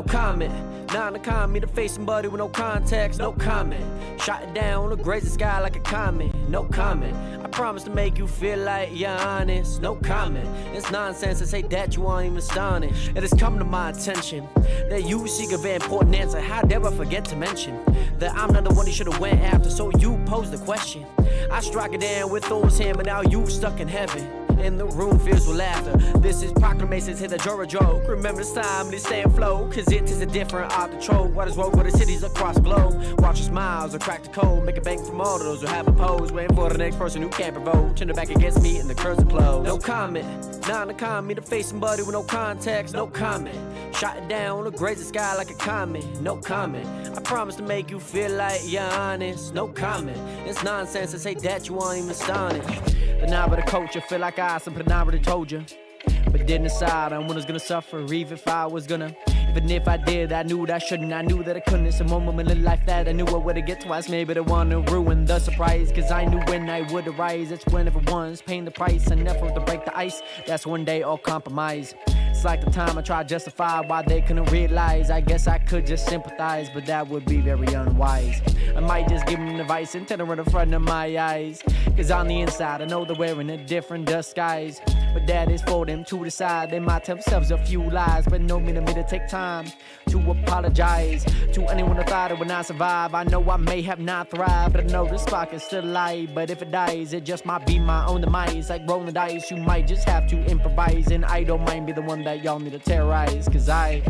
no comment. Nah, to calm me to face somebody with no context, no comment. Shot it down on the grazing sky like a comet, no comment. I promise to make you feel like you're honest, no comment. It's nonsense to say that you aren't even astonished. It has come to my attention that you seek a very important answer. How dare I forget to mention that I'm not the one you should have went after, so you pose the question. I strike it down with Thor's hand, but now you stuck in heaven. And the room fills with laughter. This is proclamations, hit the Jora joke. Remember this time, they stay afloat, cause it is a different art to troll. What is woke with the cities across the globe? Watch your smiles or crack the code. Make a bank from all of those who have a pose. Waiting for the next person who can't provoke. Turn it back against me and the curves are closed. No comment, nah, to calm me to face somebody with no context, no comment. Shot it down on the grazing sky like a comet, no comment. I promise to make you feel like you're honest, no comment. It's nonsense to say that you aren't even astonished. The knob of the culture, feel like I but I already told you. But didn't decide on when I was gonna suffer, even if I was gonna. Even if I did, I knew that I shouldn't, I knew that I couldn't. It's a moment in life that I knew I would've get twice. Maybe the one to ruin the surprise, cause I knew when I would arise. It's when everyone's paying the price, and never to break the ice. That's when they all compromise. It's like the time I tried to justify why they couldn't realize. I guess I could just sympathize, but that would be very unwise. I might just give them advice and tell them right in front of my eyes. Cause on the inside, I know they're wearing a different disguise. But that is for them to decide. They might tell themselves a few lies, but no me to take time to apologize to anyone who thought it would not survive. I know I may have not thrived, but I know this spark is still alive. But if it dies, it just might be my own demise. Like rolling the dice, you might just have to improvise. And I don't mind be the one that y'all need to terrorize, cause I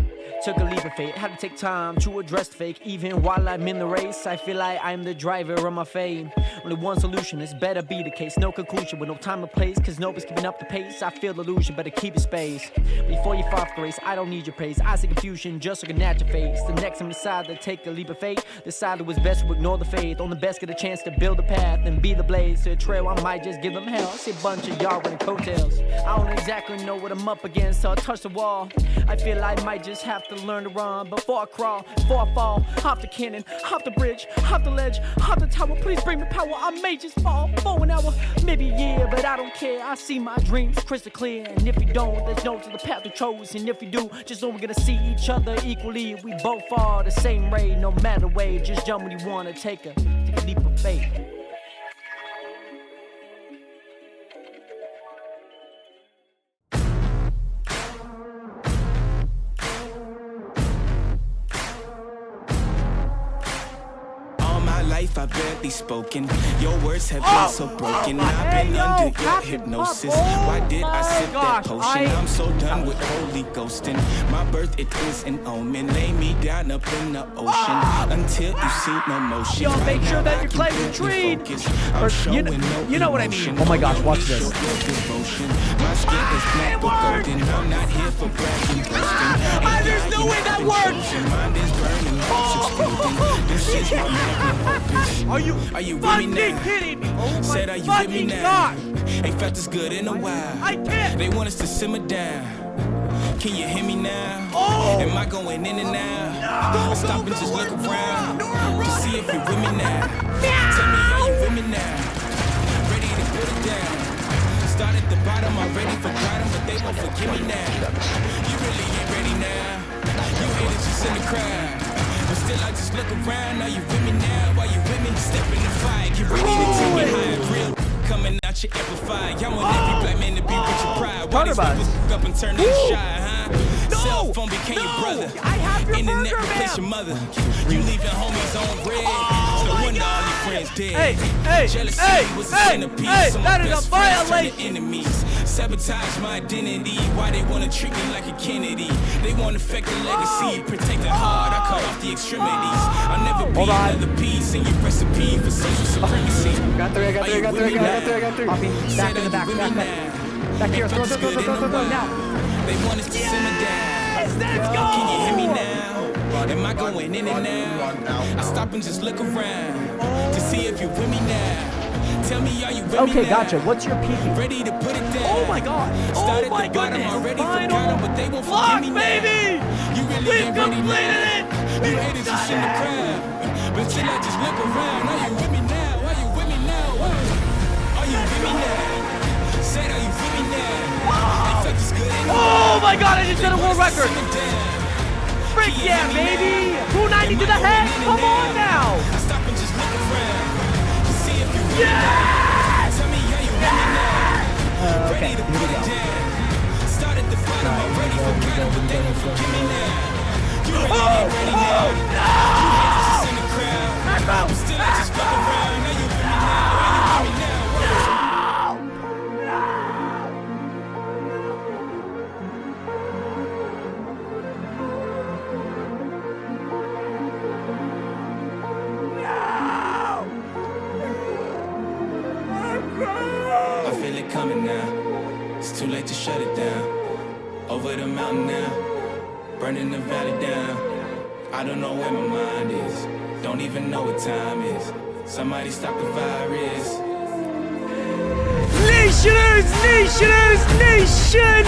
took a leap of faith, had to take time to address the fake. Even while I'm in the race, I feel like I'm the driver of my fate. Only one solution, it's better be the case. No conclusion with no time or place, cause nobody's keeping up the pace. I feel illusion, better keep your space. Before you fall off grace, I don't need your praise. I see confusion just looking at your face. The next time decide to take a leap of faith, decide it was best to ignore the faith. On the best get a chance to build a path and be the blaze to a trail. I might just give them hell. I see a bunch of y'all wearing coattails. I don't exactly know what I'm up against, so I touch the wall. I feel I might just have to learn to run before I crawl, before I fall. Hop the cannon, hop the bridge, hop the ledge, hop the tower. Please bring me power, I may just fall for an hour, maybe a year, but I don't care. I see my dreams crystal clear, and if you don't, there's no to the path we chose. And if you do, just know we're gonna see each other equally. We both fall the same way, no matter way. Just jump when you wanna take a leap of faith. I've barely spoken. Your words have been so broken. I've been under your hypnosis. Why did I sip that potion? I'm so done with holy ghosting. My birth, it is an omen. Lay me down up in the ocean until you see no motion. Yo, make sure that you play the tree. You know what I mean. Oh my gosh, watch this. My skin is black but golden. I'm not here for bragging, boasting. There's no way that works. Mind is burning, this is my magnum opus. Are you with me now? Kidding me? Said, are you with me now? Ain't felt this good in a while. I can't. They want us to simmer down. Can you hear me now? Am I going in and out? Stop and just look around to see if you're with me now. Tell me, are you with me now? Ready to put it down. Start at the bottom, I'm ready for bottom, but they won't forgive me now. You really ain't ready now. You haters just in the crowd. But still I just look around. Are you with me now? Are you with me? Step in the fire, get ready to take me high. Real coming out your amplifier. Y'all want every black man to be rich and proud. Why these people up and turn to shy, huh? Cell phone became your brother. Internet replaced your mother. You leaving homies on red. No wonder all your friends dead. Jealousy was a centerpiece. Some that is best a friends violation. turned to enemies. Sabotage my identity. Why they wanna treat me like a Kennedy? They wanna affect the legacy. Protect the heart. I cut off the extremities. I'll never be another piece in your recipe for social supremacy. Got three. Back in the back. Back here. Throw now. They want us to simmer down. Let's go. Can you hear me now? Am I going in and out? I stop and just look around to see if you're with me now. Tell me, are you with me Okay, now? gotcha. What's your peak? Ready to put it down. Oh my god. Started Oh my the bottom, goodness. already Final forgot 'em, but they won't block, forgive me baby. now. You really We've ain't ready completed now. it. You haters just in the crowd. But still I just look around. Are you with me now? Are you with me now? Are you with me now? Said, are you with me now? Ain't felt this good in a Oh my god, I just set a world record. Simmer down. Frick yeah, baby! 290 to the head! Come on now! Stop and just look around. See if you Yes! tell me how you really now. Okay, here we go. Started the fight, I'm already forgotten, but they won't forgive me now. You ready now? You haters in the crowd. But still I just look around. Now you with me now. Now you with me now. I feel it coming now. It's too late to shut it down. Over the mountain now, burning the valley down. I don't know where my mind is. Don't even know what time is. Somebody stop the virus. Nationers! Nationers! Nationers!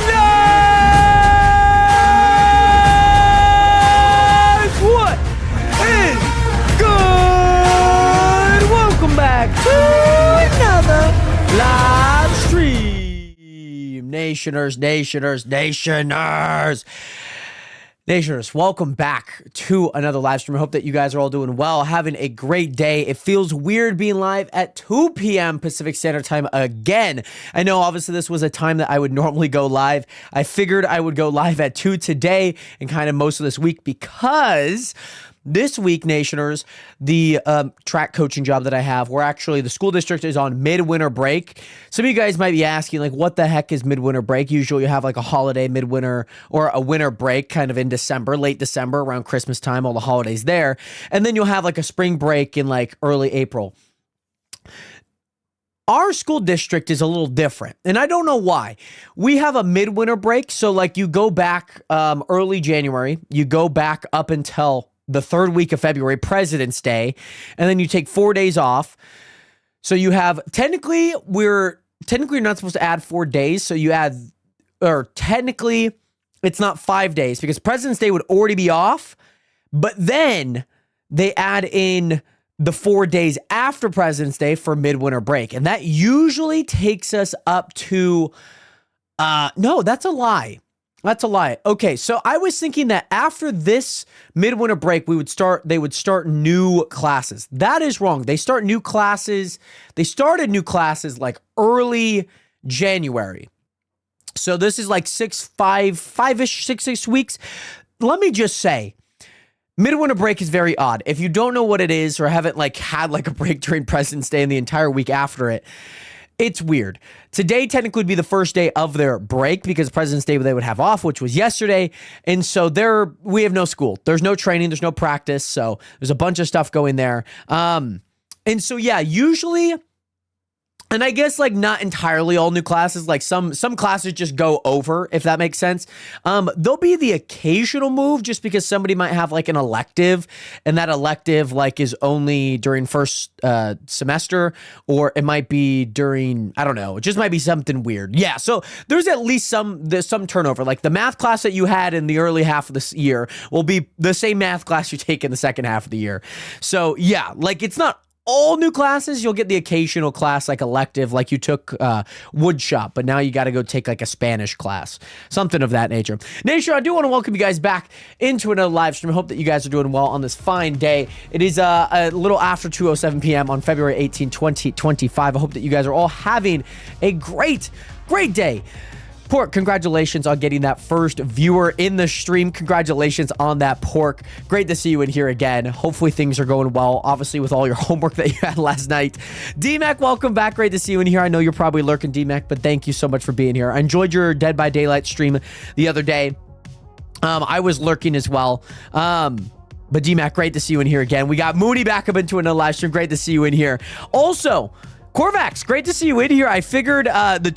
What is good? Welcome back to another live stream. Nationers, nationers, nationers. Nationers, welcome back to another live stream. I hope that you guys are all doing well, having a great day. It feels weird being live at 2 p.m. Pacific Standard Time again. I know, obviously, this was a time that I would normally go live. I figured I would go live at 2 today and kind of most of this week because this week, Nationers, the track coaching job that I have, where actually the school district is on midwinter break. Some of you guys might be asking, like, what the heck is midwinter break? Usually you have like a holiday midwinter or a winter break kind of in December, late December, around Christmas time, all the holidays there. And then you'll have like a spring break in like early April. Our school district is a little different, and I don't know why. We have a midwinter break, so like you go back early January, you go back up until the third week of February, President's Day, and then you take 4 days off. So you have, technically you're not supposed to add 4 days, so you add, or technically it's not 5 days because President's Day would already be off, but then they add in the 4 days after President's Day for midwinter break, and that usually takes us up to, no, that's a lie. That's a lie. Okay, so I was thinking that after this midwinter break, they would start new classes. That is wrong. They started new classes like early January. So this is like 6 weeks. Let me just say, midwinter break is very odd. If you don't know what it is or haven't like had like a break during President's Day and the entire week after it, it's weird. Today technically would be the first day of their break because President's Day they would have off, which was yesterday. And so we have no school. There's no training. There's no practice. So there's a bunch of stuff going there. And so, yeah, usually, and I guess like not entirely all new classes, like some classes just go over, if that makes sense. There'll be the occasional move just because somebody might have like an elective and that elective like is only during first semester, or it might be during, I don't know, it just might be something weird. Yeah, so there's at least there's some turnover. Like the math class that you had in the early half of this year will be the same math class you take in the second half of the year. So yeah, like it's not all new classes. You'll get the occasional class like elective, like you took wood shop, but now you got to go take like a Spanish class, something of that nature. Nation, I do want to welcome you guys back into another live stream. I hope that you guys are doing well on this fine day. It is a little after 2:07 p.m. on February 18, 2025. I hope that you guys are all having a great day. Pork, congratulations on getting that first viewer in the stream. Congratulations on that, Pork. Great to see you in here again. Hopefully things are going well, obviously with all your homework that you had last night. D-Mac, welcome back. Great to see you in here. I know you're probably lurking, D-Mac, but thank you so much for being here. I enjoyed your Dead by Daylight stream the other day. I was lurking as well. But D-Mac, great to see you in here again. We got Mooney back up into another live stream. Great to see you in here. Also, Corvax, great to see you in here. I figured the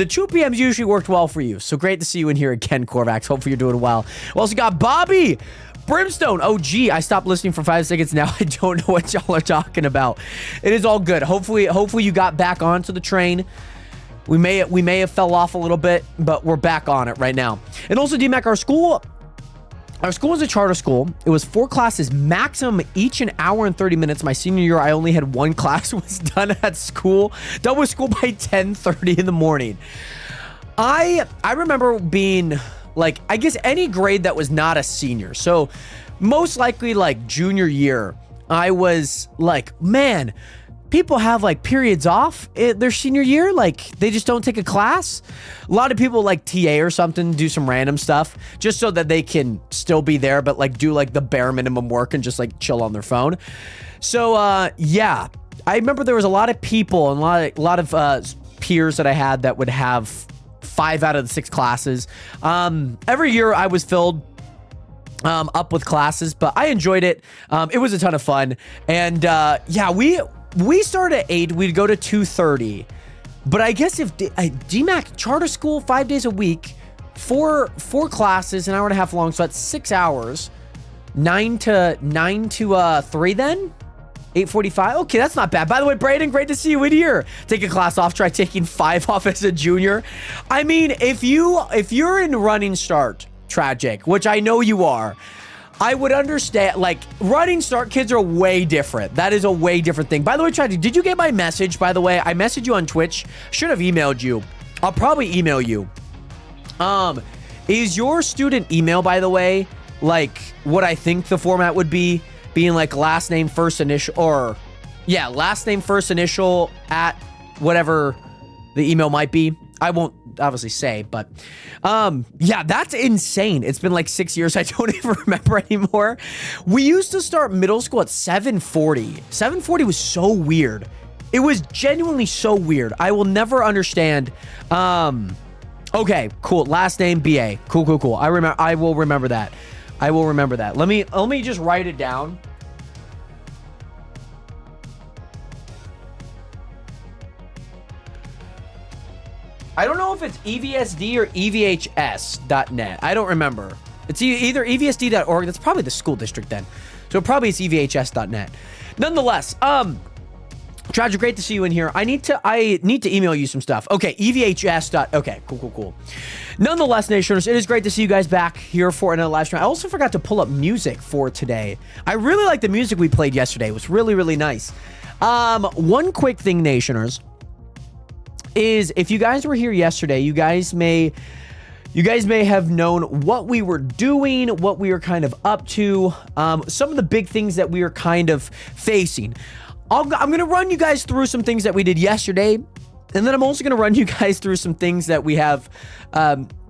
2 p.m.s usually worked well for you. So great to see you in here again, Corvax. Hopefully you're doing well. We also got Bobby Brimstone. Oh, gee, I stopped listening for 5 seconds now. I don't know what y'all are talking about. It is all good. Hopefully you got back onto the train. We may have fell off a little bit, but we're back on it right now. And also, D-Mac, our school was a charter school. It was 4 classes, maximum each an hour and 30 minutes. My senior year, I only had 1 class was done with school by 10:30 in the morning. I remember being like, I guess any grade that was not a senior. So most likely like junior year, I was like, man, people have like periods off their senior year. Like they just don't take a class. A lot of people like TA or something, do some random stuff just so that they can still be there, but like do like the bare minimum work and just like chill on their phone. So yeah, I remember there was a lot of people and a lot of peers that I had that would have 5 out of the 6 classes. Every year I was filled up with classes, but I enjoyed it. It was a ton of fun. And yeah, we started at 8, we'd go to 2:30. But I guess if DMAC charter school 5 days a week, four classes, an hour and a half long, so that's 6 hours. 9 to 3 then? 8:45. Okay, that's not bad. By the way, Brayden, great to see you in here. Take a class off, try taking 5 off as a junior. I mean, if you're in running start, tragic, which I know you are, I would understand. Like, running start kids are way different. That is a way different thing. By the way, tragic, did you get my message? By the way, I messaged you on Twitch. Should have emailed you. I'll probably email you. Is your student email, by the way, like what I think the format would be? Being like last name, first initial, or yeah, last name, first initial at whatever the email might be. I won't obviously say, but yeah, that's insane. It's been like 6 years. I don't even remember anymore. We used to start middle school at 7:40. 7:40 was so weird. It was genuinely so weird. I will never understand. Okay, cool. Last name BA. Cool. I will remember that. I will remember that. Let me just write it down. I don't know if it's EVSD or EVHS.net. I don't remember. It's either EVSD.org. That's probably the school district then. So probably it's EVHS.net. Nonetheless, Tragic, great to see you in here. I need to email you some stuff. Okay, EVHS. Okay, cool. Nonetheless, Nationers, it is great to see you guys back here for another live stream. I also forgot to pull up music for today. I really like the music we played yesterday. It was really, really nice. One quick thing, Nationers, is if you guys were here yesterday, you guys may have known what we were doing, what we were kind of up to, some of the big things that we were kind of facing. I'm going to run you guys through some things that we did yesterday, and then I'm also going to run you guys through some things that we have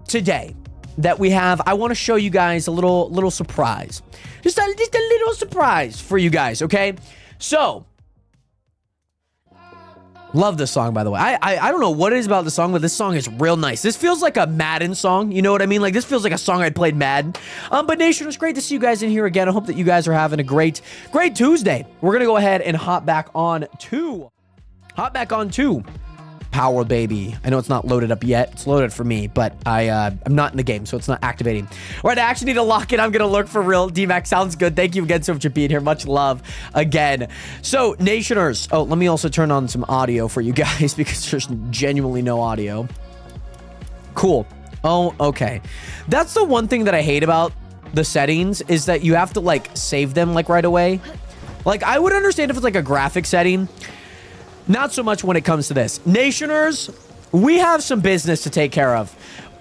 today. I want to show you guys a little surprise. Just a little surprise for you guys, okay? So, love this song, by the way. I don't know what it is about the song, but this song is real nice. This feels like a Madden song. You know what I mean? Like, this feels like a song I played Madden. But Nation, it's great to see you guys in here again. I hope that you guys are having a great Tuesday. We're going to go ahead and hop back on to Palworld, baby. I know it's not loaded up yet. It's loaded for me, but I'm not in the game, so it's not activating. All right, I actually need to lock it. I'm going to look for real. DMAX sounds good. Thank you again so much for being here. Much love again. So, Nationers. Oh, let me also turn on some audio for you guys because there's genuinely no audio. Cool. Oh, okay. That's the one thing that I hate about the settings is that you have to, like, save them, like, right away. Like, I would understand if it's, like, a graphic setting. Not so much when it comes to this. Nationers, we have some business to take care of.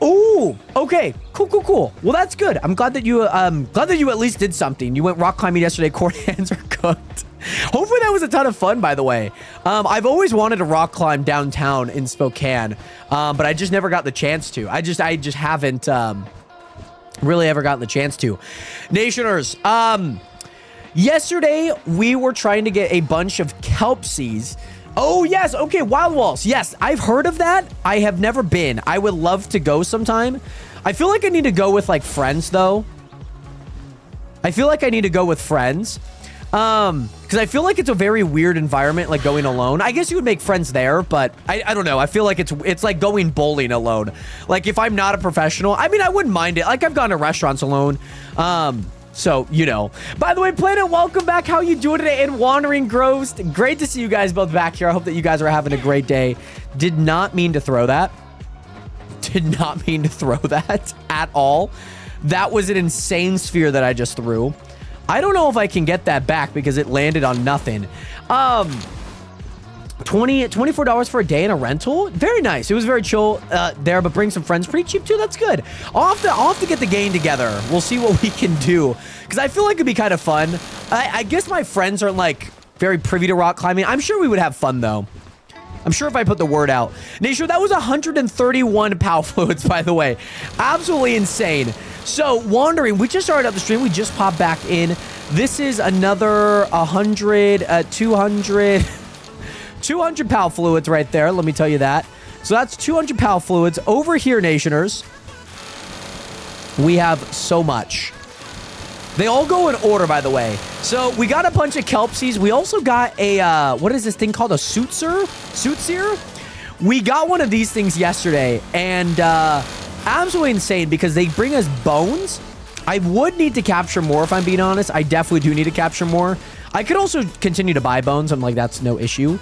Ooh, okay. Cool. Well, that's good. I'm glad that you at least did something. You went rock climbing yesterday. Corn hands are cooked. Hopefully that was a ton of fun, by the way. I've always wanted to rock climb downtown in Spokane, but I just never got the chance to. I just haven't really ever gotten the chance to. Nationers, yesterday we were trying to get a bunch of kelpsies. Oh, yes. Okay, Wild Walls. Yes, I've heard of that. I have never been. I would love to go sometime. I feel like I need to go with, like, friends, though. I feel like I need to go with friends. Because I feel like it's a very weird environment, like, going alone. I guess you would make friends there, but I don't know. I feel like it's like going bowling alone. Like, if I'm not a professional, I mean, I wouldn't mind it. Like, I've gone to restaurants alone. So, you know. By the way, Planet, welcome back. How you doing today? And Wandering Groves, great to see you guys both back here. I hope that you guys are having a great day. Did not mean to throw that. Did not mean to throw that at all. That was an insane sphere that I just threw. I don't know if I can get that back because it landed on nothing. $24 for a day in a rental. Very nice. It was very chill there, but bring some friends. Pretty cheap too. That's good. I'll have to get the gang together. We'll see what we can do, because I feel like it'd be kind of fun. I guess my friends aren't like very privy to rock climbing. I'm sure we would have fun though. I'm sure if I put the word out. Nation, that was 131 POW fluids, by the way. Absolutely insane. So, wandering, we just started up the stream. We just popped back in. This is another 100, 200 POW fluids right there. Let me tell you that. So, that's 200 POW fluids. Over here, Nationers, we have so much. They all go in order, by the way. So, we got a bunch of Kelpsies. We also got a, what is this thing called? A Suitseer? We got one of these things yesterday, and absolutely insane because they bring us bones. I would need to capture more, if I'm being honest. I definitely do need to capture more. I could also continue to buy bones. I'm like, that's no issue.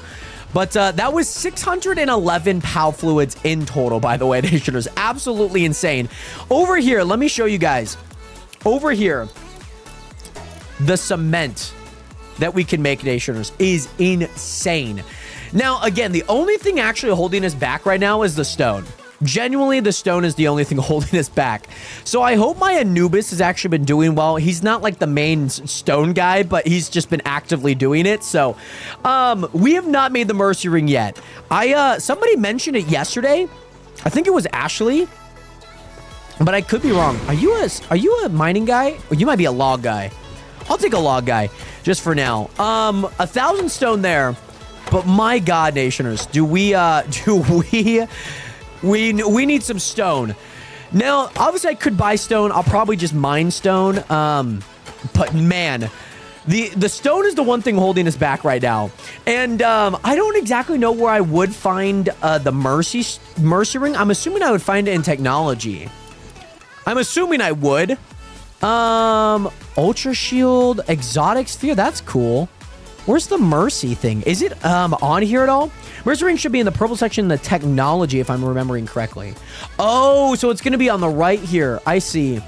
But that was 611 POW fluids in total, by the way, Nationers. Absolutely insane. Over here, let me show you guys. Over here, the cement that we can make, Nationers, is insane. Now, again, the only thing actually holding us back right now is the stone. Genuinely, the stone is the only thing holding us back. So I hope my Anubis has actually been doing well. He's not like the main stone guy, but he's just been actively doing it. So we have not made the Mercy Ring yet. Somebody mentioned it yesterday. I think it was Ashley, but I could be wrong. Are you a mining guy? Or you might be a log guy. I'll take a log guy just for now. 1,000 stone there. But my God, Nationers, we need some stone. Now, obviously, I could buy stone. I'll probably just mine stone. But man, the stone is the one thing holding us back right now. And I don't exactly know where I would find the Mercy Ring. I'm assuming I would find it in technology. I'm assuming I would. Ultra Shield, Exotic Sphere. That's cool. Where's the Mercy thing? Is it on here at all? Mercy Ring should be in the purple section in the technology, if I'm remembering correctly. Oh, so it's going to be on the right here. I see.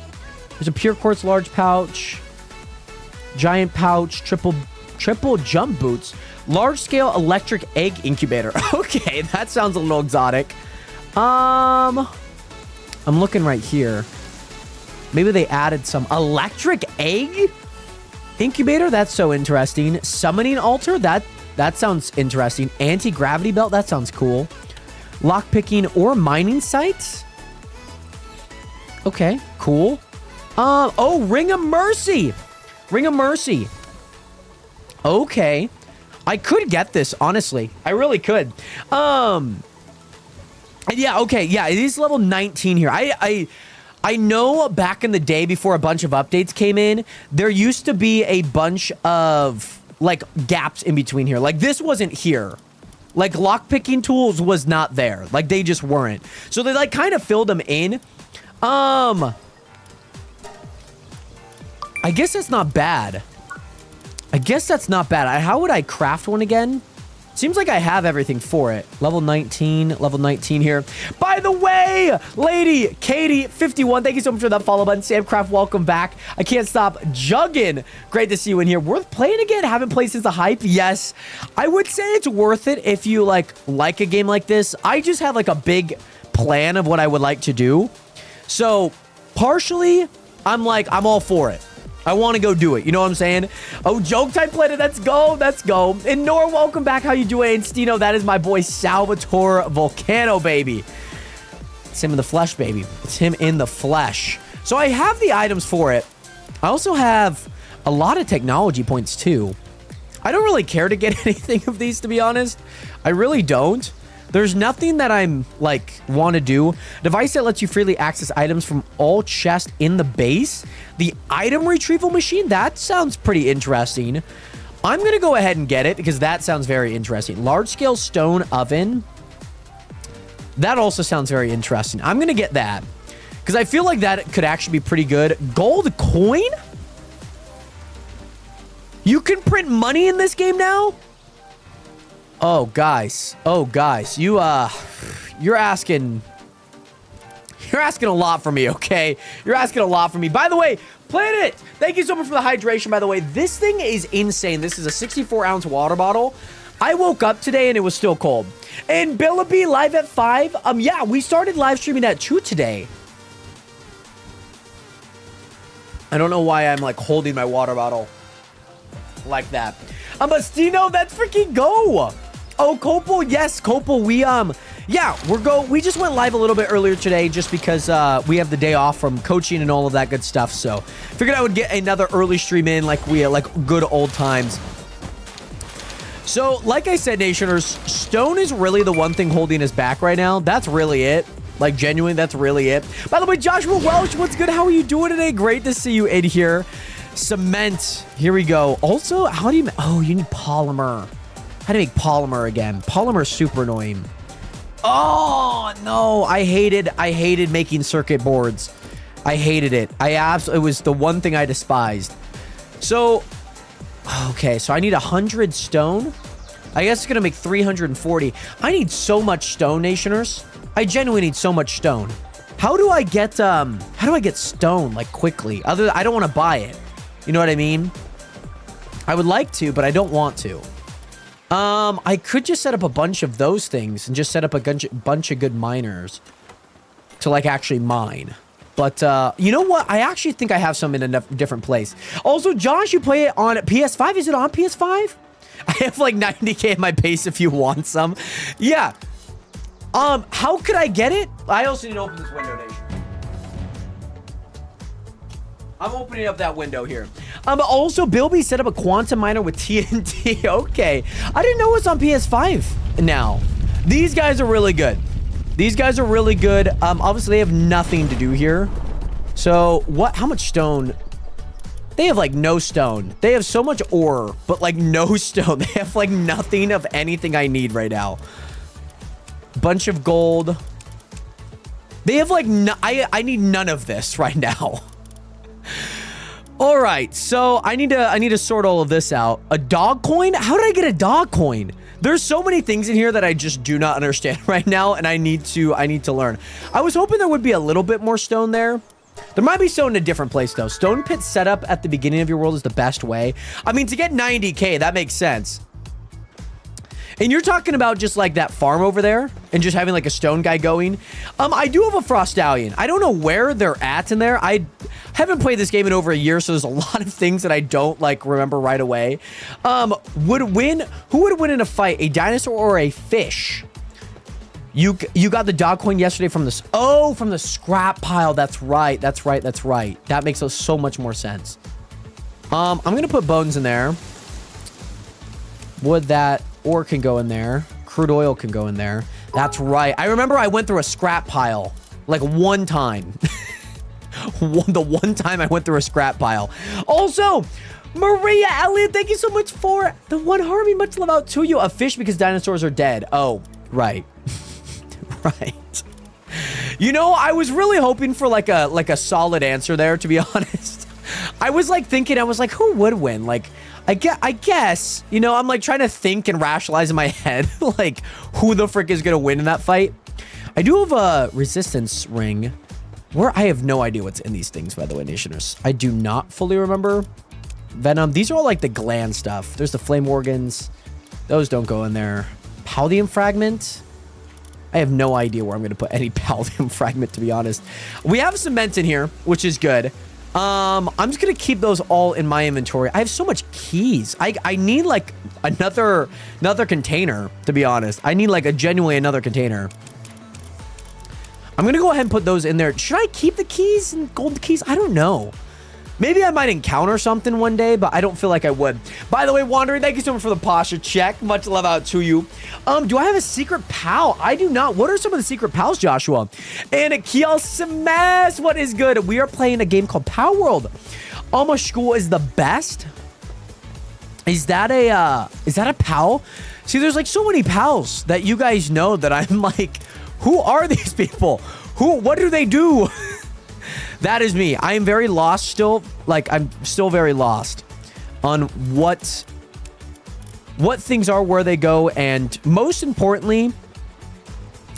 There's a pure quartz large pouch, giant pouch, triple jump boots, large scale electric egg incubator. Okay, that sounds a little exotic. I'm looking right here. Maybe they added some electric egg incubator. That's so interesting. Summoning altar. That sounds interesting. Anti-gravity belt. That sounds cool. Lockpicking or mining sites. Okay, cool. Oh, Ring of Mercy. Ring of Mercy. Okay. I could get this, honestly. I really could. Yeah, okay. Yeah, it is level 19 here. I know back in the day before a bunch of updates came in, there used to be a bunch of like gaps in between here. Like this wasn't here. Like lockpicking tools was not there. Like they just weren't. So they like kind of filled them in. I guess that's not bad. How would I craft one again? Seems like I have everything for it. Level 19 here. By the way, lady Katie 51, thank you so much for that follow button. Samcraft, welcome back. I can't stop jugging. Great to see you in here. Worth playing again? Haven't played since the hype. Yes, I would say it's worth it if you like a game like this. I just have like a big plan of what I would like to do. So partially, I'm all for it. I want to go do it. You know what I'm saying? Oh, joke type planet. Let's go. And Nora, welcome back. How you doing? And Stino, that is my boy Salvatore Volcano, baby. It's him in the flesh, baby. It's him in the flesh. So I have the items for it. I also have a lot of technology points too. I don't really care to get anything of these, to be honest. I really don't. There's nothing that I'm want to do. Device that lets you freely access items from all chests in the base. The item retrieval machine, that sounds pretty interesting. I'm going to go ahead and get it because that sounds very interesting. Large scale stone oven. That also sounds very interesting. I'm going to get that because I feel like that could actually be pretty good. Gold coin? You can print money in this game now? Oh, guys. You're asking a lot from me, okay? You're asking a lot from me. By the way, Planet, thank you so much for the hydration, by the way. This thing is insane. This is a 64-ounce water bottle. I woke up today and it was still cold. And Billaby live at 5. Yeah, we started live streaming at 2 today. I don't know why I'm like holding my water bottle like that. Stino, that's freaking go. Oh, Copel, yes, Copel, we just went live a little bit earlier today just because we have the day off from coaching and all of that good stuff. So figured I would get another early stream in like good old times. So like I said, Nationers, Stone is really the one thing holding us back right now. That's really it. Like genuinely, that's really it. By the way, Joshua Welsh, what's good? How are you doing today? Great to see you in here. Cement, here we go. Also, how do you, oh, you need polymer. How to make polymer again. Polymer is super annoying. Oh, no. I hated making circuit boards. I hated it. It was the one thing I despised. So, okay. So I need 100 stone. I guess it's going to make 340. I need so much stone, Nationers. I genuinely need so much stone. How do I get stone like quickly? I don't want to buy it. You know what I mean? I would like to, but I don't want to. I could just set up a bunch of those things and just set up a bunch of good miners to like actually mine. But you know what? I actually think I have some in a different place. Also, Josh, you play it on PS5? Is it on PS5? I have like 90k in my base if you want some. Yeah. How could I get it? I also need to open this window, Nation. I'm opening up that window here. Also, Bilby set up a quantum miner with TNT. Okay. I didn't know it's on PS5 now. These guys are really good. These guys are really good. Obviously, they have nothing to do here. So, how much stone? They have, like, no stone. They have so much ore, but, like, no stone. They have, like, nothing of anything I need right now. Bunch of gold. They have, like, I need none of this right now. All right, so I need to sort all of this out. A dog coin? How did I get a dog coin? There's so many things in here that I just do not understand right now, and I need to learn. I was hoping there would be a little bit more stone there. There might be stone in a different place, though. Stone pit setup at the beginning of your world is the best way. I mean, to get 90k, that makes sense. And you're talking about just like that farm over there and just having like a stone guy going. I do have a Frost Stallion. I don't know where they're at in there. I haven't played this game in over a year, so there's a lot of things that I don't like remember right away. Who would win in a fight, a dinosaur or a fish? You got the dog coin yesterday from from the scrap pile. That's right. That makes so much more sense. I'm gonna put bones in there. Ore can go in there. Crude oil can go in there. That's right. I remember I went through a scrap pile like one time. The one time I went through a scrap pile. Also, Maria Elliott, thank you so much for the one Harvey. Much love out to you. A fish because dinosaurs are dead. Oh, right. Right. You know, I was really hoping for like a solid answer there, to be honest. I was like thinking, who would win? Like, I guess, you know, I'm like trying to think and rationalize in my head, like, who the frick is going to win in that fight. I do have a resistance ring where I have no idea what's in these things, by the way, Nationers. I do not fully remember. Venom. These are all like the gland stuff. There's the flame organs. Those don't go in there. Paldium fragment. I have no idea where I'm going to put any paldium fragment, to be honest. We have cement in here, which is good. I'm just gonna keep those all in my inventory. I have so much keys. I need like another container, to be honest. I need like genuinely another container. I'm gonna go ahead and put those in there. Should I keep the keys and gold keys? I don't know. Maybe I might encounter something one day, but I don't feel like I would. By the way, Wandering, thank you so much for the posture check. Much love out to you. Do I have a secret pal? I do not. What are some of the secret pals, Joshua? And Kiel Smash, what is good? We are playing a game called Palworld. Almost School is the best. Is that a pal? See, there's like so many pals that you guys know that I'm like, who are these people? What do they do? That is me. I am very lost still. Like, I'm still very lost on what things are, where they go, and most importantly,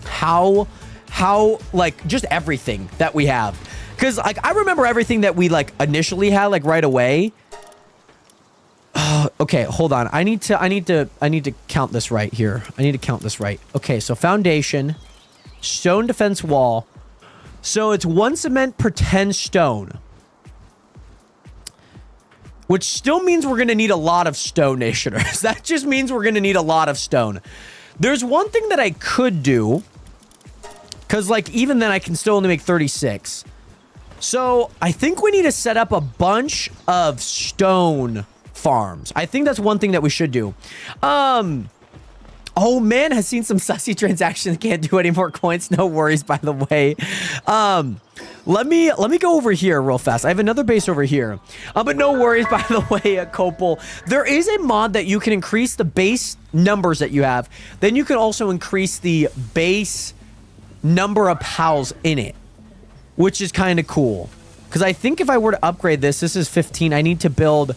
how like just everything that we have. Because like I remember everything that we like initially had like right away. Okay, hold on. I need to count this right here. I need to count this right. Okay, so foundation, stone defense wall. So it's 1 cement per 10 stone. Which still means we're going to need a lot of stone, nationers. That just means we're going to need a lot of stone. There's one thing that I could do. Because, like, even then I can still only make 36. So I think we need to set up a bunch of stone farms. I think that's one thing that we should do. Oh, man, has seen some sussy transactions. Can't do any more coins. No worries, by the way. Let me go over here real fast. I have another base over here. But no worries, by the way, Copel. There is a mod that you can increase the base numbers that you have. Then you can also increase the base number of pals in it, which is kind of cool. Because I think if I were to upgrade this is 15. I need to build...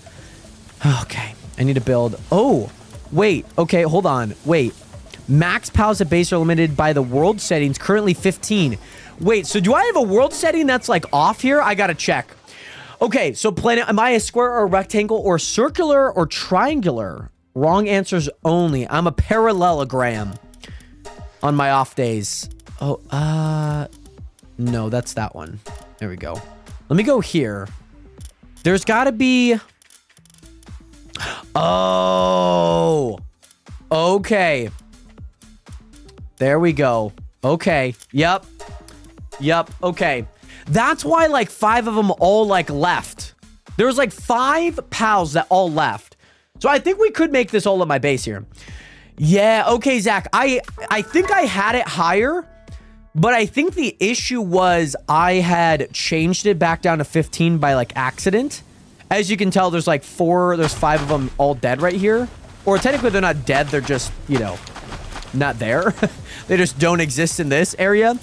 Okay, I need to build... Oh, wait. Okay, hold on. Wait. Max pals at base are limited by the world settings. Currently 15. Wait, so do I have a world setting that's like off here? I gotta check. Okay, so planet, am I a square or a rectangle or circular or triangular? Wrong answers only. I'm a parallelogram on my off days. Oh, no, that's that one. There we go. Let me go here. There's gotta be... Oh, okay. There we go. Okay. Yep. Okay. That's why like 5 of them all like left. There was like 5 pals that all left. So I think we could make this all at my base here. Yeah. Okay, Zach. I think I had it higher, but I think the issue was I had changed it back down to 15 by like accident. As you can tell, there's like 5 of them all dead right here. Or technically they're not dead. They're just, you know, not there. They just don't exist in this area.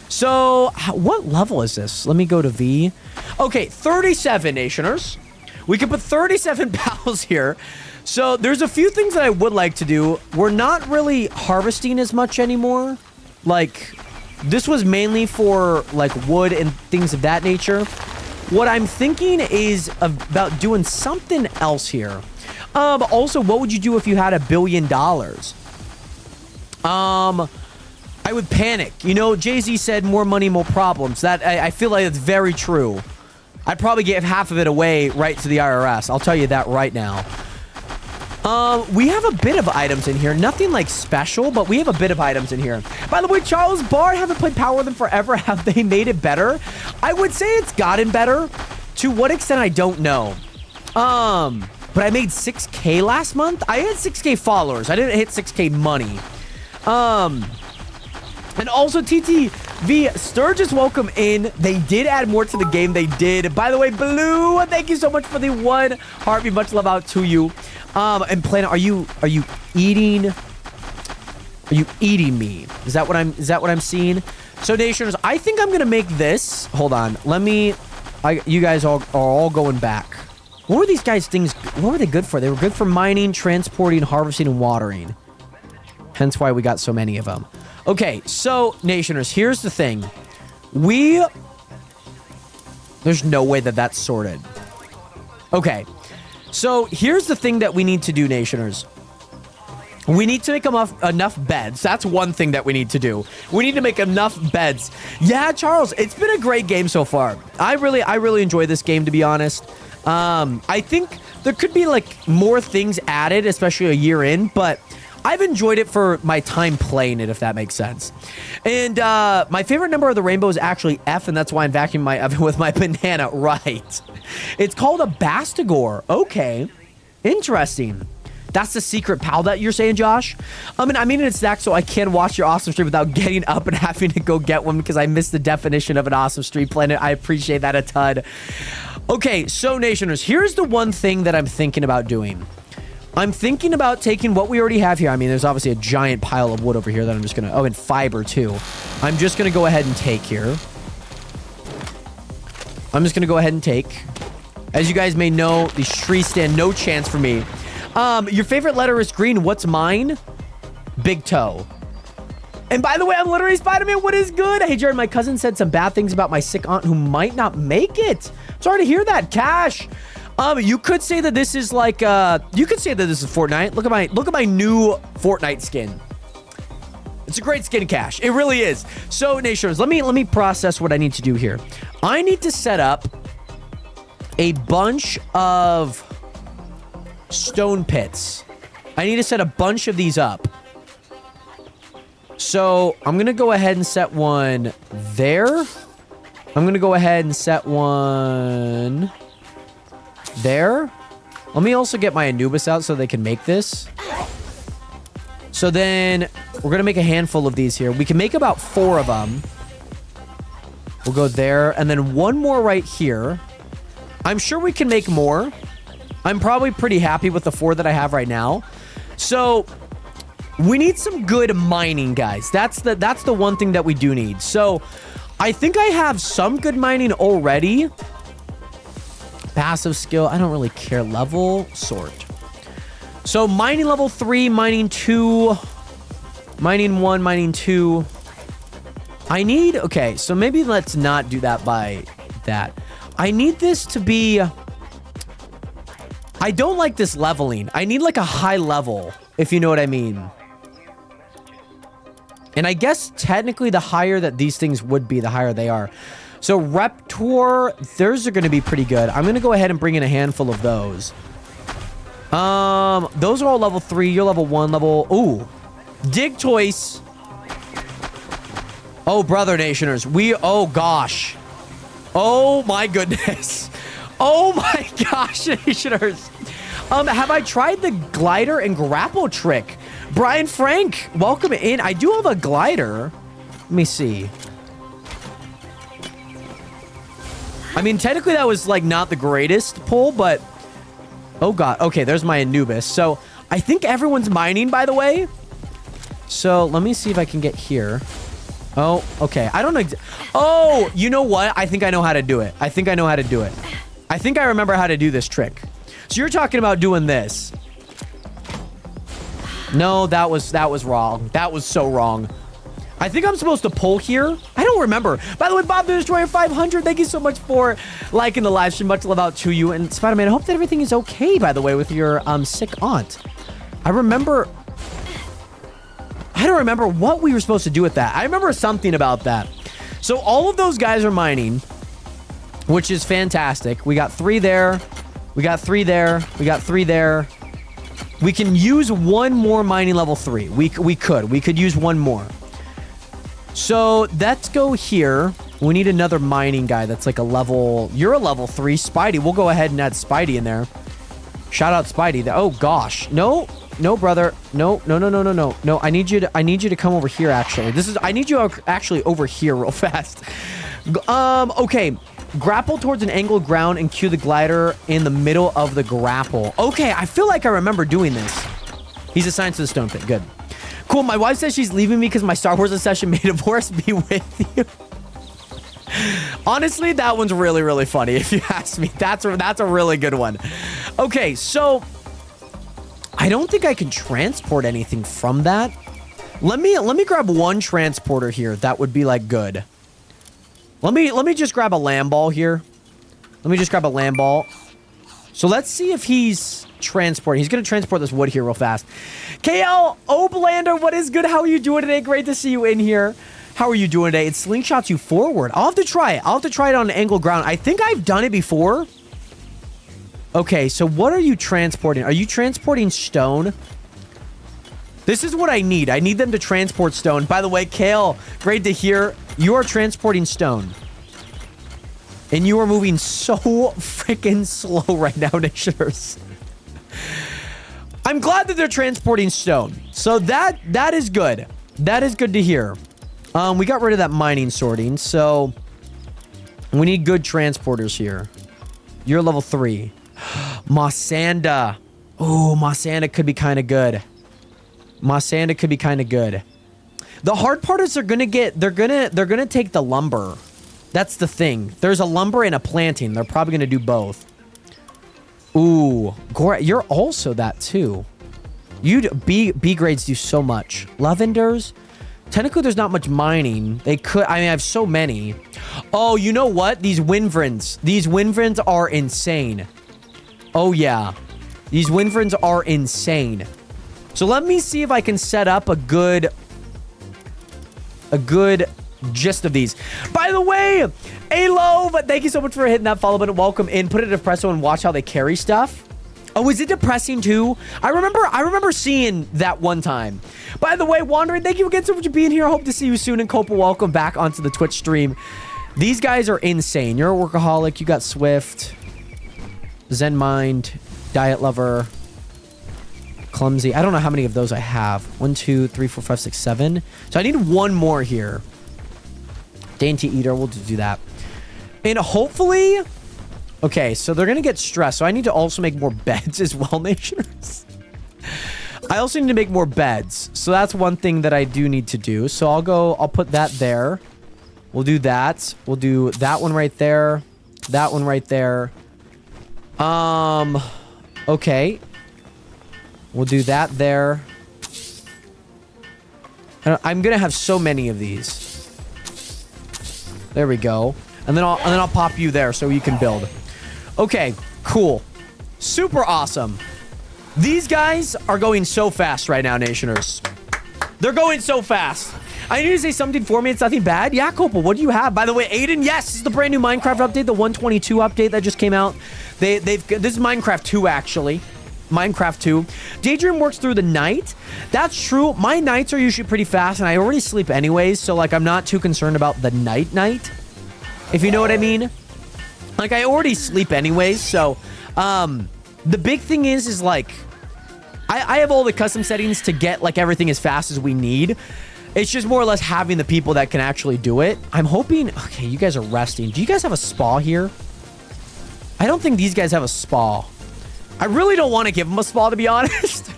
So what level is this? Let me go to V. Okay, 37 nationers. We can put 37 pals here. So there's a few things that I would like to do. We're not really harvesting as much anymore. Like, this was mainly for like wood and things of that nature. What I'm thinking is about doing something else here. Also, what would you do if you had $1 billion? I would panic. You know, Jay-Z said more money, more problems. That I feel like it's very true. I'd probably give half of it away right to the IRS. I'll tell you that right now. We have a bit of items in here. Nothing like special, but we have a bit of items in here. By the way, Charles Barr, haven't played Palworld in forever. Have they made it better? I would say it's gotten better. To what extent, I don't know. But I made 6K last month. I had 6K followers. I didn't hit 6K money. And also, TTV, Sturgis, welcome in. They did add more to the game. They did. By the way, Blue, thank you so much for the 1 heartbeat. Much love out to you. And Planet, are you eating? Are you eating me? Is that what I'm seeing? So, nationers, I think I'm gonna make this. Hold on. Let me. You guys are all going back. What were these guys' things? What were they good for? They were good for mining, transporting, harvesting, and watering. Hence why we got so many of them. Okay, so, nationers, here's the thing. There's no way that that's sorted. Okay, so here's the thing that we need to do, nationers. We need to make enough beds. That's one thing that we need to do. We need to make enough beds. Yeah, Charles, it's been a great game so far. I really enjoy this game, to be honest. I think there could be, like, more things added, especially a year in, but I've enjoyed it for my time playing it, if that makes sense. And my favorite number of the rainbow is actually F, and that's why I'm vacuuming my oven with my banana. Right. It's called a Bastigor. Okay. Interesting. That's the secret pal that you're saying, Josh? I mean, it's Zach, so I can watch your awesome stream without getting up and having to go get one because I missed the definition of an awesome stream planet. I appreciate that a ton. Okay, so, nationers, here's the one thing that I'm thinking about doing. I'm thinking about taking what we already have here. I mean, there's obviously a giant pile of wood over here that I'm just going to... Oh, and fiber, too. I'm just going to go ahead and take here. I'm just going to go ahead and take. As you guys may know, these trees stand no chance for me. Your favorite letter is green. What's mine? Big toe. And by the way, I'm literally Spider-Man. What is good? Hey, Jared, my cousin said some bad things about my sick aunt who might not make it. Sorry to hear that, Cash. You could say that this is like you could say that this is Fortnite. Look at my new Fortnite skin. It's a great skin cache. It really is. So, Nationers, let me process what I need to do here. I need to set up a bunch of stone pits. I need to set a bunch of these up. So, I'm going to go ahead and set one there. I'm going to go ahead and set one there. Let me also get my Anubis out so they can make this. So then we're going to make a handful of these here. We can make about 4 of them. We'll go there. And then one more right here. I'm sure we can make more. I'm probably pretty happy with the 4 that I have right now. So we need some good mining, guys. That's the one thing that we do need. So I think I have some good mining already. Passive skill. I don't really care. Level sort. So mining level 3, mining 2, mining 1, mining 2. I need, okay, so maybe let's not do that by that. I need this to be, I don't like this leveling. I need like a high level, if you know what I mean. And I guess technically the higher that these things would be, the higher they are. So Reptor, those are going to be pretty good. I'm going to go ahead and bring in a handful of those. Those are all level 3. You're level 1, level... Ooh. Dig Toys. Oh, brother Nationers. Oh, gosh. Oh, my goodness. Oh, my gosh, Nationers. Have I tried the glider and grapple trick? Brian Frank, welcome in. I do have a glider. Let me see. I mean, technically that was, like, not the greatest pull, but... Oh, God. Okay, there's my Anubis. So, I think everyone's mining, by the way. So, let me see if I can get here. Oh, okay. I don't know. Oh, you know what? I think I know how to do it. I think I know how to do it. I think I remember how to do this trick. So, you're talking about doing this. No, that was wrong. That was so wrong. I think I'm supposed to pull here. I don't remember. By the way, Bob the Destroyer 500, thank you so much for liking the live stream. Much love out to you. And Spider-Man, I hope that everything is okay, by the way, with your sick aunt. I don't remember what we were supposed to do with that. I remember something about that. So all of those guys are mining, which is fantastic. We got 3 there. We got 3 there. We got 3 there. We can use one more mining level 3. We could use one more. So let's go here. We need another mining guy that's like a level... You're a level 3, Spidey. We'll go ahead and add Spidey in there. Shout out Spidey. Oh, gosh. No, brother. No. No, I need you to come over here, actually. I need you actually over here real fast. Okay. Grapple towards an angled ground and cue the glider in the middle of the grapple. Okay, I feel like I remember doing this. He's assigned to the stone pit. Good. Cool, my wife says she's leaving me because my Star Wars obsession made divorce be with you. Honestly, that one's really, really funny, if you ask me. That's a really good one. Okay, so I don't think I can transport anything from that. Let me grab one transporter here. That would be like good. Let me just grab a lamb ball here. Let me just grab a lamb ball. So let's see if he's transporting. He's going to transport this wood here real fast. KL Oblander, what is good? How are you doing today? Great to see you in here. How are you doing today? It slingshots you forward. I'll have to try it. I'll have to try it on an angled ground. I think I've done it before. Okay, so what are you transporting? Are you transporting stone? This is what I need. I need them to transport stone. By the way, Kale, great to hear. You are transporting stone. And you are moving so freaking slow right now, Nationers. I'm glad that they're transporting stone. So that is good. That is good to hear. We got rid of that mining sorting. So we need good transporters here. You're level 3. Mossanda. Oh, Mossanda could be kind of good. Mossanda could be kind of good. The hard part is they're gonna take the lumber. That's the thing. There's a lumber and a planting. They're probably gonna do both. Ooh, you're also that too. B grades do so much. Lavenders. Technically, there's not much mining. They could. I mean, I have so many. Oh, you know what? These Winvrins. These Winvrins are insane. Oh, yeah. These Winfrins are insane. So let me see if I can set up a good gist of these. By the way, Alo, but thank you so much for hitting that follow button. Welcome in. Put it in espresso and watch how they carry stuff. Oh, is it depressing too? I remember seeing that one time. By the way, Wandering, thank you again so much for being here. I hope to see you soon. And Copa, welcome back onto the Twitch stream. These guys are insane. You're a workaholic. You got Swift, Zen Mind, Diet Lover, Clumsy. I don't know how many of those I have. 1, 2, 3, 4, 5, 6, 7. So I need one more here. Dainty Eater. We'll just do that. And hopefully... Okay, so they're going to get stressed. So I need to also make more beds as well, Nationers. I also need to make more beds. So that's one thing that I do need to do. So I'll put that there. We'll do that. We'll do that one right there. That one right there. Okay. We'll do that there. I'm gonna have so many of these. There we go. And then I'll pop you there so you can build. Okay, cool. Super awesome. These guys are going so fast right now, Nationers. They're going so fast. I need to say something for me. It's nothing bad. Yeah, Copa, what do you have? By the way, Aiden, yes, this is the brand new Minecraft update, the 122 update that just came out. This is Minecraft 2, actually. Minecraft 2. Daydream works through the night. That's true. My nights are usually pretty fast, and I already sleep anyways, so, like, I'm not too concerned about the night, if you know what I mean. Like, I already sleep anyways, so, the big thing is like, I have all the custom settings to get, like, everything as fast as we need. It's just more or less having the people that can actually do it. I'm hoping... Okay, you guys are resting. Do you guys have a spa here? I don't think these guys have a spa. I really don't want to give them a spa, to be honest.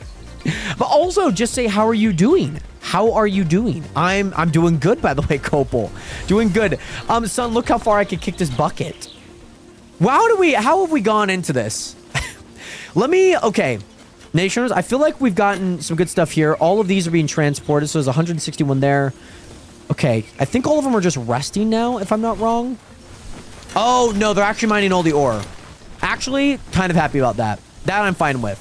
But also, just say, how are you doing? How are you doing? I'm doing good, by the way, Copal. Doing good. Son, look how far I can kick this bucket. Wow, how have we gone into this? Okay. Nationers, I feel like we've gotten some good stuff here. All of these are being transported, so there's 161 there. Okay, I think all of them are just resting now, if I'm not wrong. Oh, no, they're actually mining all the ore. Actually, kind of happy about that. That I'm fine with.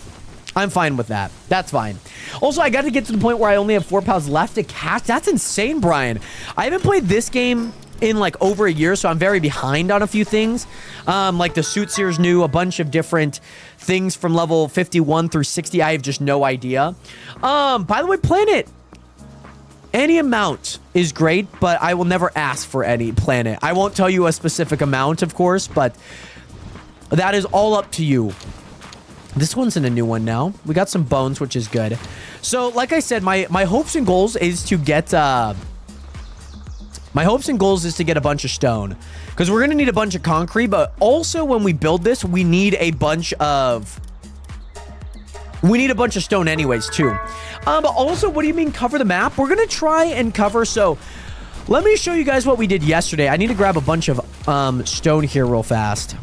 I'm fine with that. That's fine. Also, I got to get to the point where I only have 4 pounds left to catch. That's insane, Brian. I haven't played this game in like over a year, so I'm very behind on a few things. Like the suit series new, a bunch of different things from level 51 through 60. I have just no idea. By the way, Planet, any amount is great, but I will never ask for any planet. I won't tell you a specific amount, of course, but that is all up to you. This one's in a new one now. We got some bones, which is good. So, like I said, my hopes and goals is to get... My hopes and goals is to get a bunch of stone. Because we're going to need a bunch of concrete, but also when we build this, we need a bunch of... We need a bunch of stone anyways, too. But also, what do you mean cover the map? We're going to try and cover... So, let me show you guys what we did yesterday. I need to grab a bunch of stone here real fast.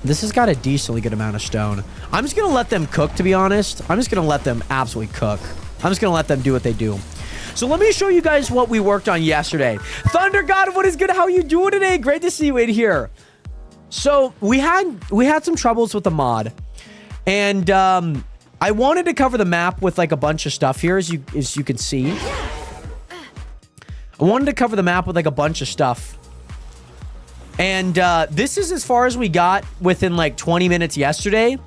This has got a decently good amount of stone. I'm just going to let them cook, to be honest. I'm just going to let them absolutely cook. I'm just going to let them do what they do. So let me show you guys what we worked on yesterday. Thunder God, what is good? How are you doing today? Great to see you in here. So we had some troubles with the mod. And I wanted to cover the map with like a bunch of stuff here, as you can see. I wanted to cover the map with like a bunch of stuff. And this is as far as we got within like 20 minutes yesterday.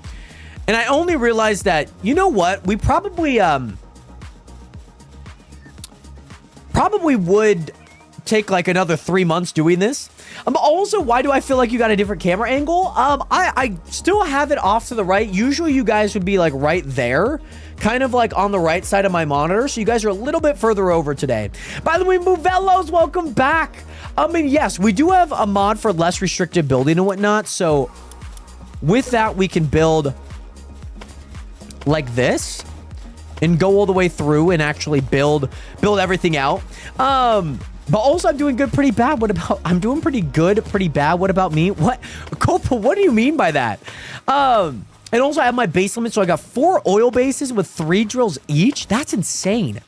And I only realized that, you know what? We probably would take like another 3 months doing this. Also, why do I feel like you got a different camera angle? I still have it off to the right. Usually you guys would be like right there, kind of like on the right side of my monitor. So you guys are a little bit further over today. By the way, Movellos, welcome back. I mean, yes, we do have a mod for less restricted building and whatnot. So with that, we can build like this and go all the way through and actually build everything out. But also I'm doing good, pretty bad. I'm doing pretty good, pretty bad. What about me? What? Copa, what do you mean by that? And also I have my base limit. So I got 4 oil bases with 3 drills each. That's insane.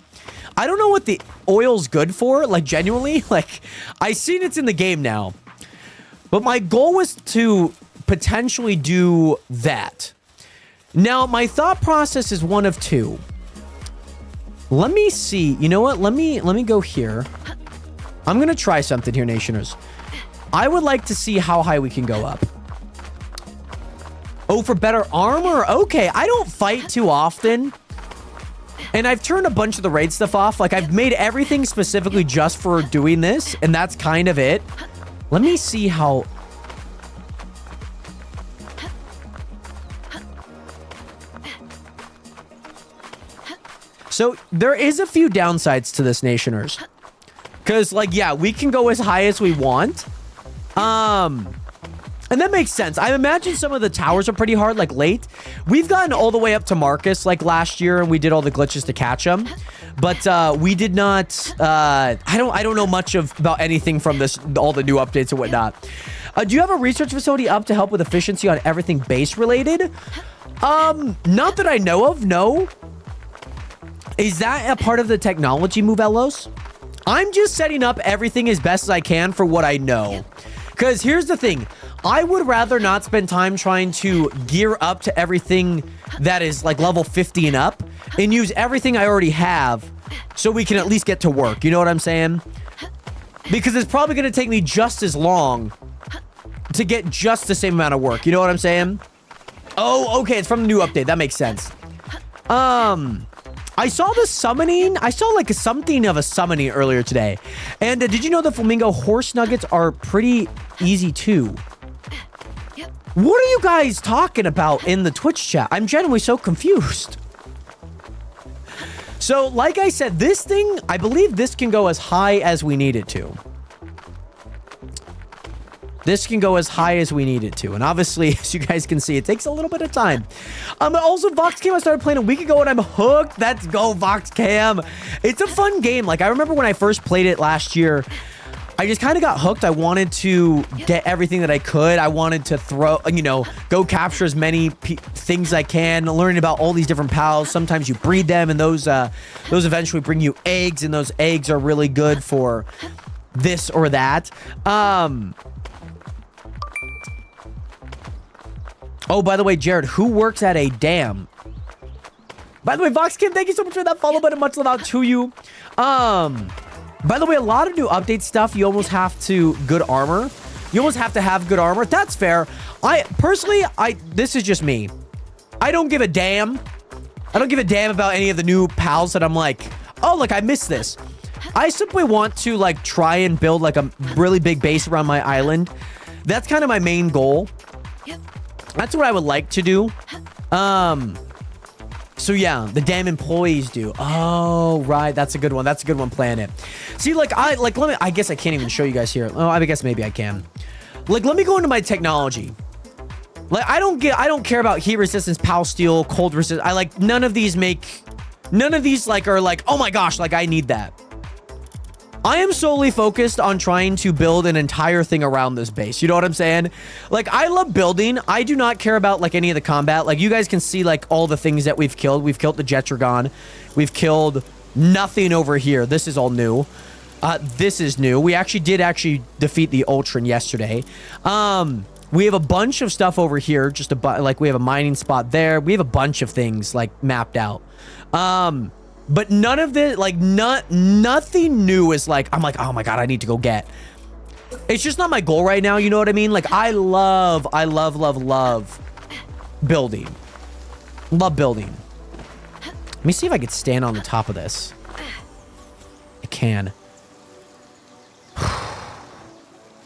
I don't know what the oil's good for. Like genuinely, like I seen it's in the game now. But my goal was to potentially do that. Now, my thought process is one of two. Let me see. You know what? Let me go here. I'm going to try something here, Nationers. I would like to see how high we can go up. Oh, for better armor? Okay, I don't fight too often. And I've turned a bunch of the raid stuff off. Like, I've made everything specifically just for doing this, and that's kind of it. Let me see how... So, there is a few downsides to this, Nationers. Because, like, yeah, we can go as high as we want. And that makes sense. I imagine some of the towers are pretty hard, like late. We've gotten all the way up to Marcus like last year, and we did all the glitches to catch them. But we did not. I don't know much about anything from this, all the new updates and whatnot. Do you have a research facility up to help with efficiency on everything base related? Not that I know of. No. Is that a part of the technology move, Elos? I'm just setting up everything as best as I can for what I know. Because here's the thing. I would rather not spend time trying to gear up to everything that is like level 50 and up and use everything I already have so we can at least get to work. You know what I'm saying? Because it's probably going to take me just as long to get just the same amount of work. You know what I'm saying? Oh, okay. It's from the new update. That makes sense. I saw the summoning. I saw like something of a summoning earlier today. And did you know the flamingo horse nuggets are pretty easy too? What are you guys talking about in the Twitch chat? I'm genuinely so confused. So, like I said, this thing, I believe this can go as high as we need it to. This can go as high as we need it to. And obviously, as you guys can see, it takes a little bit of time. But also, VoxCam, I started playing a week ago and I'm hooked. Let's go, VoxCam. It's a fun game. Like, I remember when I first played it last year, I just kind of got hooked. I wanted to get everything that I could. I wanted to go capture as many things as I can, learning about all these different pals. Sometimes you breed them and those eventually bring you eggs, and those eggs are really good for this or that. Oh, by the way, Jared, who works at a dam? By the way, VoxCam, thank you so much for that follow button. Much love out to you. By the way, a lot of new update stuff, you almost have to good armor. You almost have to have good armor. That's fair. Personally, this is just me. I don't give a damn. I don't give a damn about any of the new pals that I'm like, oh, look, I missed this. I simply want to like try and build like a really big base around my island. That's kind of my main goal. That's what I would like to do. So yeah, the damn employees do. Oh, right. That's a good one. That's a good one. Planet. See, I guess I can't even show you guys here. Oh, I guess maybe I can. Like, let me go into my technology. Like, I don't care about heat resistance, pal steel, cold resistance. None of these are like, oh my gosh, like I need that. I am solely focused on trying to build an entire thing around this base. You know what I'm saying? Like, I love building. I do not care about, like, any of the combat. Like, you guys can see, like, all the things that we've killed. We've killed the Jetragon. We've killed nothing over here. This is all new. This is new. We did defeat the Ultron yesterday. We have a bunch of stuff over here. We have a mining spot there. We have a bunch of things, like, mapped out. But none of this, like, nothing new is like, I'm like, oh my God, I need to go get. It's just not my goal right now. You know what I mean? Like, I love building. Love building. Let me see if I could stand on the top of this. I can.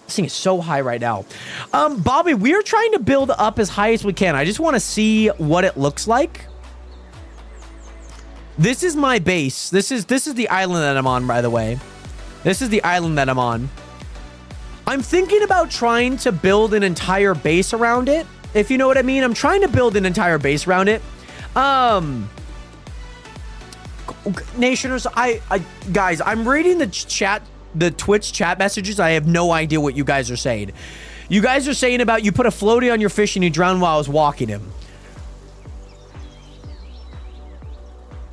This thing is so high right now. Bobby, we are trying to build up as high as we can. I just want to see what it looks like. This is my base. This is the island that I'm on, by the way. This is the island that I'm on. I'm thinking about trying to build an entire base around it, if you know what I mean. I'm trying to build an entire base around it. Nationers, guys, I'm reading the Twitch chat messages. I have no idea what you guys are saying. You guys are saying about you put a floaty on your fish and you drowned while I was walking him.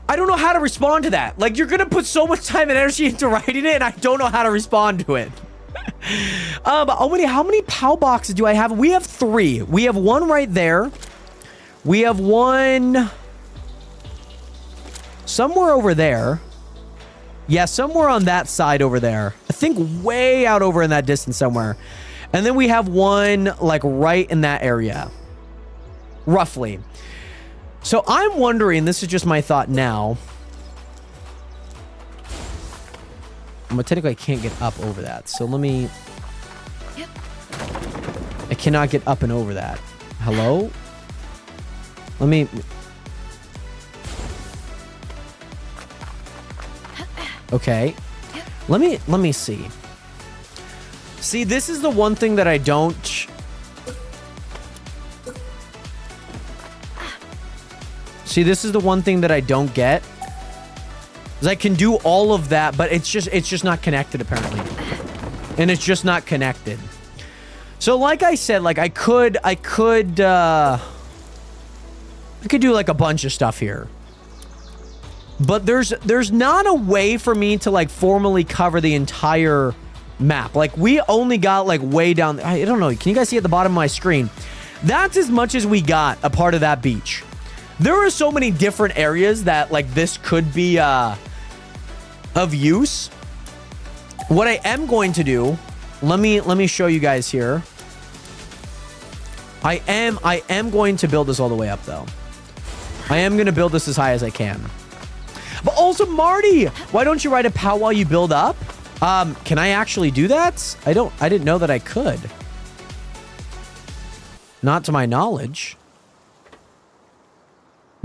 I don't know how to respond to that. Like, you're gonna put so much time and energy into writing it, and I don't know how to respond to it. Oh, wait, how many POW boxes do I have? We have 3. We have one right there. We have one somewhere over there. Yeah, somewhere on that side over there. I think way out over in that distance somewhere. And then we have one like right in that area. Roughly. So I'm wondering, this is just my thought now. Technically, I can't get up over that. So let me... Yep. I cannot get up and over that. Hello? Let me... Okay. Yep. Let me see. See, this is the one thing that I don't... See, this is the one thing that I don't get. I can do all of that, but it's just not connected apparently. And it's just not connected. So like I said, like I could do like a bunch of stuff here. But there's not a way for me to like formally cover the entire map. Like we only got like way down. I don't know. Can you guys see at the bottom of my screen? That's as much as we got a part of that beach. There are so many different areas that like this could be of use. What I am going to do, let me show you guys here. I am going to build this all the way up though. I am going to build this as high as I can. But also, Marty, why don't you write a POW while you build up? Can I actually do that? I didn't know that I could. Not to my knowledge.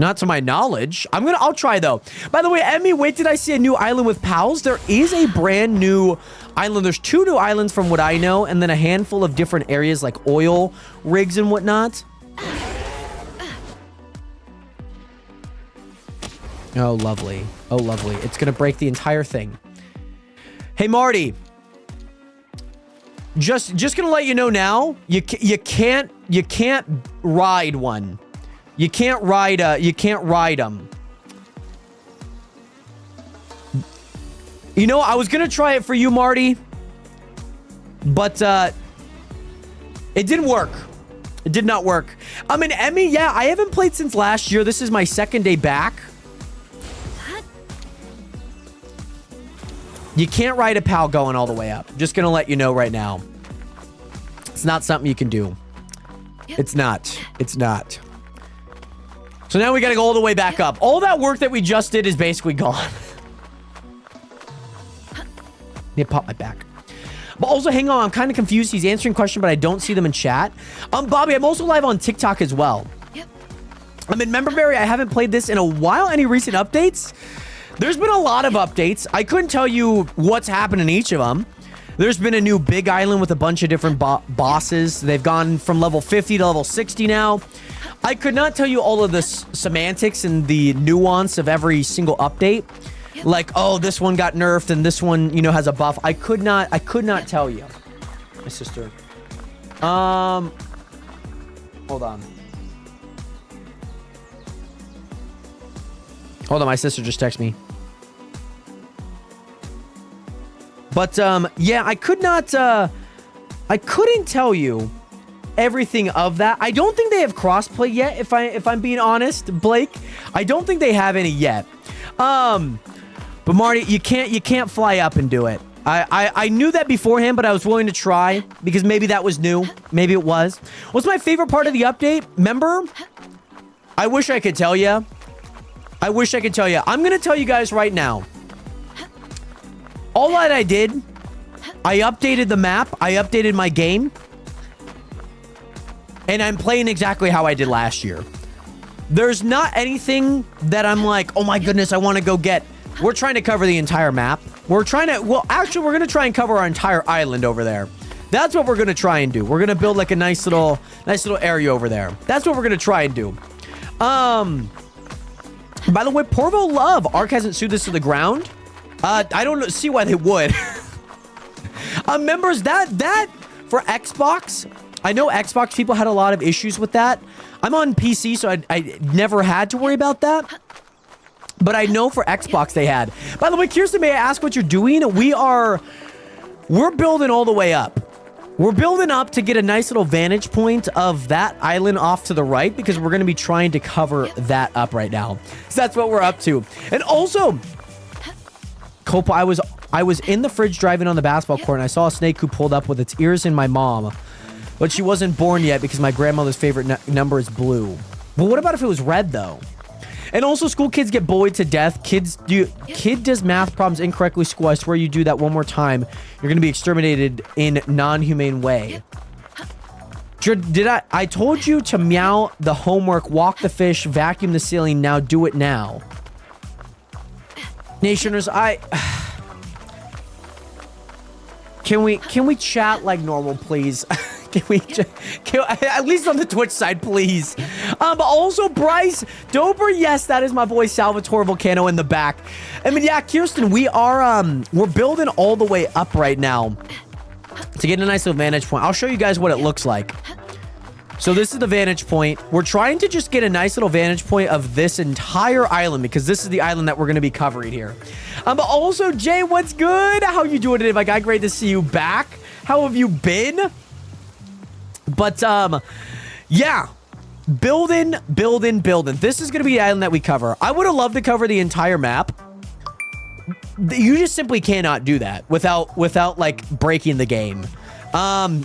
Not to my knowledge. I'll try though. By the way, Emmy, wait, did I see a new island with POWs? There is a brand new island. There's 2 new islands from what I know, and then a handful of different areas like oil rigs and whatnot. Oh, lovely. Oh, lovely. It's gonna break the entire thing. Hey, Marty. Just gonna let you know now, you can't ride one. You can't ride them. You know, I was gonna try it for you, Marty, but it didn't work. It did not work. I mean, Emmy, yeah, I haven't played since last year. This is my 2nd day back. You can't ride a POW going all the way up. Just gonna let you know right now. It's not something you can do. Yep. It's not. It's not. So now we gotta go all the way back up. All that work that we just did is basically gone. Need to pop my back. But also, hang on, I'm kind of confused. He's answering questions, but I don't see them in chat. Bobby, I'm also live on TikTok as well. Yep. I'm in Memberberry. I haven't played this in a while. Any recent updates? There's been a lot of updates. I couldn't tell you what's happened in each of them. There's been a new big island with a bunch of different bosses. They've gone from level 50 to level 60 now. I could not tell you all of the semantics and the nuance of every single update. Yep. Like, oh, this one got nerfed and this one, you know, has a buff. I could not tell you. My sister. Hold on. Hold on, my sister just texted me. But yeah, I couldn't tell you everything of that. I don't think they have crossplay yet, if I'm being honest, Blake. I don't think they have any yet. But Marty, you can't fly up and do it. I knew that beforehand, but I was willing to try because maybe that was new. Maybe it was. What's my favorite part of the update? Remember? I wish I could tell you. I wish I could tell you. I'm gonna tell you guys right now. All that I did, I updated the map. I updated my game. And I'm playing exactly how I did last year. There's not anything that I'm like, oh my goodness, I want to go get. We're trying to cover the entire map. We're trying to, well, actually, we're going to try and cover our entire island over there. That's what we're going to try and do. We're going to build like a nice little area over there. That's what we're going to try and do. By the way, Porvo Love, Ark hasn't sued this to the ground. I don't see why they would. Members, that for Xbox, I know Xbox people had a lot of issues with that. I'm on PC, so I never had to worry about that. But I know for Xbox they had. By the way, Kirsten, may I ask what you're doing? We are we're building all the way up. We're building up to get a nice little vantage point of that island off to the right because we're going to be trying to cover that up right now. So that's what we're up to. And also, Copa, I was in the fridge driving on the basketball court and I saw a snake who pulled up with its ears in my mom. But she wasn't born yet because my grandmother's favorite number is blue. But what about if it was red, though? And also, school kids get bullied to death. Kid does math problems incorrectly. School, I swear you do that one more time, you're gonna be exterminated in non-humane way. I told you to meow the homework, walk the fish, vacuum the ceiling. Now do it now. Nationers, can we chat like normal, please? At least on the Twitch side, please. But also, Bryce Dober, yes, that is my boy Salvatore Volcano in the back. I mean, yeah, Kirsten, we're building all the way up right now to get a nice little vantage point. I'll show you guys what it looks like. So this is the vantage point. We're trying to just get a nice little vantage point of this entire island because this is the island that we're going to be covering here. But also, Jay, what's good? How you doing today, my guy? Great to see you back. How have you been? But, yeah. Building. This is going to be the island that we cover. I would have loved to cover the entire map. You just simply cannot do that without like, breaking the game.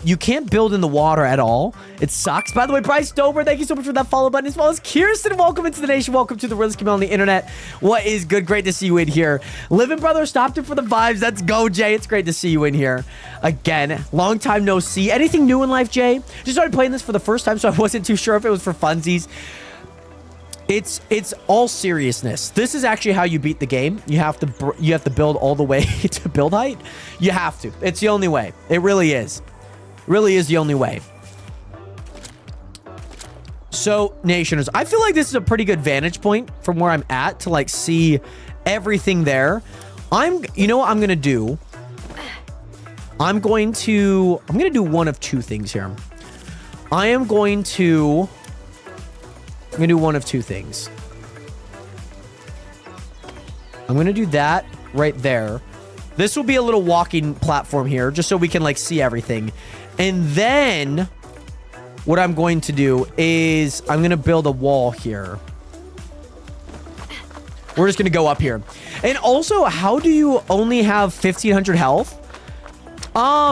You can't build in the water at all. It sucks. By the way, Bryce Dober, thank you so much for that follow button, as well as Kirsten. Welcome into the nation. Welcome to the realest community on the internet. What is good? Great to see you in here. Living brother, stopped it for the vibes. Let's go, Jay. It's great to see you in here again. Long time no see. Anything new in life, Jay? Just started playing this for the first time, so I wasn't too sure if it was for funsies. It's all seriousness. This is actually how you beat the game. You have to build all the way to build height. You have to. It's the only way. It really is. Really is the only way. So, Nationers, I feel like this is a pretty good vantage point from where I'm at to like see everything there. You know what I'm gonna do? I'm gonna do one of two things here. I'm gonna do one of two things. I'm going to do that right there. This will be a little walking platform here, just so we can, like, see everything. And then what I'm going to do is I'm going to build a wall here. We're just going to go up here. And also, how do you only have 1,500 health?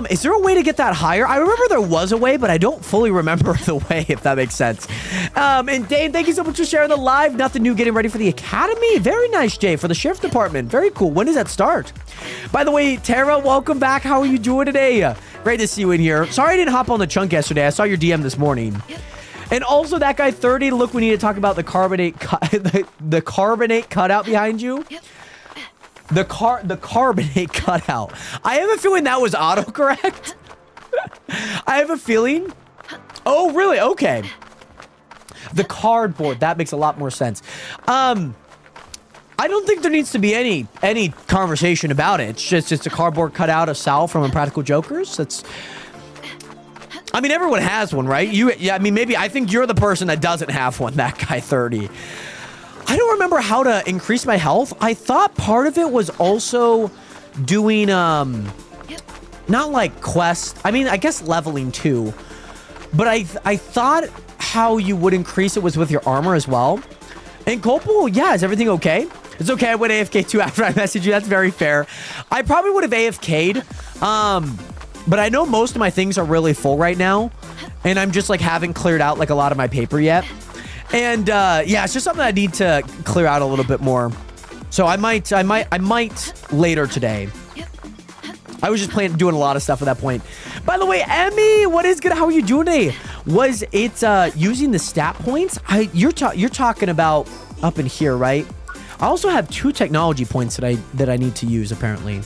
Is there a way to get that higher? I remember there was a way, but I don't fully remember the way, if that makes sense. And Dave, thank you so much for sharing the live. Nothing new, getting ready for the academy. Very nice, Jay, for the sheriff department. Very cool. When does that start? By the way, Tara, welcome back. How are you doing today? Great to see you in here. Sorry I didn't hop on the chunk yesterday. I saw your DM this morning. And also, that guy 30, look, we need to talk about the carbonate the carbonate cutout behind you. The carbonate cutout. I have a feeling that was autocorrect. I have a feeling. Oh, really? Okay. The cardboard. That makes a lot more sense. I don't think there needs to be any conversation about it. It's just a cardboard cutout of Sal from Impractical Jokers. I mean, everyone has one, right? Yeah, I mean, maybe I think you're the person that doesn't have one, that guy 30. I don't remember how to increase my health. I thought part of it was also doing, not like quests. I mean, I guess leveling too. But I thought how you would increase it was with your armor as well. And Copal, yeah, is everything okay? It's okay, I went AFK too after I messaged you. That's very fair. I probably would have AFK'd. But I know most of my things are really full right now. And I'm just like haven't cleared out like a lot of my paper yet. And yeah, it's just something I need to clear out a little bit more. So I might later today. I was just doing a lot of stuff at that point. By the way, Emmy, what is good? How are you doing today? Was it using the stat points? You're talking about up in here, right? I also have 2 technology points that I need to use apparently.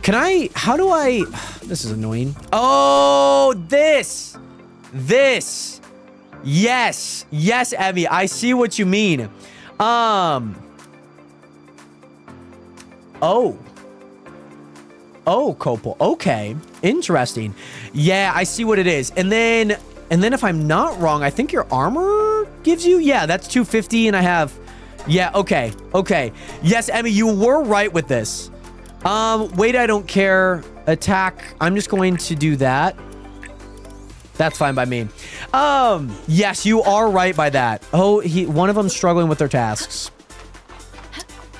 How do I? This is annoying. Oh, this. Yes, Emmy, I see what you mean. Oh, Copal. Okay, interesting. Yeah, I see what it is. And then if I'm not wrong, I think your armor gives you. Yeah, that's 250, and I have. Yeah, okay. Yes, Emmy, you were right with this. Wait, I don't care. attack. I'm just going to do that. That's fine by me. Yes, you are right by that. Oh, one of them's struggling with their tasks.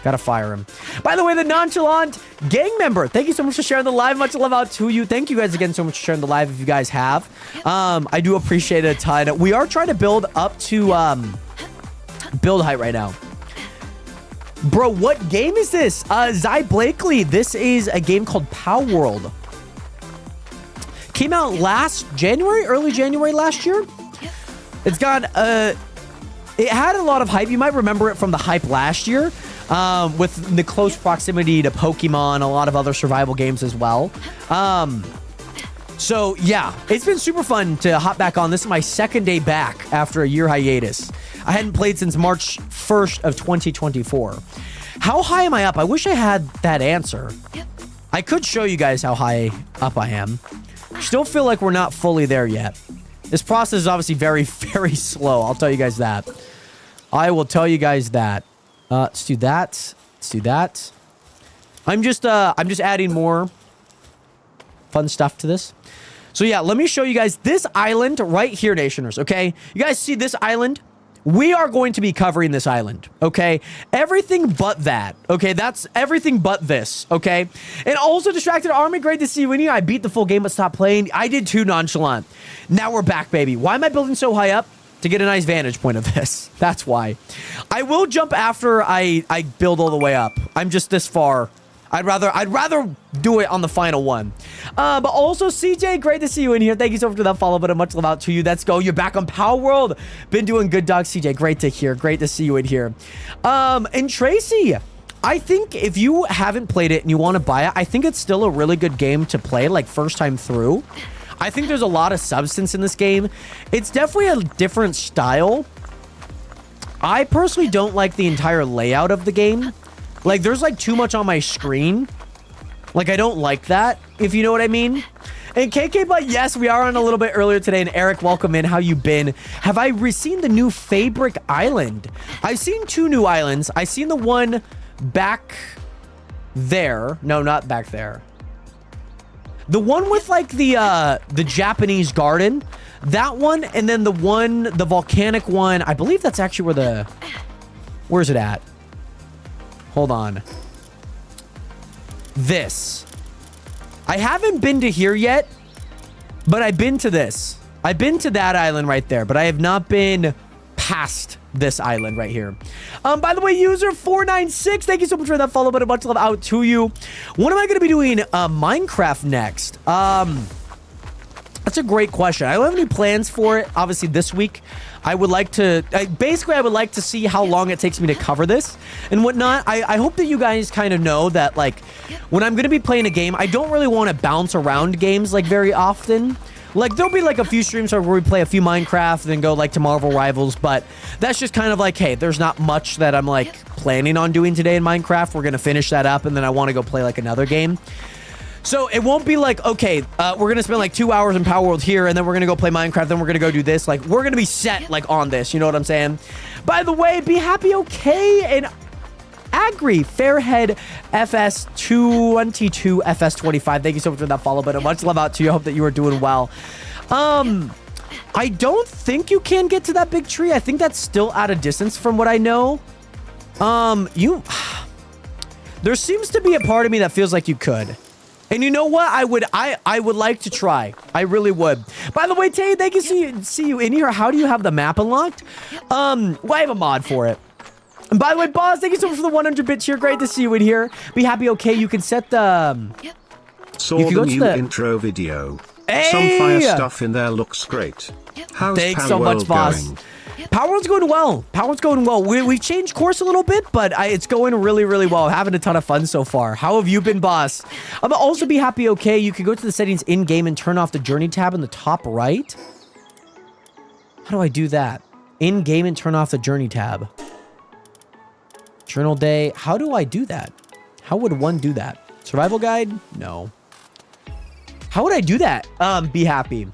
Gotta fire him. By the way, the nonchalant gang member, thank you so much for sharing the live. Much love out to you. Thank you guys again so much for sharing the live if you guys have. I do appreciate it a ton. We are trying to build up to build height right now. Bro, what game is this? Zy Blakely, this is a game called Palworld. Came out last January, early January last year. It's got, it had a lot of hype. You might remember it from the hype last year. With the close proximity to Pokemon, a lot of other survival games as well. So yeah, it's been super fun to hop back on. This is my second day back after a year hiatus. I hadn't played since March 1st of 2024. How high am I up? I wish I had that answer. I could show you guys how high up I am. Still feel like we're not fully there yet. This process is obviously very, very slow. I'll tell you guys that. I will tell you guys that. Let's do that. Let's do that. I'm just adding more fun stuff to this. So yeah, let me show you guys this island right here, Nationers, okay? You guys see this island? We are going to be covering this island, okay? Everything but that, okay? That's everything but this, okay? And also Distracted Army, great to see you in here. I beat the full game but stopped playing. I did too, Nonchalant. Now we're back, baby. Why am I building so high up? To get a nice vantage point of this. That's why. I will jump after I build all the way up. I'm just this far. I'd rather do it on the final one. But also, CJ, great to see you in here. Thank you so much for that follow, but a much love out to you. Let's go. You're back on Palworld. Been doing good, dog. CJ, great to hear. Great to see you in here. And Tracy, I think if you haven't played it and you want to buy it, I think it's still a really good game to play, like first time through. I think there's a lot of substance in this game. It's definitely a different style. I personally don't like the entire layout of the game. Like, there's like too much on my screen. Like, I don't like that, if you know what I mean. And KK, but yes, we are on a little bit earlier today. And Eric, welcome in. How you been? Have I seen the new Fabric Island? I've seen 2 new islands. I've seen the one back there. No, not back there. The one with like the Japanese garden, that one, and then the volcanic one. I believe that's actually where's it at? Hold on. This. I haven't been to here yet, but I've been to this. I've been to that island right there, but I have not been past this island right here. By the way, user 496, thank you so much for that follow, but a bunch of love out to you. When am I going to be doing Minecraft next? That's a great question. I don't have any plans for it. Obviously, this week, I would like to... basically, I would like to see how long it takes me to cover this and whatnot. I hope that you guys kind of know that, like, when I'm going to be playing a game, I don't really want to bounce around games, like, very often. Like, there'll be, like, a few streams where we play a few Minecraft and then go, like, to Marvel Rivals, but that's just kind of like, hey, there's not much that I'm, like, planning on doing today in Minecraft. We're going to finish that up, and then I want to go play, like, another game. So it won't be like, okay, we're going to spend like 2 hours in Palworld here, and then we're going to go play Minecraft, then we're going to go do this. Like, we're going to be set like on this. You know what I'm saying? By the way, be happy, okay? And Agri, Fairhead FS22, FS25. Thank you so much for that follow, but much love out to you. I hope that you are doing well. I don't think you can get to that big tree. I think that's still at a distance from what I know. There seems to be a part of me that feels like you could. And you know what? I would like to try. I really would. By the way, Tay, thank you. See you in here. How do you have the map unlocked? Well, I have a mod for it. And by the way, boss, thank you so much for the 100 bits here. Great to see you in here. Be happy, okay? You can set the... Saw the new intro video. Hey! Some fire stuff in there looks great. How's Thanks so much, Palworld boss. going? Palworld's going well. Palworld's going well. We've changed course a little bit, but it's going really, really well. Having a ton of fun so far. How have you been, boss? Also be happy, okay? You can go to the settings in-game and turn off the journey tab in the top right. How do I do that? In-game and turn off the journey tab. Journal day. How do I do that? How would one do that? Survival guide? No. How would I do that? Be happy.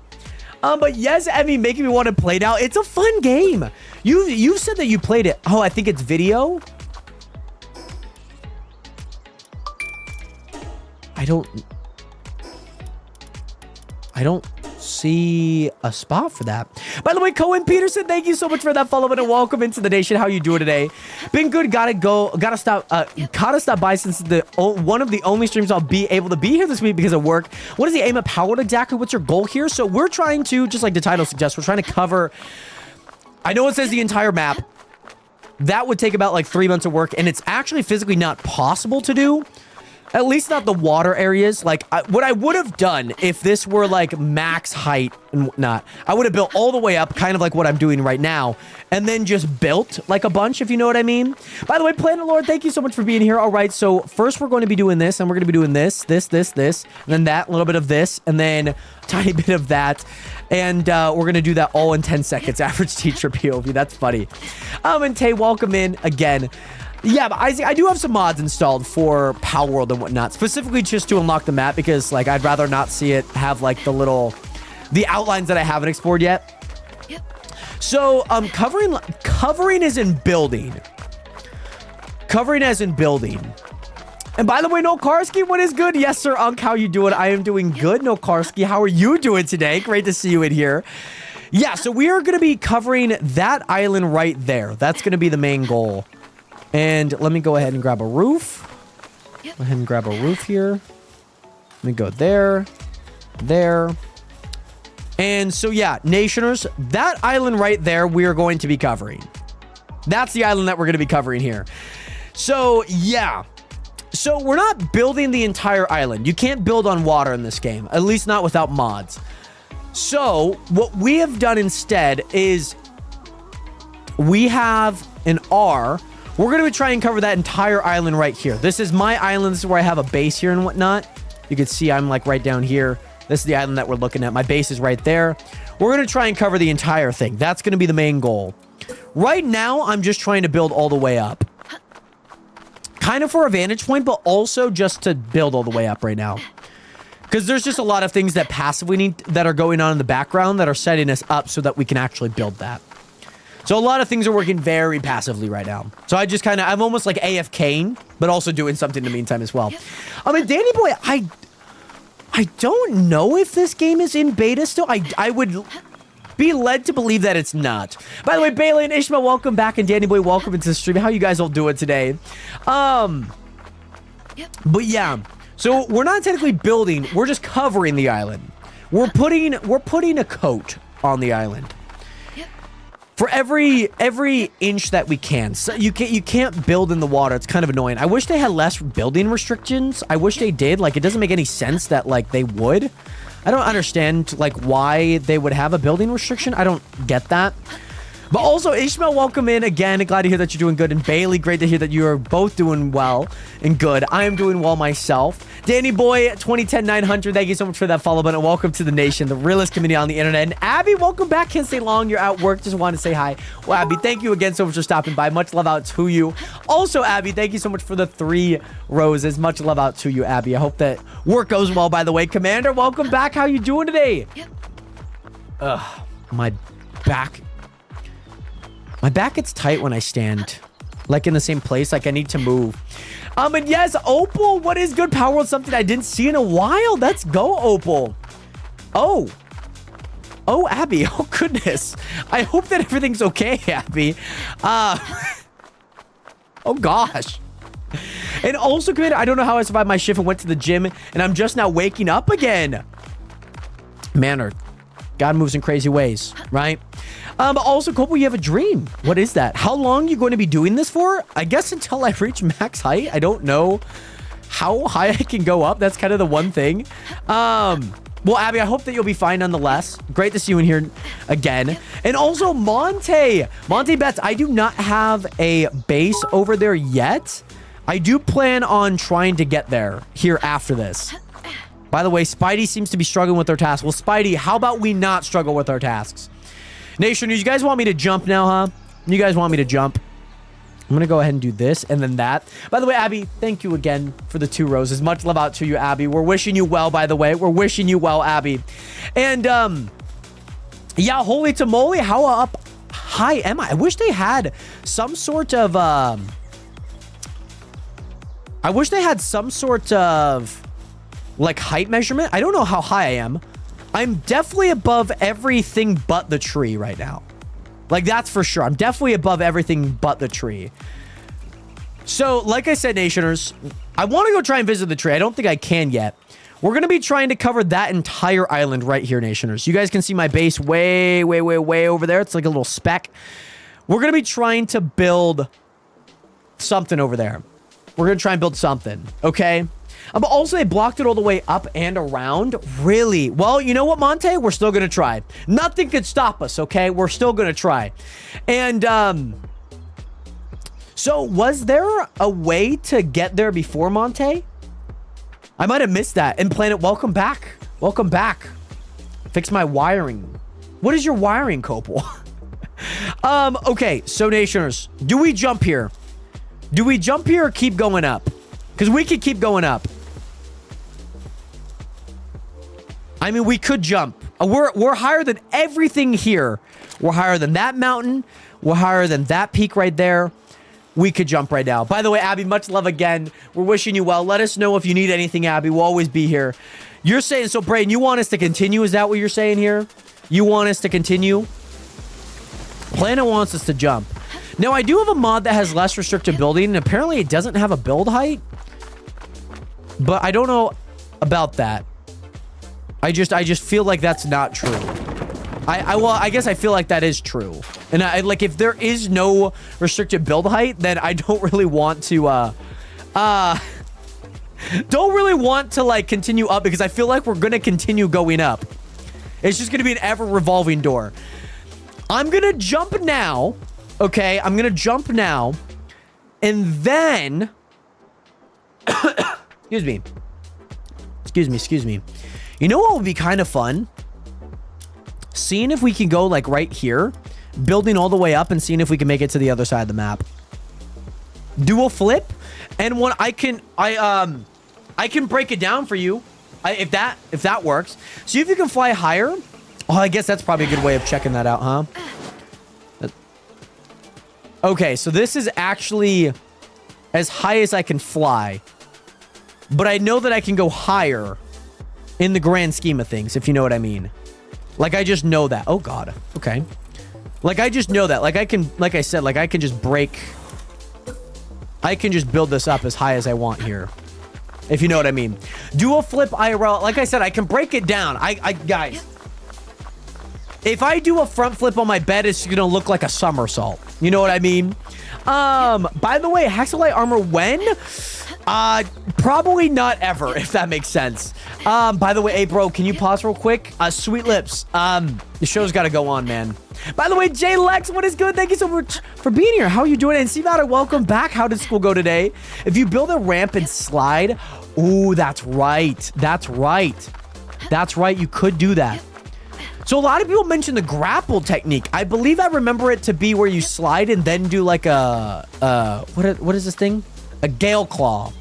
But yes, Emmy, making me want to play now. It's a fun game. You said that you played it. Oh, I think it's video. I don't... I don't see a spot for that. By the way, Cohen Peterson, thank you so much for that follow and welcome into the nation. How you doing today? Been good. Gotta stop by since one of the only streams I'll be able to be here this week because of work. What is the aim of Palworld exactly? What's your goal here? So we're trying to, just like the title suggests, we're trying to cover, I know it says the entire map. That would take about like 3 months of work, and it's actually physically not possible to do. At least not the water areas. Like, what I would have done if this were, like, max height and whatnot, I would have built all the way up, kind of like what I'm doing right now, and then just built, like, a bunch, if you know what I mean. By the way, Planet Lord, thank you so much for being here. All right, so first we're going to be doing this, and we're going to be doing this, and then that, a little bit of this, and then a tiny bit of that, and we're going to do that all in 10 seconds. Average teacher POV, that's funny. And Tay, welcome in again. Yeah, but Isaac, I do have some mods installed for Palworld and whatnot, specifically just to unlock the map because, like, I'd rather not see it have, like, the outlines that I haven't explored yet. Yep. So, covering is in building. Covering as in building. And by the way, Nokarski, what is good? Yes, sir, Unk, how you doing? I am doing good, Nokarski. How are you doing today? Great to see you in here. Yeah, so we are going to be covering that island right there. That's going to be the main goal. And let me go ahead and grab a roof. Yep. Go ahead and grab a roof here. Let me go there. There. And so, yeah, Nationers, that island right there, we are going to be covering. That's the island that we're going to be covering here. So, yeah. So, we're not building the entire island. You can't build on water in this game, at least not without mods. So, what we have done instead is we have an R. We're going to try and cover that entire island right here. This is my island. This is where I have a base here and whatnot. You can see I'm like right down here. This is the island that we're looking at. My base is right there. We're going to try and cover the entire thing. That's going to be the main goal. Right now, I'm just trying to build all the way up. Kind of for a vantage point, but also just to build all the way up right now. Because there's just a lot of things that passively need that are going on in the background that are setting us up so that we can actually build that. So a lot of things are working very passively right now. So I just kind of, I'm almost like AFKing, but also doing something in the meantime as well. I mean, Danny Boy, I don't know if this game is in beta still. I would be led to believe that it's not. By the way, Bailey and Ishmael, welcome back. And Danny Boy, welcome into the stream. How you guys all doing today? But yeah, so we're not technically building. We're just covering the island. We're putting a coat on the island. For every inch that we can. So you can't build in the water. It's kind of annoying. I wish they had less building restrictions. I wish they did. Like, it doesn't make any sense that, like, they would. I don't understand, like, why they would have a building restriction. I don't get that. But also, Ishmael, welcome in again. Glad to hear that you're doing good. And Bailey, great to hear that you are both doing well and good. I am doing well myself. Danny Boy, 2010-900, thank you so much for that follow button. Welcome to the nation, the realest community on the internet. And Abby, welcome back. Can't stay long. You're at work. Just wanted to say hi. Well, Abby, thank you again so much for stopping by. Much love out to you. Also, Abby, thank you so much for the 3 roses. Much love out to you, Abby. I hope that work goes well, by the way. Commander, welcome back. How you doing today? Ugh, my back. My back gets tight when I stand, like, in the same place. Like, I need to move. And yes, Opal, what is good? Palworld, something I didn't see in a while. Let's go, Opal. Oh, Abby. Oh, goodness. I hope that everything's okay, Abby. Oh, gosh. And also, Commander, I don't know how I survived my shift and went to the gym, and I'm just now waking up again. Man, God moves in crazy ways, right? But also, Copal, you have a dream. What is that? How long are you going to be doing this for? I guess until I reach max height. I don't know how high I can go up. That's kind of the one thing. Well, Abby, I hope that you'll be fine nonetheless. Great to see you in here again. And also, Monte Betts, I do not have a base over there yet. I do plan on trying to get there here after this. By the way, Spidey seems to be struggling with their tasks. Well, Spidey, how about we not struggle with our tasks? Nation, you guys want me to jump now, huh? You guys want me to jump? I'm going to go ahead and do this and then that. By the way, Abby, thank you again for the 2 roses. Much love out to you, Abby. We're wishing you well, by the way. We're wishing you well, Abby. And, yeah, holy tamale, how up high am I? I wish they had some sort of, like, height measurement. I don't know how high I am. I'm definitely above everything but the tree right now. Like, that's for sure. I'm definitely above everything but the tree. So, like I said, Nationers, I want to go try and visit the tree. I don't think I can yet. We're going to be trying to cover that entire island right here, Nationers. You guys can see my base way, way, way, way over there. It's like a little speck. We're going to be trying to build something over there. We're going to try and build something, okay? But also, they blocked it all the way up and around. Really? Well, you know what, Monte? We're still going to try. Nothing could stop us, okay? We're still going to try. And, so was there a way to get there before, Monte? I might have missed that. And Planet, welcome back. Welcome back. Fix my wiring. What is your wiring, Copal? Okay, so Nationers, do we jump here? Do we jump here or keep going up? Because we could keep going up. I mean, we could jump. We're higher than everything here. We're higher than that mountain. We're higher than that peak right there. We could jump right now. By the way, Abby, much love again. We're wishing you well. Let us know if you need anything, Abby. We'll always be here. You're saying, so Braden, you want us to continue? Is that what you're saying here? You want us to continue? Planet wants us to jump. Now, I do have a mod that has less restricted building, and apparently it doesn't have a build height. But I don't know about that. I just feel like that's not true. Well, I guess I feel like that is true. And like, if there is no restricted build height, then I don't really want to, don't really want to, like, continue up because I feel like we're going to continue going up. It's just going to be an ever revolving door. I'm going to jump now. Okay. I'm going to jump now. And then, excuse me. You know what would be kind of fun? Seeing if we can go, like, right here, building all the way up and seeing if we can make it to the other side of the map. Do a flip, and when I can break it down for you, if that works. See if you can fly higher. Oh, I guess that's probably a good way of checking that out, huh? Okay, so this is actually as high as I can fly, but I know that I can go higher in the grand scheme of things, if you know what I mean. Like, I just know that. Oh, God. Okay. Like, I just know that. Like, I can, like I said, like, I can just build this up as high as I want here. If you know what I mean. Do a flip IRL. Like I said, I can break it down. Guys, if I do a front flip on my bed, it's going to look like a somersault. You know what I mean? By the way, Hexalite armor when? Probably not ever, if that makes sense. By the way, hey, bro, can you pause real quick? Sweet Lips, the show's got to go on, man. By the way, Jay Lex, what is good? Thank you so much for being here. How are you doing? And Steve Otter, welcome back. How did school go today? If you build a ramp and slide, ooh, that's right. That's right. That's right. You could do that. So a lot of people mention the grapple technique. I believe I remember it to be where you slide and then do like a, what is this thing? A gale claw.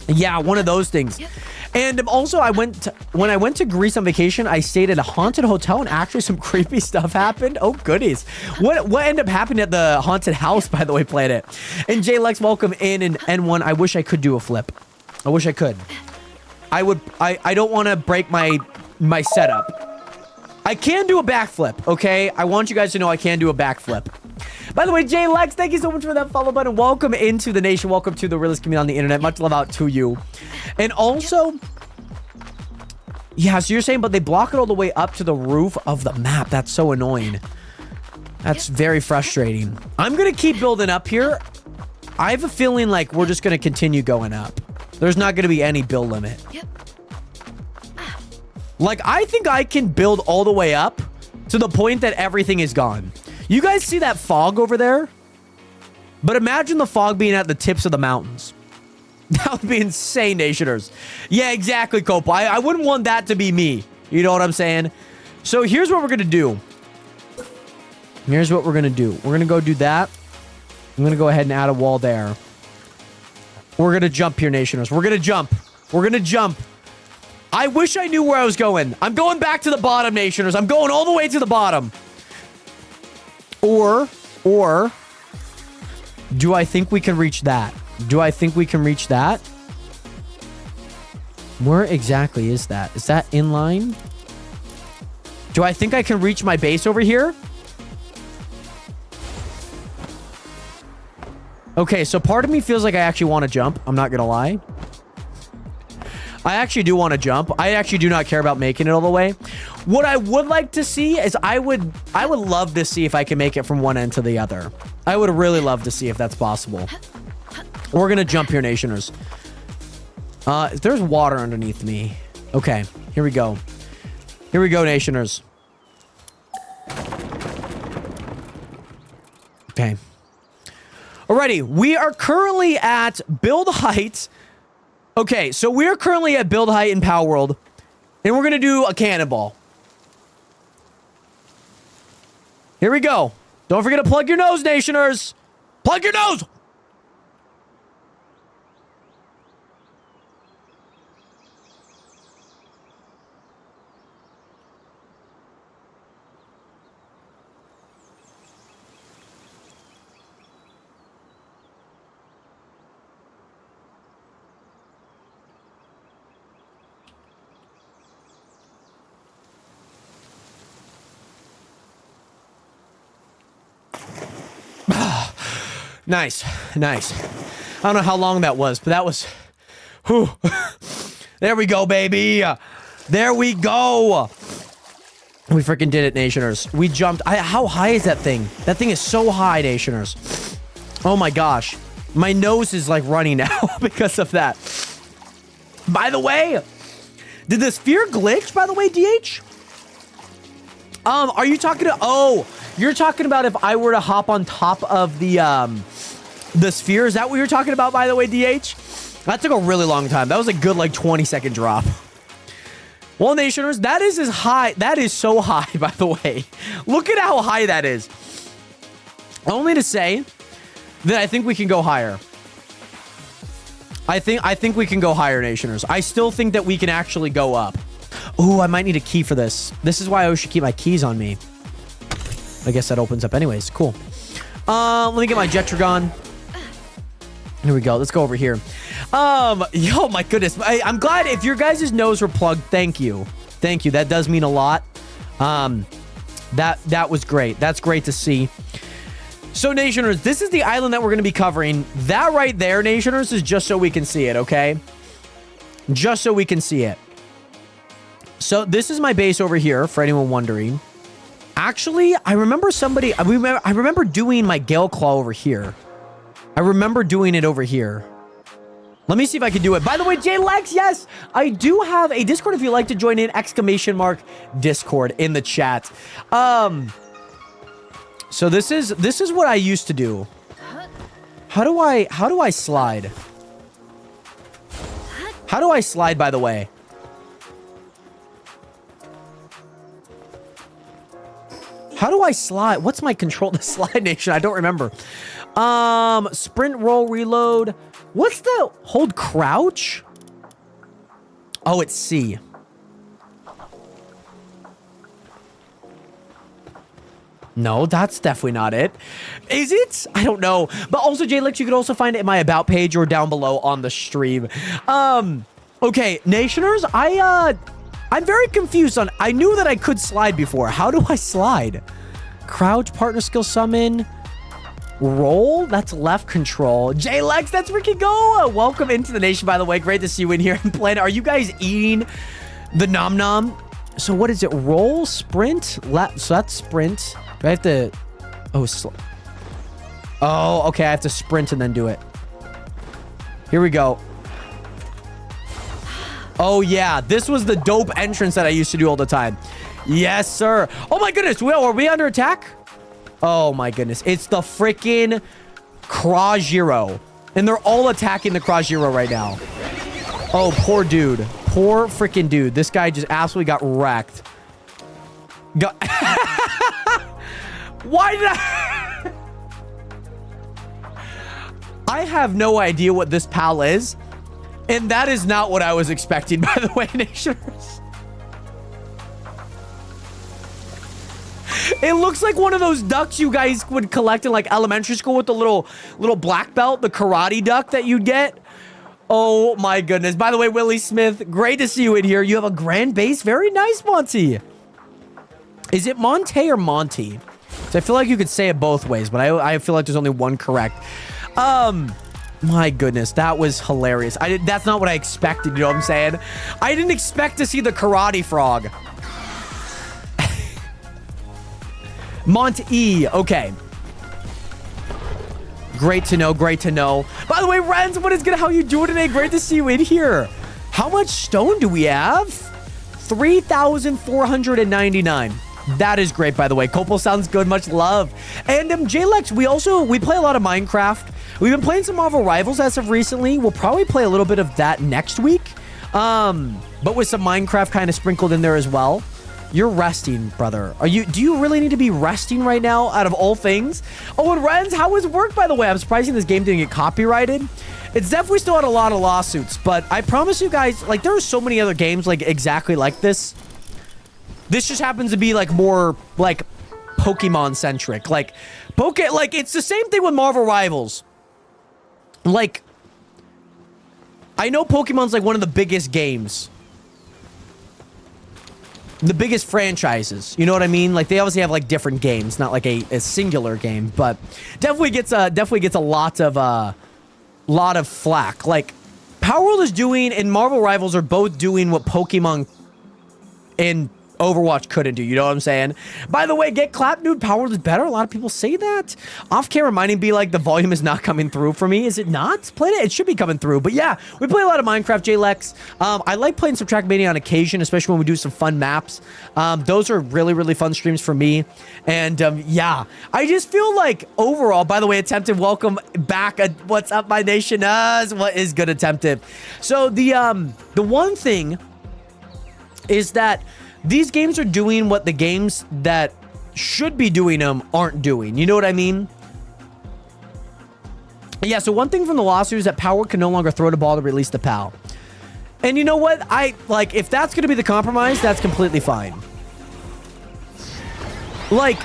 Yeah, one of those things. And also, when I went to Greece on vacation, I stayed at a haunted hotel and actually some creepy stuff happened. Oh, goodies. What ended up happening at the haunted house, by the way, Planet? And J Lex, welcome in. And N1, I wish I could do a flip. I wish I could. I don't want to break my setup. I can do a backflip, okay? I want you guys to know I can do a backflip. By the way, Jay Lex, thank you so much for that follow button. Welcome into the nation. Welcome to the realest community on the internet. Much love out to you. And also, yeah, so you're saying, but they block it all the way up to the roof of the map. That's so annoying. That's very frustrating. I'm going to keep building up here. I have a feeling like we're just going to continue going up. There's not going to be any build limit. Yep. Like, I think I can build all the way up to the point that everything is gone. You guys see that fog over there? But imagine the fog being at the tips of the mountains. That would be insane, Nationers. Yeah, exactly, Copa. I wouldn't want that to be me. You know what I'm saying? So here's what we're going to do. Here's what we're going to do. We're going to go do that. I'm going to go ahead and add a wall there. We're going to jump here, Nationers. We're going to jump. We're going to jump. I wish I knew where I was going. I'm going back to the bottom, Nationers. I'm going all the way to the bottom. Or, do I think we can reach that? Do I think we can reach that? Where exactly is that? Is that in line? Do I think I can reach my base over here? Okay, so part of me feels like I actually want to jump. I'm not going to lie. I actually do want to jump. I actually do not care about making it all the way. What I would like to see is I would love to see if I can make it from one end to the other. I would really love to see if that's possible. We're going to jump here, Nationers. There's water underneath me. Okay, here we go. Here we go, Nationers. Okay. Alrighty, we are currently at build height. Okay, so we are currently at build height in Palworld, and we're gonna do a cannonball. Here we go. Don't forget to plug your nose, Nationers. Plug your nose. Nice, nice. I don't know how long that was, but that was... Whew. There we go, baby. There we go. We freaking did it, Nationers. We jumped. How high is that thing? That thing is so high, Nationers. Oh my gosh. My nose is like running now because of that. By the way, did the sphere glitch, by the way, DH? Are you talking to... Oh, you're talking about if I were to hop on top of the sphere. Is that what you're talking about, by the way, DH? That took a really long time. That was a good, like, 20-second drop. Well, Nationers, that is as high. That is so high, by the way. Look at how high that is. Only to say that I think we can go higher. I think we can go higher, Nationers. I still think that we can actually go up. Ooh, I might need a key for this. This is why I always should keep my keys on me. I guess that opens up anyways. Cool. Let me get my Jetragon. Here we go. Let's go over here. Yo, my goodness. I'm glad if your guys' nose were plugged. Thank you. Thank you. That does mean a lot. That was great. That's great to see. So, Nationers, this is the island that we're going to be covering. That right there, Nationers, is just so we can see it, okay? Just so we can see it. So, this is my base over here, for anyone wondering. Actually, I remember I remember doing my Gale Claw over here. I remember doing it over here. Let me see if I can do it. By the way, Jay Lex, yes, I do have a Discord if you'd like to join in, !Discord in the chat. So this is what I used to do. How do I slide? How do I slide, by the way? How do I slide? What's my control to slide, Nation? I don't remember. Sprint, roll, reload. What's the hold crouch? Oh, it's C. No, that's definitely not it. Is it? I don't know. But also, JLix, you could also find it in my about page or down below on the stream. Okay, Nationers, I'm very confused on... I knew that I could slide before. How do I slide? Crouch, partner skill, summon, roll. That's left control. JLex, that's freaking go. Welcome into the nation, by the way. Great to see you in here. Planet, are you guys eating the nom nom? So what is it? Roll, sprint, left. So that's sprint. Do I have to... Oh, okay. I have to sprint and then do it. Here we go. Oh, yeah. This was the dope entrance that I used to do all the time. Yes, sir. Oh, my goodness. Will, are we under attack? Oh, my goodness. It's the freaking Krajiro. And they're all attacking the Krajiro right now. Oh, poor dude. Poor freaking dude. This guy just absolutely got wrecked. Why did I... I have no idea what this pal is. And that is not what I was expecting, by the way, Nationers. It looks like one of those ducks you guys would collect in like elementary school with the little black belt, the karate duck that you'd get. Oh my goodness. By the way, Willie Smith, great to see you in here. You have a grand base. Very nice, Monty. Is it Monte or Monty? So I feel like you could say it both ways, but I feel like there's only one correct. My goodness, that was hilarious. That's not what I expected, you know what I'm saying? I didn't expect to see the karate frog. Monty, okay. Great to know, great to know. By the way, Renz, what is good? How you doing today? Great to see you in here. How much stone do we have? 3,499. That is great, by the way. Copal sounds good. Much love. And JLex, we play a lot of Minecraft. We've been playing some Marvel Rivals as of recently. We'll probably play a little bit of that next week. But with some Minecraft kind of sprinkled in there as well. You're resting, brother. Do you really need to be resting right now out of all things? Oh, and Renz, how was work, by the way? I'm surprised this game didn't get copyrighted. It's definitely still had a lot of lawsuits, but I promise you guys, like, there are so many other games like exactly like this. This just happens to be like more like Pokemon centric. Like it's the same thing with Marvel Rivals. Like, I know Pokemon's like one of the biggest games. The biggest franchises. You know what I mean? Like, they obviously have like different games, not like a singular game, but definitely gets a lot of flack. Like, Palworld is doing and Marvel Rivals are both doing what Pokemon and Overwatch couldn't do, you know what I'm saying? By the way, get clapped, dude. Palworld is better. A lot of people say that. Off camera, reminding me like the volume is not coming through for me. Is it not? Played it. It should be coming through. But yeah, we play a lot of Minecraft, JLex. I like playing some Trackmania on occasion, especially when we do some fun maps. Those are really, really fun streams for me. And yeah, I just feel like overall, by the way, Attempted, welcome back. What's up, my nation? What is good, Attempted? So the one thing is that these games are doing what the games that should be doing them aren't doing. You know what I mean? Yeah, so one thing from the lawsuit is that Palworld can no longer throw the ball to release the PAL. And you know what? If that's going to be the compromise, that's completely fine. Like,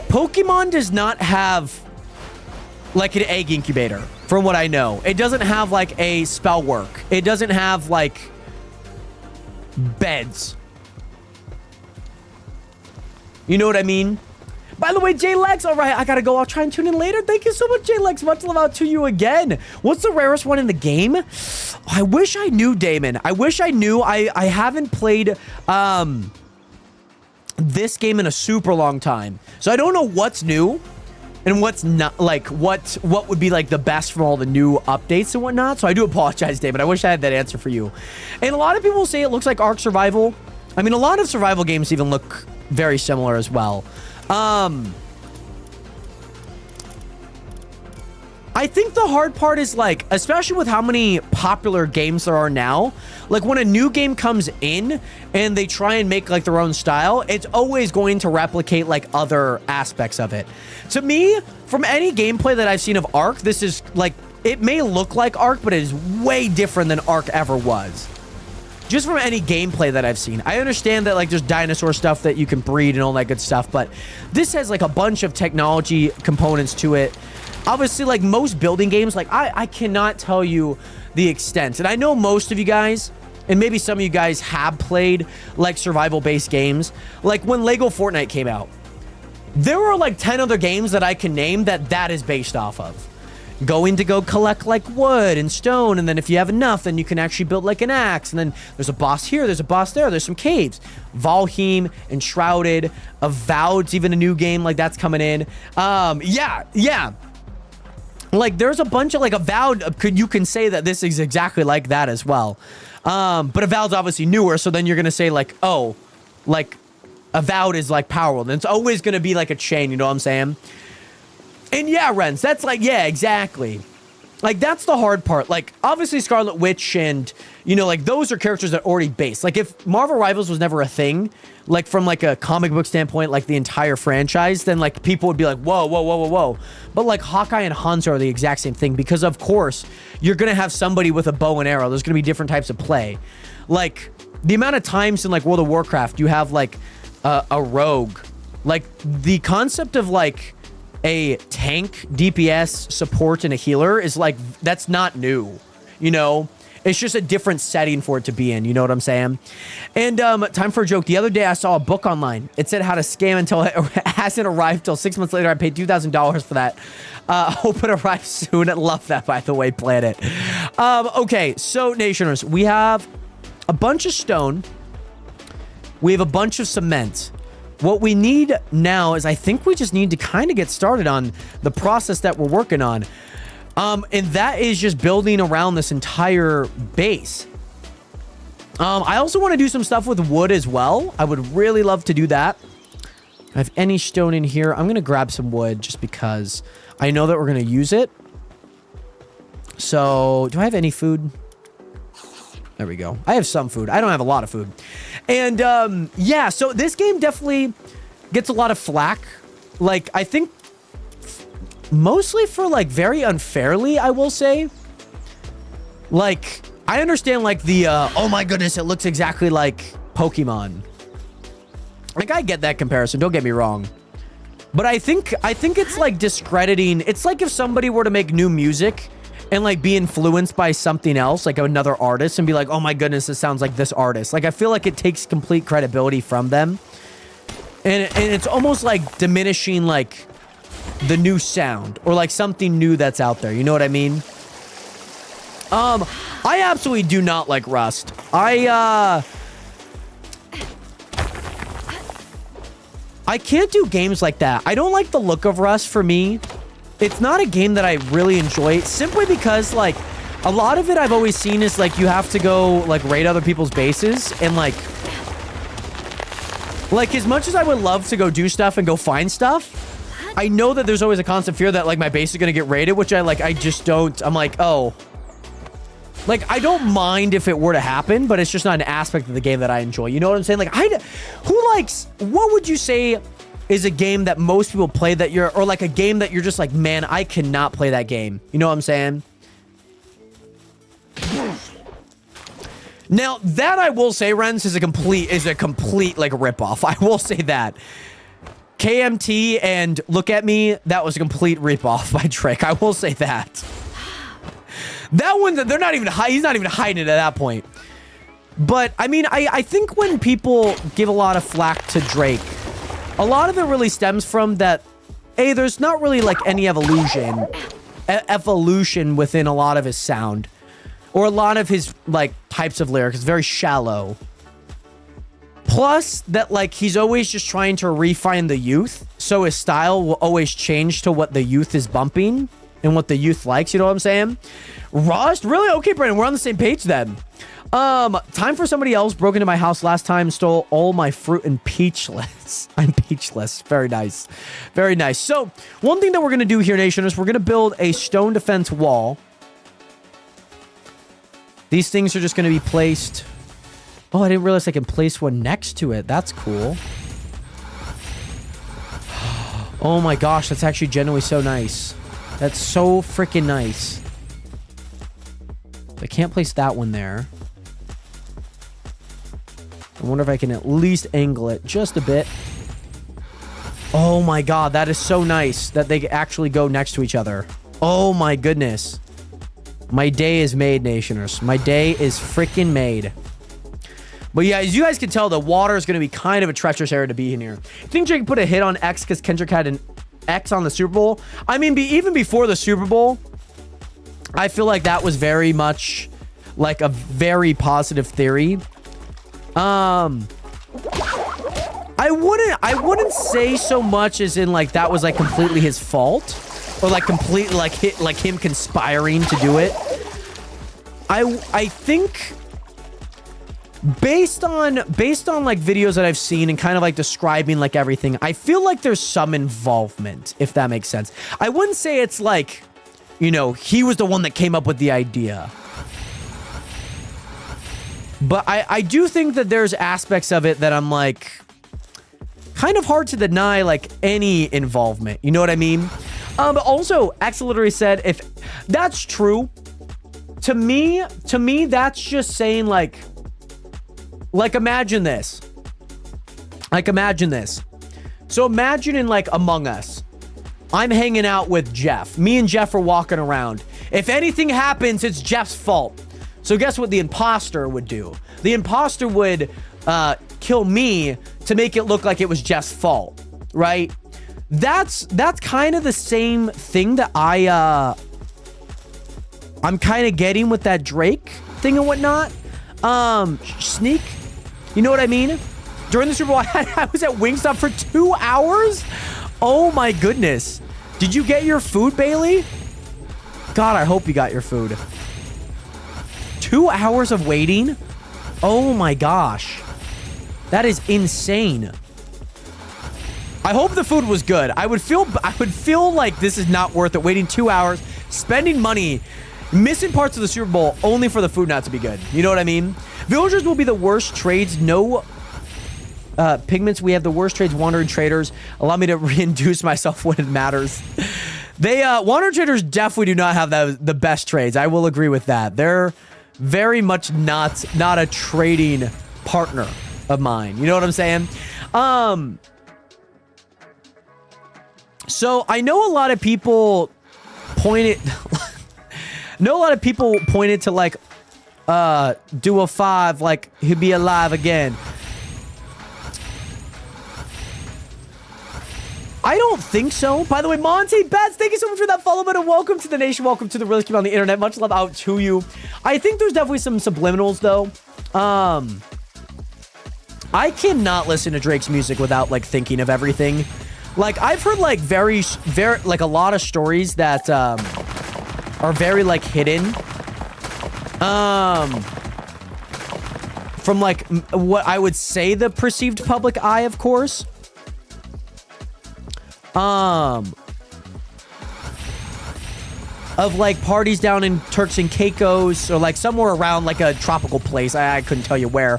Pokemon does not have, like, an egg incubator, from what I know. It doesn't have, like, a spell work. It doesn't have, like, beds. You know what I mean? By the way, JLex, all right, I gotta go. I'll try and tune in later. Thank you so much, JLex. Much love out to you again. What's the rarest one in the game? I wish I knew, Damon. I wish I knew. I haven't played this game in a super long time. So I don't know what's new and what's not, like, what would be, like, the best from all the new updates and whatnot. So I do apologize, Damon. I wish I had that answer for you. And a lot of people say it looks like Ark Survival. I mean, a lot of survival games even look very similar as well. I think the hard part is, like, especially with how many popular games there are now, like, when a new game comes in and they try and make, like, their own style, it's always going to replicate, like, other aspects of it. To me, from any gameplay that I've seen of Ark, this is, like, it may look like Ark, but it is way different than Ark ever was. Just from any gameplay that I've seen. I understand that, like, there's dinosaur stuff that you can breed and all that good stuff, but this has, like, a bunch of technology components to it. Obviously, like, most building games, like, I cannot tell you the extent. And I know most of you guys, and maybe some of you guys have played, like, survival-based games. Like, when Lego Fortnite came out, there were, like, 10 other games that I can name that is based off of. Going to go collect, like, wood and stone, and then if you have enough, then you can actually build, like, an axe, and then there's a boss here, there's a boss there, there's some caves. Valheim, Enshrouded, Avowed's even a new game, like, that's coming in. Yeah. Like, there's a bunch of, like, Avowed, you can say that this is exactly like that as well. But Avowed's obviously newer, so then you're gonna say, like, oh, like, Avowed is like Palworld, and it's always gonna be, like, a chain, you know what I'm saying? And yeah, Renz, that's like, yeah, exactly. Like, that's the hard part. Like, obviously Scarlet Witch and, you know, like, those are characters that are already based. Like, if Marvel Rivals was never a thing, like, from, like, a comic book standpoint, like, the entire franchise, then, like, people would be like, whoa. But, like, Hawkeye and Hanzo are the exact same thing because, of course, you're going to have somebody with a bow and arrow. There's going to be different types of play. Like, the amount of times in, like, World of Warcraft, you have, like, a rogue. Like, the concept of, like, a tank, DPS, support, and a healer is, like, that's not new, you know? It's just a different setting for it to be in. You know what I'm saying? And time for a joke. The other day I saw a book online. It said how to scam until it hasn't arrived till 6 months later. I paid $2,000 for that. Hope it arrives soon. I love that, by the way, Planet. Okay, so Nationers, we have a bunch of stone. We have a bunch of cement. What we need now is I think we just need to kind of get started on the process that we're working on. And that is just building around this entire base. I also want to do some stuff with wood as well. I would really love to do that. If I have any stone in here, I'm going to grab some wood just because I know that we're going to use it. So, do I have any food? There we go. I have some food. I don't have a lot of food. And, yeah, so this game definitely gets a lot of flack. Like, I think mostly for, like, very unfairly, I will say. Like, I understand, like, the, oh my goodness, it looks exactly like Pokemon. Like, I get that comparison. Don't get me wrong. But I think it's, like, discrediting. It's like if somebody were to make new music and, like, be influenced by something else, like another artist, and be like, oh my goodness, this sounds like this artist. Like, I feel like it takes complete credibility from them. And it's almost like diminishing, like, the new sound or, like, something new that's out there. You know what I mean? I absolutely do not like Rust. I can't do games like that. I don't like the look of Rust for me. It's not a game that I really enjoy simply because, like, a lot of it I've always seen is, like, you have to go, like, raid other people's bases and, like, as much as I would love to go do stuff and go find stuff, I know that there's always a constant fear that, like, my base is going to get raided, which I just don't. I'm like, oh. Like, I don't mind if it were to happen, but it's just not an aspect of the game that I enjoy. You know what I'm saying? Like, what would you say is a game that most people play that or like a game that you're just like, man, I cannot play that game. You know what I'm saying? Now, that I will say, Renz, is a complete, like, ripoff. I will say that. KMT and Look At Me, that was a complete ripoff by Trick. I will say that. That one, they're not even he's not even hiding it at that point. But, I mean, I think when people give a lot of flack to Drake, a lot of it really stems from that, A, there's not really, like, any evolution within a lot of his sound. Or a lot of his, like, types of lyrics. It's very shallow. Plus, that, like, he's always just trying to refine the youth. So his style will always change to what the youth is bumping. And what the youth likes, you know what I'm saying? Rust? Really? Okay, Brandon, we're on the same page then. Time for somebody else. Broke into my house last time, stole all my fruit and peachless. I'm peachless. Very nice. Very nice. So, one thing that we're going to do here, Nation, is we're going to build a stone defense wall. These things are just going to be placed. Oh, I didn't realize I can place one next to it. That's cool. Oh my gosh, that's actually genuinely so nice. That's so freaking nice. I can't place that one there. I wonder if I can at least angle it just a bit. Oh my god, that is so nice that they actually go next to each other. Oh my goodness. My day is made, Nationers. My day is freaking made. But yeah, as you guys can tell, the water is going to be kind of a treacherous area to be in here. I think Drake put a hit on X because Kendrick had an X on the Super Bowl. I mean, even before the Super Bowl, I feel like that was very much like a very positive theory. I wouldn't say so much as in like that was like completely his fault or like completely like him conspiring to do it. I think based on like videos that I've seen and kind of like describing like everything, I feel like there's some involvement, if that makes sense. I wouldn't say it's like, you know, he was the one that came up with the idea. But I do think that there's aspects of it that I'm like kind of hard to deny like any involvement. You know what I mean? But also, X literally said, if that's true, to me, that's just saying like imagine this. Like imagine this. So imagine in like Among Us, I'm hanging out with Jeff. Me and Jeff are walking around. If anything happens, it's Jeff's fault. So guess what the imposter would do? The imposter would kill me to make it look like it was Jeff's fault, right? That's kind of the same thing that I'm kind of getting with that Drake thing and whatnot. Sneak, you know what I mean? During the Super Bowl, I was at Wingstop for 2 hours. Oh my goodness. Did you get your food, Bailey? God, I hope you got your food. 2 hours of waiting? Oh my gosh. That is insane. I hope the food was good. I would feel like this is not worth it. Waiting 2 hours, spending money, missing parts of the Super Bowl only for the food not to be good. You know what I mean? Villagers will be the worst trades. No pigments. We have the worst trades. Wandering traders. Allow me to reintroduce myself when it matters. Wandering traders definitely do not have the best trades. I will agree with that. They're very much not a trading partner of mine. You know what I'm saying? So I know a lot of people pointed to like do a 5 like he'll be alive again. I don't think so. By the way, Monty Bats, thank you so much for that follow button. Welcome to the nation. Welcome to the realest community on the internet. Much love out to you. I think there's definitely some subliminals though. I cannot listen to Drake's music without like thinking of everything. Like I've heard like very like a lot of stories that are very like hidden. From like what I would say the perceived public eye, of course. Of like parties down in Turks and Caicos or like somewhere around like a tropical place. I couldn't tell you where,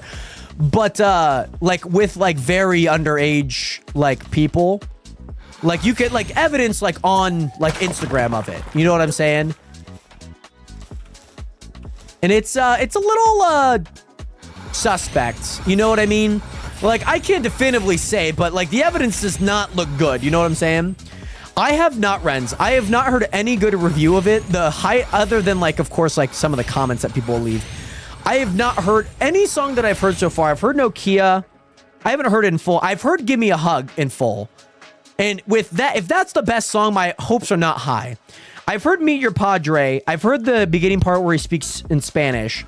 but like with like very underage like people, like you could like evidence like on like Instagram of it. You know what I'm saying? And it's a little suspect. You know what I mean? Like, I can't definitively say, but, like, the evidence does not look good. You know what I'm saying? I have not, Renz. I have not heard any good review of it. Other than, like, of course, like, some of the comments that people will leave. I have not heard any song that I've heard so far. I've heard Nokia. I haven't heard it in full. I've heard Give Me a Hug in full. And with that, if that's the best song, my hopes are not high. I've heard Meet Your Padre. I've heard the beginning part where he speaks in Spanish.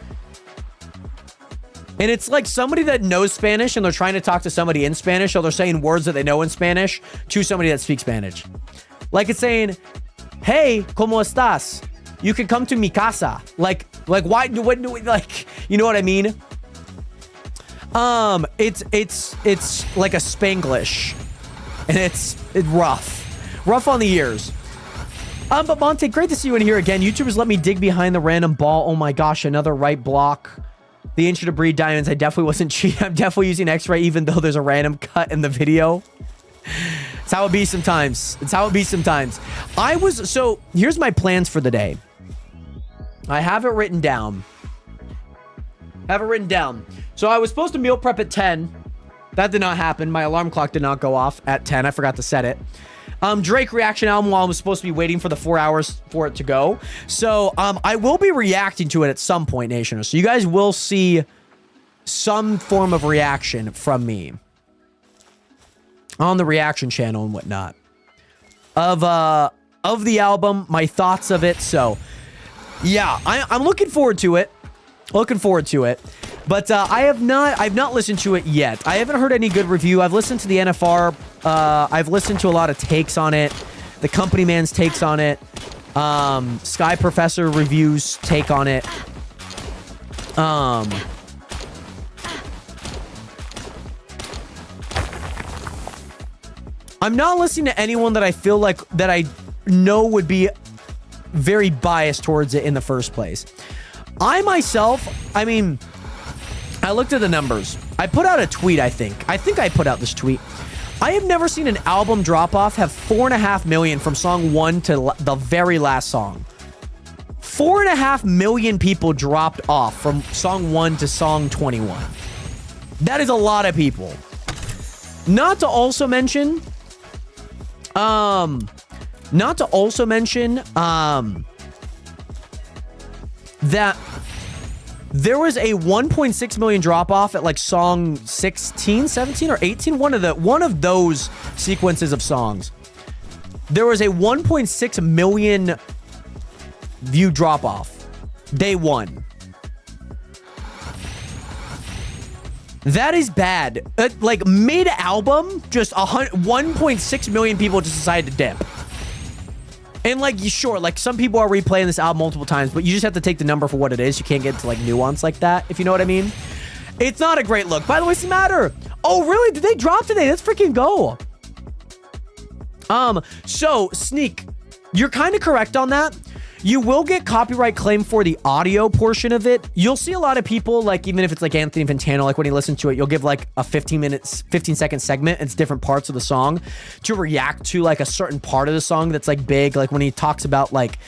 And it's like somebody that knows Spanish and they're trying to talk to somebody in Spanish, or they're saying words that they know in Spanish to somebody that speaks Spanish. Like it's saying, hey, ¿cómo estás? You can come to mi casa. Like why do like, you know what I mean? It's like a Spanglish. And it's rough on the ears. But Monte, great to see you in here again. YouTubers let me dig behind the random ball. Oh my gosh, another right block. The ancient to breed diamonds. I definitely wasn't cheating. I'm definitely using X-ray, even though there's a random cut in the video. It's how it be sometimes. It's how it be sometimes. So here's my plans for the day. I have it written down. So I was supposed to meal prep at 10. That did not happen. My alarm clock did not go off at 10. I forgot to set it. Drake reaction album while I was supposed to be waiting for the 4 hours for it to go. So, I will be reacting to it at some point, Nation. So you guys will see some form of reaction from me on the reaction channel and whatnot of the album, my thoughts of it. So yeah, I'm looking forward to it. But I've not listened to it yet. I haven't heard any good review. I've listened to the NFR. I've listened to a lot of takes on it. The Company Man's takes on it. Sky Professor reviews take on it. I'm not listening to anyone that I feel like that I know would be very biased towards it in the first place. I myself, I mean, I looked at the numbers. I put out a tweet, I think. I put out this tweet. I have never seen an album drop-off have 4.5 million from song 1 to the very last song. 4.5 million people dropped off from song 1 to song 21. That is a lot of people. Not to also mention, that There was a 1.6 million drop off at like song 16, 17, or 18. One of those sequences of songs. There was a 1.6 million view drop off. Day one. That is bad. Like mid album, just 1.6 million people just decided to dip. And like, sure, like some people are replaying this album multiple times, but you just have to take the number for what it is. You can't get into like nuance like that, if you know what I mean. It's not a great look. By the way, what's the matter? Oh, really? Did they drop today? Let's freaking go. So Sneak, you're kind of correct on that. You will get copyright claim for the audio portion of it. You'll see a lot of people, like, even if it's like Anthony Fantano, like when he listens to it, you'll give like a 15-second segment. It's different parts of the song to react to like a certain part of the song that's like big. Like when he talks about like,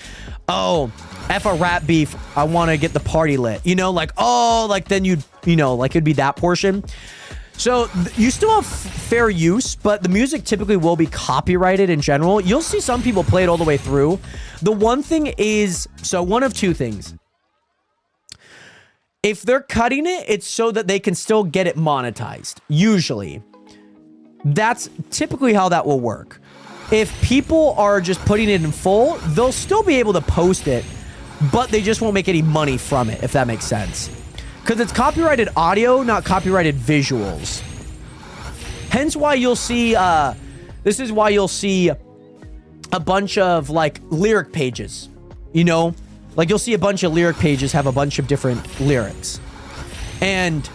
oh, F a rap beef, I want to get the party lit. You know, like, oh, like then you know, like it'd be that portion. So you still have fair use, but the music typically will be copyrighted in general. You'll see some people play it all the way through. The one thing is, so one of two things. If they're cutting it, it's so that they can still get it monetized. Usually. That's typically how that will work. If people are just putting it in full, they'll still be able to post it, but they just won't make any money from it, if that makes sense. Because it's copyrighted audio, not copyrighted visuals. Hence why you'll see, this is why you'll see a bunch of, like, lyric pages. You know? Like, you'll see a bunch of lyric pages have a bunch of different lyrics. And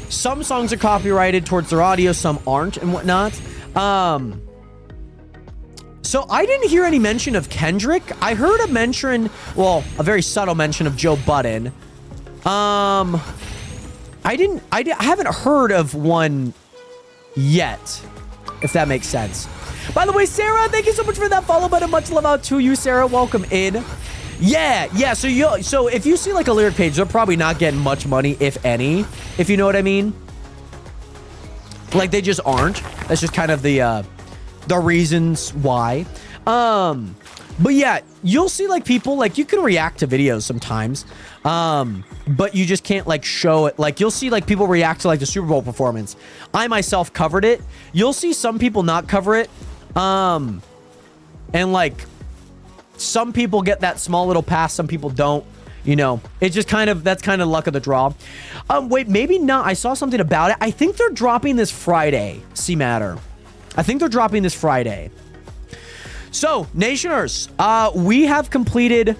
some songs are copyrighted towards their audio, some aren't, and whatnot. So I didn't hear any mention of Kendrick. I heard a mention, well, a very subtle mention of Joe Budden. I haven't heard of one yet, if that makes sense. By the way, Sarah, thank you so much for that follow button. Much love out to you, Sarah. Welcome in. Yeah. So if you see like a lyric page, they're probably not getting much money, if any, if you know what I mean. Like they just aren't. That's just kind of the reasons why. But yeah, you'll see like people, like you can react to videos sometimes. But you just can't like show it. Like you'll see like people react to like the Super Bowl performance. I myself covered it. You'll see some people not cover it. And like some people get that small little pass, some people don't, you know. It's just kind of, that's kind of luck of the draw. Wait, maybe not. I saw something about it. I think they're dropping this Friday, C-Matter. I think they're dropping this Friday. So, Nationers, we have completed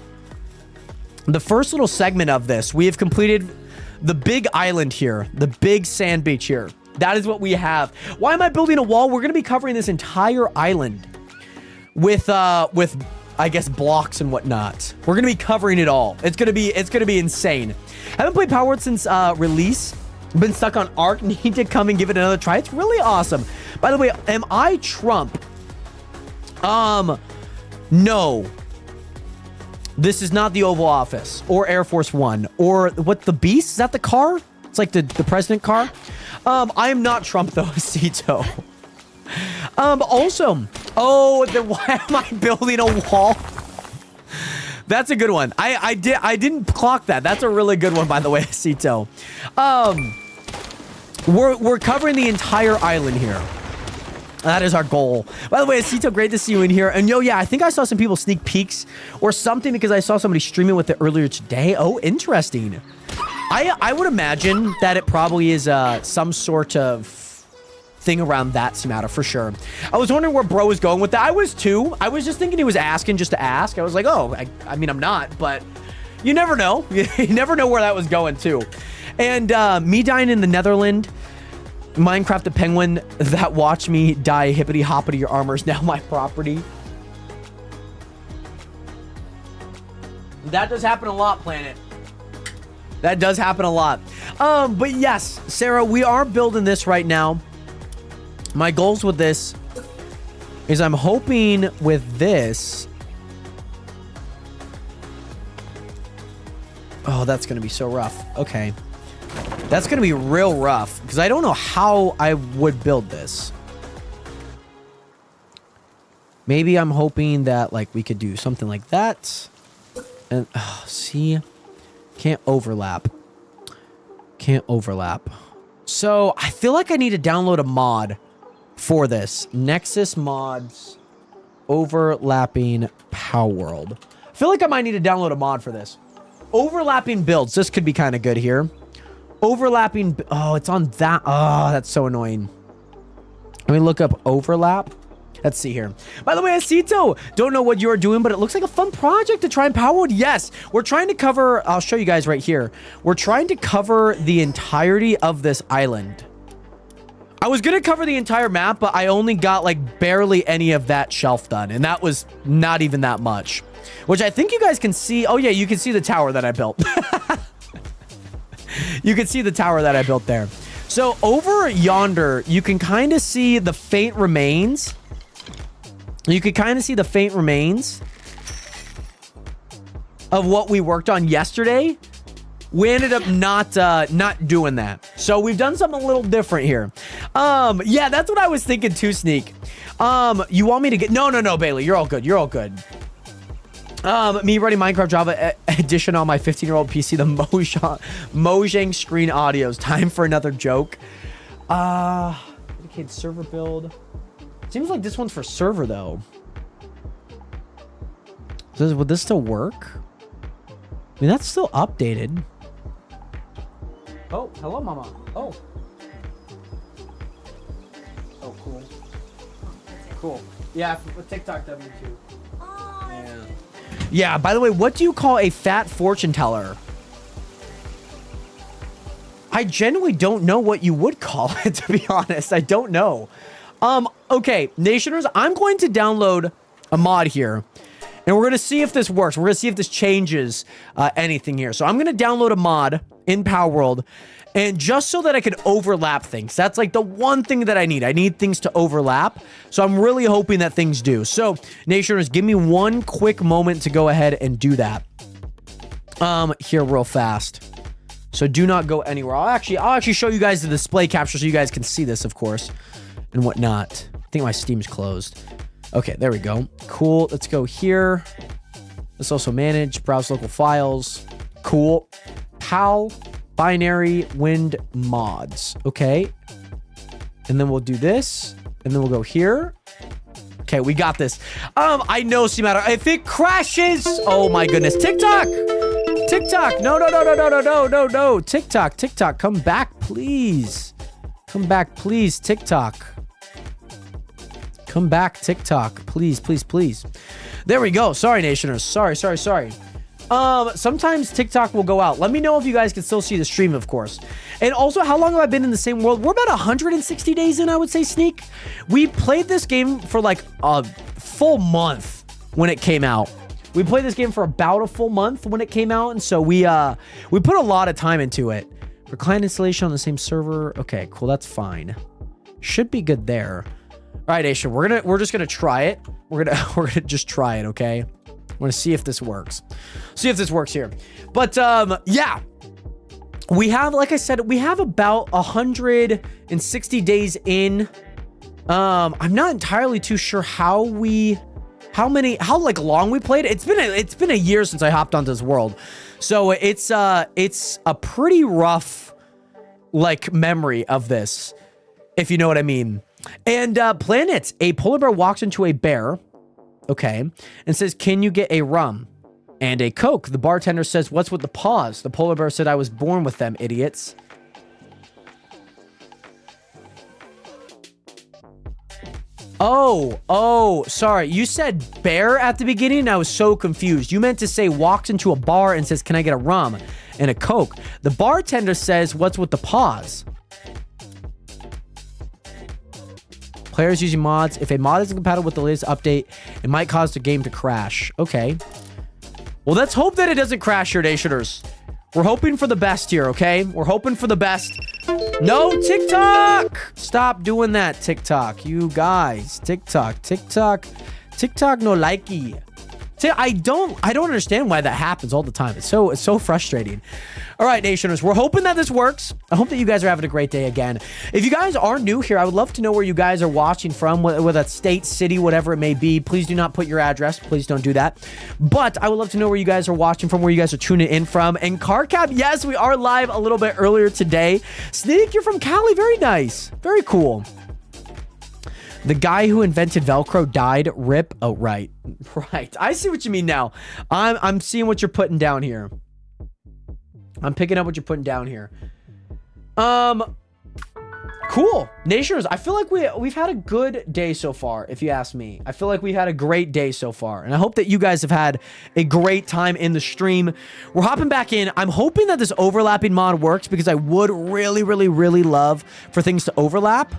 the first little segment of this. We have completed the big island here, the big sand beach here. That is what we have. Why am I building a wall? We're going to be covering this entire island with I guess blocks and whatnot. We're going to be covering it all. It's going to be insane. Haven't played Palworld since release. Been stuck on Ark. Need to come and give it another try. It's really awesome. By the way, am I Trump? No. This is not the Oval Office or Air Force One or what, the Beast? Is that the car? It's like the president car. I am not Trump though, Cito. Also, why am I building a wall? That's a good one. I didn't clock that. That's a really good one, by the way, Cito. We're covering the entire island here. That is our goal. By the way, Cito, great to see you in here. And yo, yeah, I think I saw some people sneak peeks or something because I saw somebody streaming with it earlier today. Oh, interesting. I would imagine that it probably is some sort of thing around that matter for sure. I was wondering where bro was going with that. I was too. I was just thinking he was asking just to ask. I was like, oh, I mean, I'm not, but you never know. You never know where that was going too. And me dying in the Netherlands, Minecraft the penguin that watched me die hippity hoppity, your armor is now my property. That does happen a lot, Planet. That does happen a lot. But yes, Sarah, we are building this right now. My goals with this is I'm hoping with this. Oh, that's going to be so rough. Okay. That's going to be real rough because I don't know how I would build this. Maybe I'm hoping that like we could do something like that. And see, can't overlap. Can't overlap. So I feel like I need to download a mod for this. Nexus mods overlapping Palworld. I feel like I might need to download a mod for this. Overlapping builds. This could be kind of good here. Overlapping. Oh, it's on that. Oh, that's so annoying. Let me look up overlap. Let's see here. By the way, Asito, don't know what you're doing, but it looks like a fun project to try and Palworld. Yes, we're trying to cover, I'll show you guys right here. We're trying to cover the entirety of this island. I was going to cover the entire map, but I only got like barely any of that shelf done. And that was not even that much, which I think you guys can see. Oh yeah, you can see the tower that I built. You can see the tower that I built there. So over yonder, you can kind of see the faint remains. You can kind of see the faint remains of what we worked on yesterday. We ended up not doing that. So we've done something a little different here. Yeah, that's what I was thinking too, Sneak. You want me to get... No, Bailey. You're all good. You're all good. Me running Minecraft Java edition on my 15-year-old PC, the Mojang screen audios. Time for another joke. Dedicated server build. Seems like this one's for server, though. Would this still work? I mean, that's still updated. Oh, hello, Mama. Oh. Oh, cool. Cool. Yeah, TikTok W too. Yeah. Yeah, by the way, what do you call a fat fortune teller? I genuinely don't know what you would call it, to be honest. I don't know. Okay, Nationers, I'm going to download a mod here, and we're going to see if this works. We're going to see if this changes anything here. So I'm going to download a mod in Palworld, and just so that I can overlap things. That's like the one thing that I need. I need things to overlap, so I'm really hoping that things do. So, Nationers, give me one quick moment to go ahead and do that. Here real fast. So do not go anywhere. I'll actually show you guys the display capture so you guys can see this, of course, and whatnot. I think my Steam's closed. Okay, there we go. Cool. Let's go here. Let's also manage, browse local files. Cool. Pal binary wind mods. Okay. And then we'll do this. And then we'll go here. Okay, we got this. I know, Seamatter. If it crashes, oh my goodness. TikTok! TikTok! No. TikTok, come back, please. Come back, please, TikTok. Come back, TikTok. Please. There we go. Sorry, Nationers. Sorry. Sometimes TikTok will go out. Let me know if you guys can still see the stream, of course. And also, how long have I been in the same world? We're about 160 days in, I would say, Sneak. We played this game for like a full month when it came out. We played this game for about a full month when it came out, and so we put a lot of time into it. For client installation on the same server. Okay, cool. That's fine. Should be good there. All right, Aisha, we're just gonna try it. We're gonna just try it, okay? We're gonna see if this works. See if this works here. But yeah. We have, like I said, we have about 160 days in. I'm not entirely too sure how long we played. It's been a year since I hopped onto this world. So it's a pretty rough like memory of this, if you know what I mean. And Planet, a polar bear walks into a bear, okay, and says, "Can you get a rum and a Coke?" The bartender says, "What's with the paws?" The polar bear said, "I was born with them, idiots." Oh, sorry. You said bear at the beginning, and I was so confused. You meant to say walks into a bar and says, "Can I get a rum and a Coke?" The bartender says, "What's with the paws?" Players using mods. If a mod isn't compatible with the latest update, it might cause the game to crash. Okay. Well, let's hope that it doesn't crash here, Nationers. We're hoping for the best here, okay? We're hoping for the best. No, TikTok! Stop doing that, TikTok. You guys. TikTok no likey. See, I don't understand why that happens all the time. It's so frustrating. All right, Nationers, we're hoping that this works. I hope that you guys are having a great day again. If you guys are new here, I would love to know where you guys are watching from, whether that's state, city, whatever it may be. Please do not put your address. Please don't do that. But I would love to know where you guys are watching from, where you guys are tuning in from. And CarCap, yes, we are live a little bit earlier today. Sneak, you're from Cali. Very nice. Very cool. The guy who invented Velcro died. Rip. Oh, right. Right. I see what you mean now. I'm seeing what you're putting down here. I'm picking up what you're putting down here. Cool. Nationers, I feel like we've had a good day so far, if you ask me. I feel like we've had a great day so far. And I hope that you guys have had a great time in the stream. We're hopping back in. I'm hoping that this overlapping mod works because I would really, really, really love for things to overlap.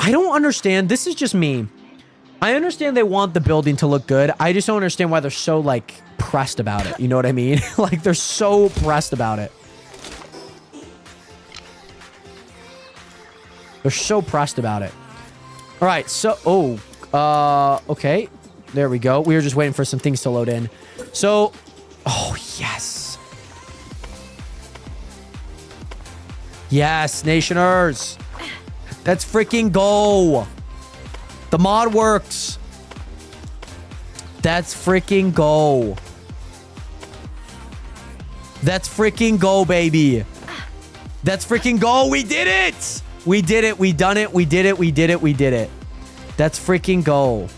I don't understand. This is just me. I understand they want the building to look good. I just don't understand why they're so, like, pressed about it. You know what I mean? Like, they're so pressed about it. They're so pressed about it. All right, so... okay. There we go. We were just waiting for some things to load in. So... Oh, yes. Yes, Nationers. Let's freaking go. The mod works. That's freaking go. That's freaking go, baby. That's freaking go. We did it. We did it. We done it. We did it. We did it. We did it. That's freaking go.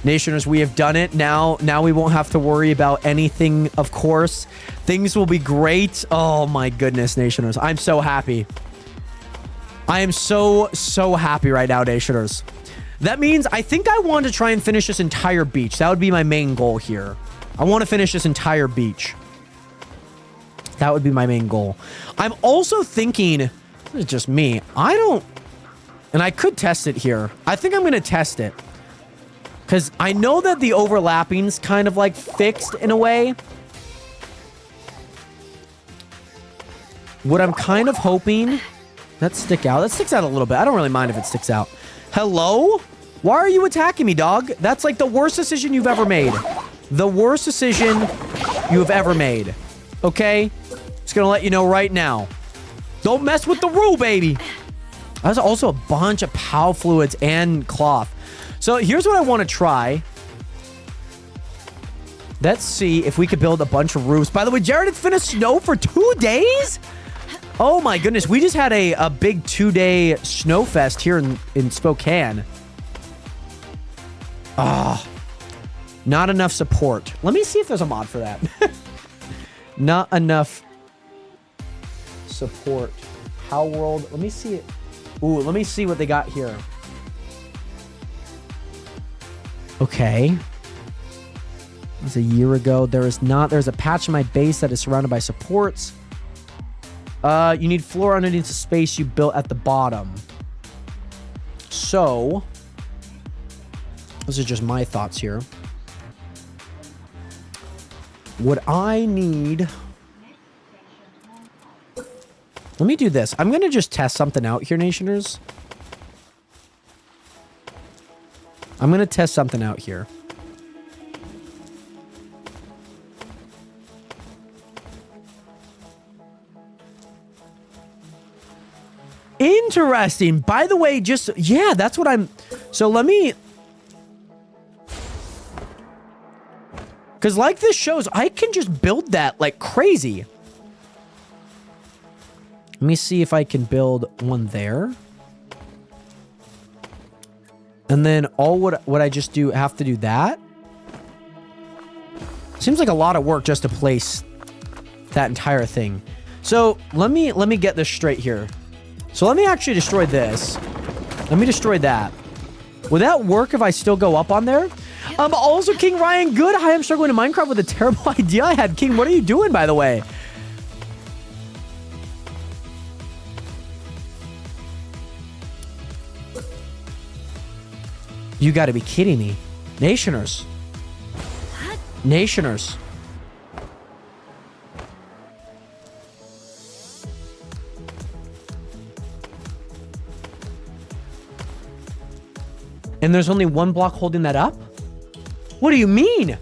Nationers, we have done it. Now we won't have to worry about anything, of course. Things will be great. Oh my goodness, Nationers. I'm so happy. I am so happy right now, Nationers. That means I think I want to try and finish this entire beach. That would be my main goal here. I want to finish this entire beach. That would be my main goal. I'm also thinking, this is just me. And I could test it here. I think I'm going to test it. Because I know that the overlapping's kind of like fixed in a way. What I'm kind of hoping... That sticks out a little bit. I don't really mind if it sticks out. Hello? Why are you attacking me, dog? That's like the worst decision you've ever made. The worst decision you have ever made. Okay? Just gonna let you know right now. Don't mess with the rule, baby. There's also a bunch of POW fluids and cloth. So here's what I want to try. Let's see if we could build a bunch of roofs. By the way, Jared, it's been a snow for 2 days? Oh my goodness, we just had a big 2-day snow fest here in Spokane. Ah, not enough support. Let me see if there's a mod for that. Not enough support. Palworld. Let me see it. Ooh, let me see what they got here. Okay. It was a year ago. There's a patch in my base that is surrounded by supports. You need floor underneath the space you built at the bottom. So, this is just my thoughts here. What I need... Let me do this. I'm going to just test something out here, Nationers. I'm going to test something out here. Interesting. By the way, yeah, that's what I'm... So let me... Because like this shows, I can just build that like crazy. Let me see if I can build one there. And then would I just have to do that? Seems like a lot of work just to place that entire thing. So let me get this straight here. So let me actually destroy this. Let me destroy that. Would that work if I still go up on there? Also, King Ryan, good. Hi, I'm struggling in Minecraft with a terrible idea I had. King, what are you doing, by the way? You gotta be kidding me. Nationers. Nationers. And there's only one block holding that up? What do you mean?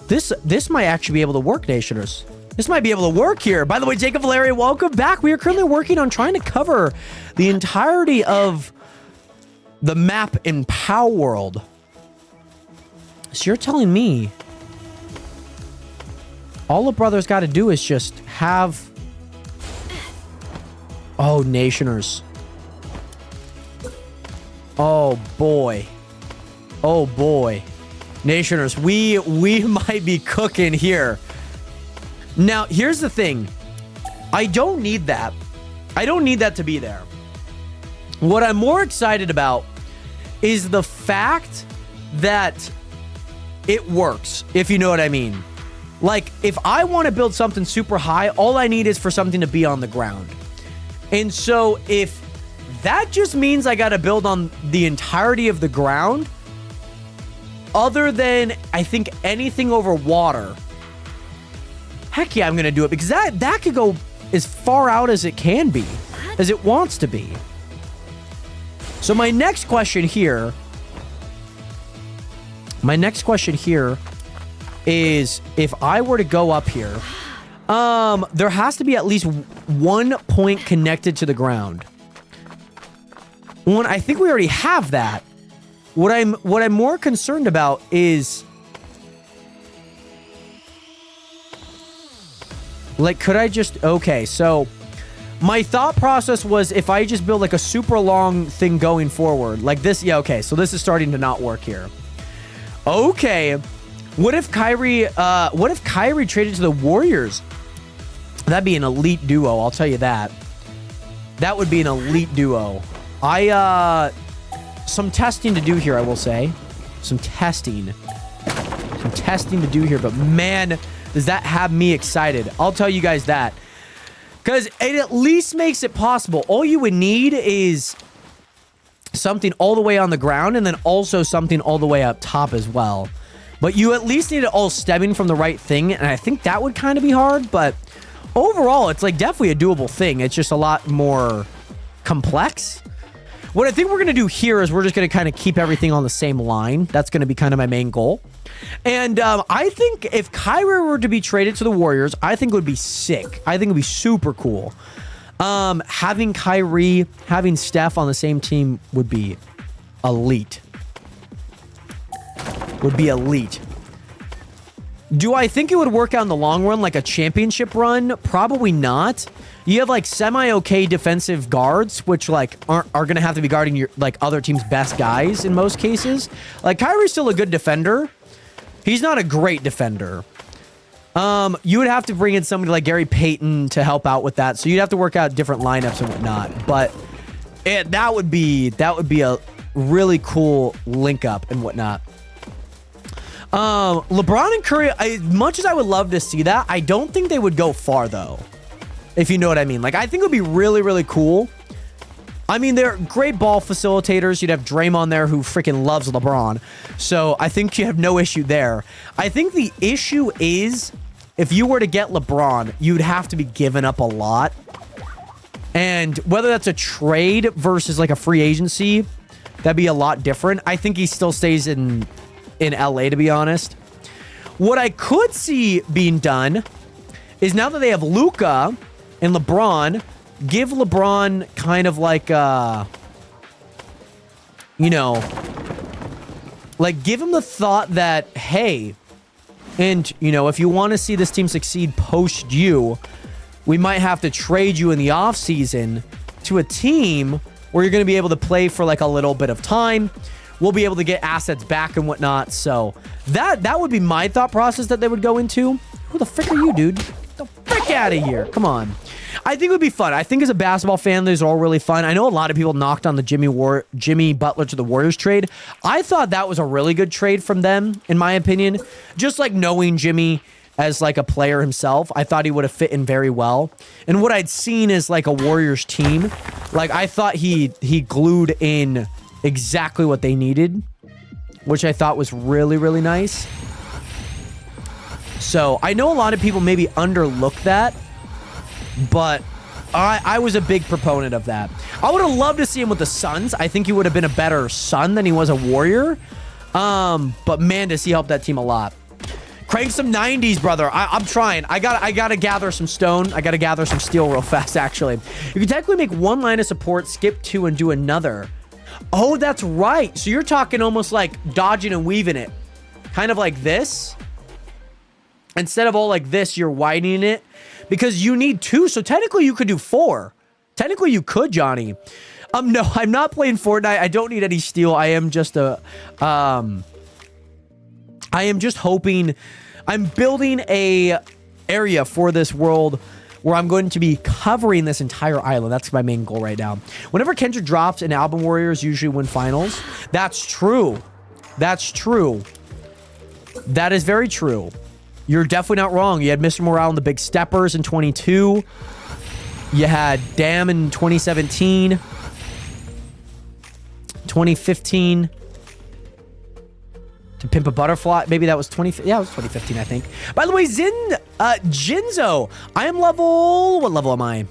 This might actually be able to work, Nationers. This might be able to work here. By the way, Jacob Valeria, welcome back. We are currently working on trying to cover the entirety of the map in Palworld. So you're telling me all a brother's got to do is just have... Oh, Nationers. Oh, boy. Oh, boy. Nationers, we might be cooking here. Now, here's the thing. I don't need that. I don't need that to be there. What I'm more excited about is the fact that it works, if you know what I mean. Like, if I want to build something super high, all I need is for something to be on the ground. And so if that just means I got to build on the entirety of the ground, other than, I think, anything over water, heck yeah, I'm going to do it, because that could go as far out as it can be, as it wants to be. So my next question here is, if I were to go up here, there has to be at least 1 point connected to the ground. One, I think we already have that. What I'm more concerned about is, like, could I just... Okay, so my thought process was if I just build like a super long thing going forward, like this. Yeah, okay, so this is starting to not work here. Okay, what if Kyrie traded to the Warriors? That'd be an elite duo, I'll tell you that. That would be an elite duo. Some testing to do here, I will say. Some testing to do here, but man, does that have me excited. I'll tell you guys that. Because it at least makes it possible. All you would need is something all the way on the ground and then also something all the way up top as well. But you at least need it all stemming from the right thing, and I think that would kind of be hard, but overall, it's like definitely a doable thing. It's just a lot more complex. What I think we're going to do here is we're just going to kind of keep everything on the same line. That's going to be kind of my main goal. And I think if Kyrie were to be traded to the Warriors, I think it would be sick. I think it would be super cool. Having Kyrie, having Steph on the same team would be elite. Do I think it would work out in the long run, like a championship run? Probably not. You have like semi-okay defensive guards, which like are going to have to be guarding your like other team's best guys in most cases. Like Kyrie's still a good defender. He's not a great defender. You would have to bring in somebody like Gary Payton to help out with that. So you'd have to work out different lineups and whatnot. But that would be a really cool link up and whatnot. LeBron and Curry, as much as I would love to see that, I don't think they would go far though. If you know what I mean. Like, I think it would be really, really cool. I mean, they're great ball facilitators. You'd have Draymond there who freaking loves LeBron. So I think you have no issue there. I think the issue is if you were to get LeBron, you'd have to be giving up a lot. And whether that's a trade versus like a free agency, that'd be a lot different. I think he still stays in LA, to be honest. What I could see being done is now that they have Luka and LeBron, give LeBron kind of like like give him the thought that, hey, and if you want to see this team succeed post you, we might have to trade you in the offseason to a team where you're going to be able to play for like a little bit of time. We'll be able to get assets back and whatnot. So that would be my thought process that they would go into. Who the frick are you, dude? Get the frick out of here. Come on. I think it would be fun. I think as a basketball fan, these are all really fun. I know a lot of people knocked on the Jimmy Butler to the Warriors trade. I thought that was a really good trade from them, in my opinion. Just like knowing Jimmy as like a player himself, I thought he would have fit in very well. And what I'd seen is like a Warriors team. Like I thought he glued in exactly what they needed, which I thought was really, really nice. So I know a lot of people maybe underlook that, but I was a big proponent of that. I would have loved to see him with the Suns. I think he would have been a better Sun than he was a Warrior. But man, does he help that team a lot. Crank some 90s, brother. I'm trying. I gotta gather some stone. I gotta gather some steel real fast, actually. You can technically make one line of support, skip 2, and do another. Oh, that's right. So you're talking almost like dodging and weaving it. Kind of like this. Instead of all like this, you're widening it. Because you need 2. So technically you could do 4. Technically you could, Johnny. No, I'm not playing Fortnite. I don't need any steel. I am just hoping. I'm building a area for this world where I'm going to be covering this entire island. That's my main goal right now. Whenever Kendrick drops, an Album Warriors usually win finals. That's true. That's true. That is very true. You're definitely not wrong. You had Mr. Morale and the Big Steppers in 22. You had Damn in 2017. 2015. To Pimp a Butterfly. Maybe that was 2015, I think. By the way, Jinzo. I am level... What level am I?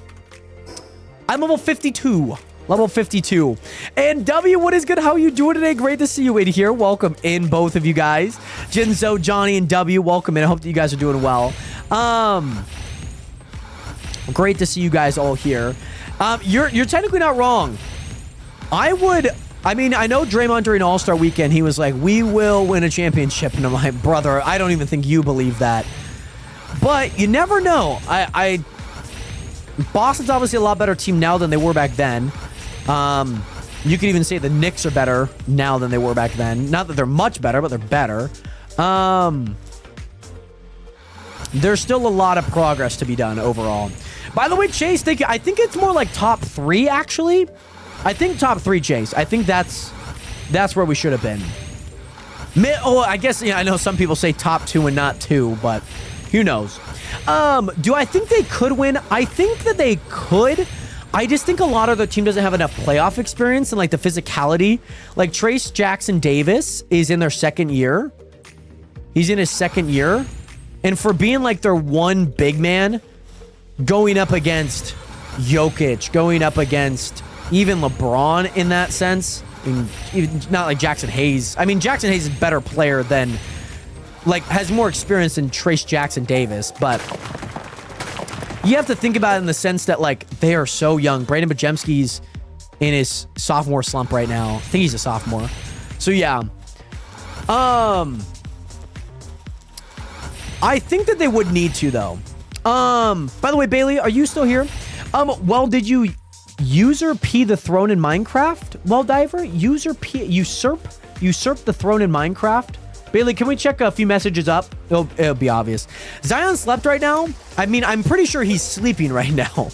I'm level 52. Level 52. And W, what is good? How are you doing today? Great to see you in here. Welcome in, both of you guys. Jinzo, Johnny, and W, welcome in. I hope that you guys are doing well. Great to see you guys all here. You're technically not wrong. I mean, I know Draymond during All-Star Weekend, he was like, we will win a championship. And I'm like, brother, I don't even think you believe that. But you never know. Boston's obviously a lot better team now than they were back then. You could even say the Knicks are better now than they were back then. Not that they're much better, but they're better. There's still a lot of progress to be done overall. By the way, Chase, thank you. I think it's more like top 3, actually. I think top 3, Chase. I think that's where we should have been. I guess, yeah, I know some people say top 2 and not 2, but who knows? Do I think they could win? I think that they could. I just think a lot of the team doesn't have enough playoff experience and like the physicality. Like Trace Jackson Davis is in their 2nd year. He's in his 2nd year. And for being like their one big man, going up against Jokic, going up against even LeBron in that sense. I mean, even not like Jackson Hayes. I mean, Jackson Hayes is a better player than, like, has more experience than Trace Jackson Davis, but you have to think about it in the sense that, like, they are so young. Brandon Bajemski's in his sophomore slump right now. I think he's a sophomore. So, yeah. I think that they would need to, though. By the way, Bailey, are you still here? Well, did you usurp the throne in Minecraft? Well, Diver, usurp the throne in Minecraft? Bailey, can we check a few messages up? It'll be obvious. Zion slept right now? I mean, I'm pretty sure he's sleeping right now.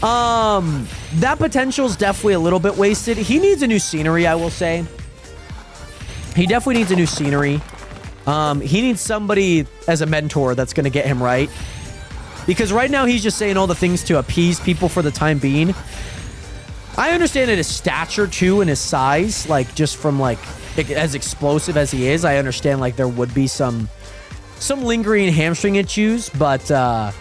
That potential is definitely a little bit wasted. He needs a new scenery, I will say. He definitely needs a new scenery. He needs somebody as a mentor that's going to get him right. Because right now he's just saying all the things to appease people for the time being. I understand that his stature too and his size, like just from like as explosive as he is, I understand like there would be some lingering hamstring issues, but I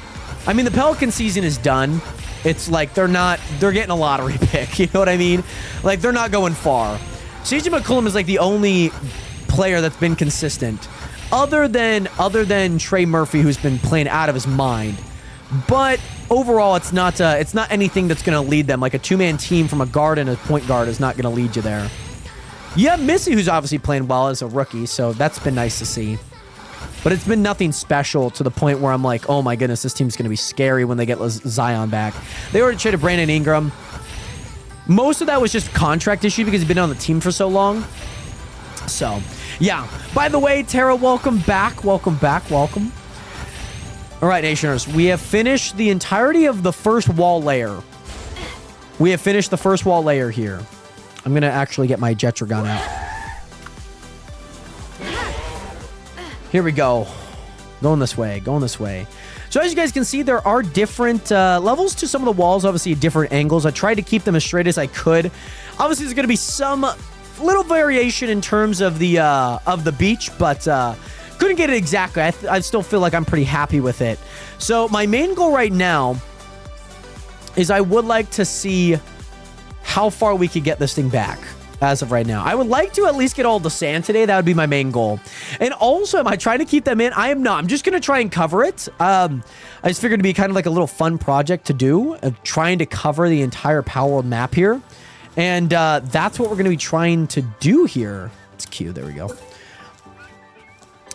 mean the Pelican season is done. It's like they're getting a lottery pick, you know what I mean? Like they're not going far. CJ McCollum is like the only player that's been consistent other than Trey Murphy, who's been playing out of his mind. But overall, it's not anything that's going to lead them. Like a two-man team from a guard and a point guard is not going to lead you there. You have Missy, who's obviously playing well as a rookie, so that's been nice to see. But it's been nothing special to the point where I'm like, oh my goodness, this team's going to be scary when they get Zion back. They already traded Brandon Ingram. Most of that was just contract issue because he's been on the team for so long. So, yeah. By the way, Tara, welcome back. Welcome back. Welcome. All right, Nationers. We have finished the entirety of the first wall layer. We have finished the first wall layer here. I'm going to actually get my Jetra gun out. Here we go. Going this way. Going this way. So as you guys can see, there are different levels to some of the walls. Obviously, different angles. I tried to keep them as straight as I could. Obviously, there's going to be some little variation in terms of the beach, but couldn't get it exactly. I still feel like I'm pretty happy with it. So my main goal right now is I would like to see how far we could get this thing back as of right now. I would like to at least get all the sand today. That would be my main goal. And also, am I trying to keep them in? I am not. I'm just going to try and cover it. I just figured it'd be kind of like a little fun project to do, trying to cover the entire Palworld map here. And that's what we're going to be trying to do here. It's cute. There we go.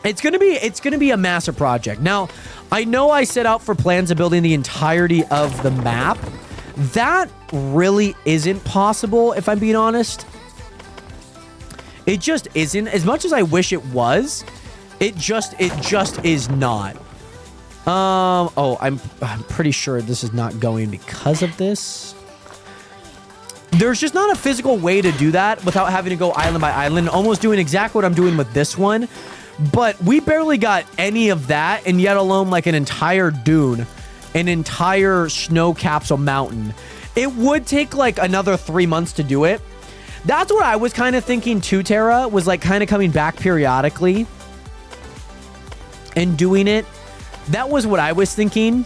It's gonna be a massive project. Now, I know I set out for plans of building the entirety of the map. That really isn't possible, if I'm being honest. It just isn't. As much as I wish it was, it just is not. Oh, I'm pretty sure this is not going because of this. There's just not a physical way to do that without having to go island by island, almost doing exactly what I'm doing with this one. But we barely got any of that, and yet alone like an entire dune, an entire snow capsule mountain. It would take like another 3 months to do it. That's what I was kind of thinking too, Tara, was like kind of coming back periodically and doing it. That was what I was thinking.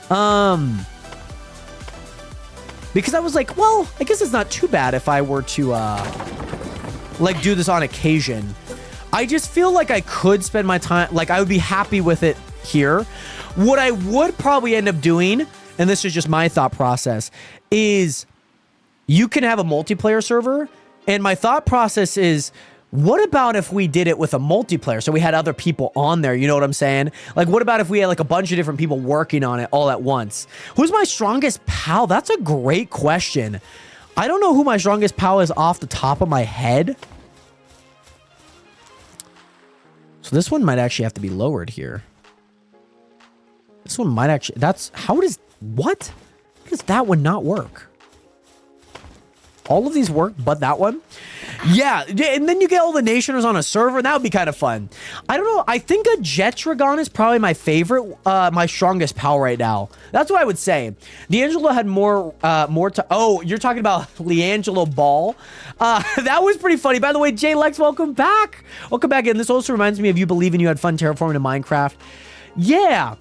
Because I was like, well, I guess it's not too bad if I were to like do this on occasion. I just feel like I could spend my time, like I would be happy with it here. What I would probably end up doing, and this is just my thought process, is you can have a multiplayer server. And my thought process is, what about if we did it with a multiplayer? So we had other people on there, you know what I'm saying? Like, what about if we had like a bunch of different people working on it all at once? Who's my strongest pal? That's a great question. I don't know who my strongest pal is off the top of my head. So this one might actually have to be lowered here. This one might actually, what? How does that one not work? All of these work, but that one? Yeah, and then you get all the nationers on a server. That would be kind of fun. I don't know. I think a Jetragon is probably my favorite, my strongest pal right now. That's what I would say. D'Angelo had more to... Oh, you're talking about LeAngelo Ball. That was pretty funny. By the way, Jay Lex, welcome back. Welcome back in. This also reminds me of you believing you had fun terraforming in Minecraft. Yeah.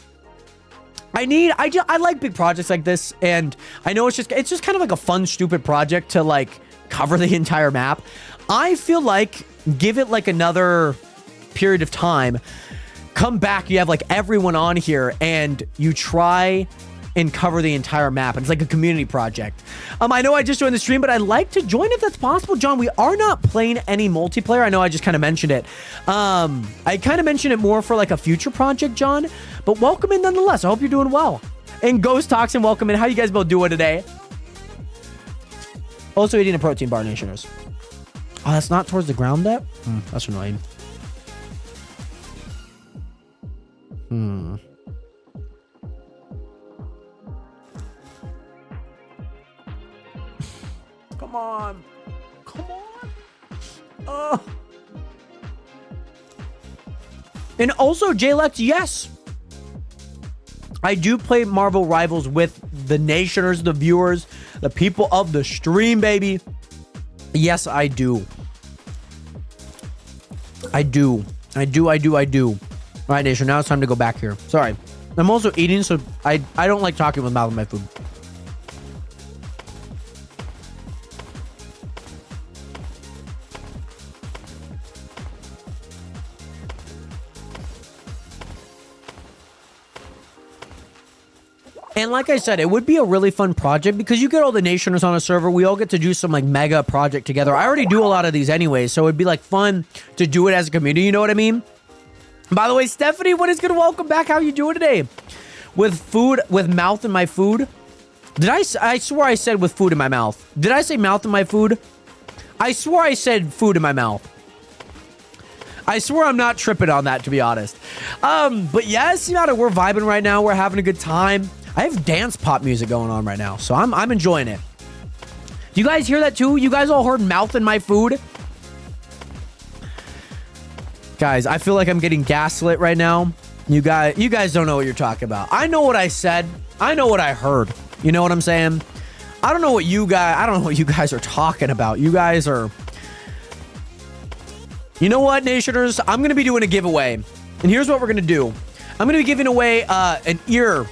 I like big projects like this, and I know it's just kind of like a fun, stupid project to like cover the entire map. I feel like give it like another period of time, come back, you have like everyone on here, and you try and cover the entire map. And it's like a community project. I know I just joined the stream, but I'd like to join if that's possible. John, we are not playing any multiplayer. I know I just kind of mentioned it. I kind of mentioned it more for like a future project, John, but welcome in nonetheless. I hope you're doing well. And Ghost Toxin, welcome in. How you guys both doing today? Also eating a protein bar, Nationers. Oh, that's not towards the ground yet? That's annoying. Come on. Come on. And also, JLex, yes. I do play Marvel Rivals with the Nationers, the viewers, the people of the stream, baby. Yes, I do. I do. All right, Nation, now it's time to go back here. Sorry. I'm also eating, so I don't like talking with mouth on my food. And like I said, it would be a really fun project because you get all the Nationers on a server. We all get to do some like mega project together. I already do a lot of these anyway, so it'd be like fun to do it as a community. You know what I mean? By the way, Stephanie, what is good? Welcome back. How you doing today? With food, with mouth in my food. Did I swore I said with food in my mouth. Did I say mouth in my food? I swore I said food in my mouth. I swear I'm not tripping on that, to be honest. But yes, you know, we're vibing right now. We're having a good time. I have dance pop music going on right now, so I'm enjoying it. Do you guys hear that too? You guys all heard mouth in my food? Guys, I feel like I'm getting gaslit right now. You guys don't know what you're talking about. I know what I said. I know what I heard. You know what I'm saying? I don't know what you guys are talking about. You guys are... You know what, Nationers? I'm going to be doing a giveaway. And here's what we're going to do. I'm going to be giving away an ear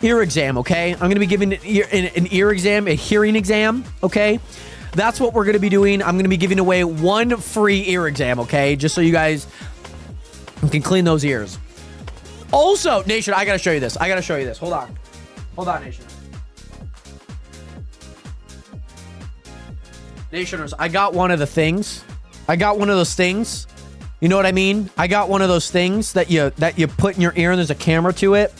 ear exam, okay? I'm going to be giving an ear exam, a hearing exam, okay? That's what we're going to be doing. I'm going to be giving away 1 free ear exam, okay? Just so you guys can clean those ears. Also, Nation, I got to show you this. I got to show you this. Hold on. Hold on, Nation. Nationers, I got one of the things. I got one of those things. You know what I mean? I got one of those things that you put in your ear and there's a camera to it.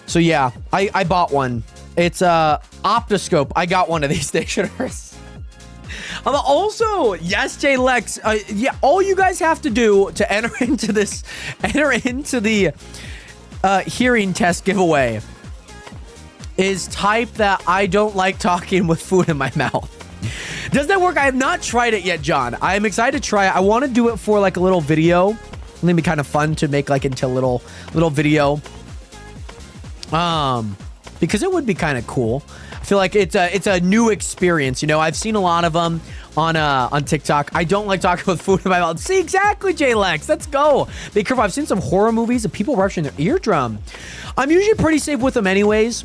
So yeah, I bought one. It's a optoscope. I got one of these stationers. Also, yes, Jay Lex. Yeah, all you guys have to do to enter into the hearing test giveaway is type that I don't like talking with food in my mouth. Does that work? I have not tried it yet, John. I'm excited to try it. I want to do it for like a little video. It's gonna be kind of fun to make like into a little video. Because it would be kind of cool. I feel like it's a new experience. You know, I've seen a lot of them on TikTok. I don't like talking with food in my mouth. See, exactly, J-Lex. Let's go. Be careful. I've seen some horror movies of people rupturing their eardrum. I'm usually pretty safe with them anyways.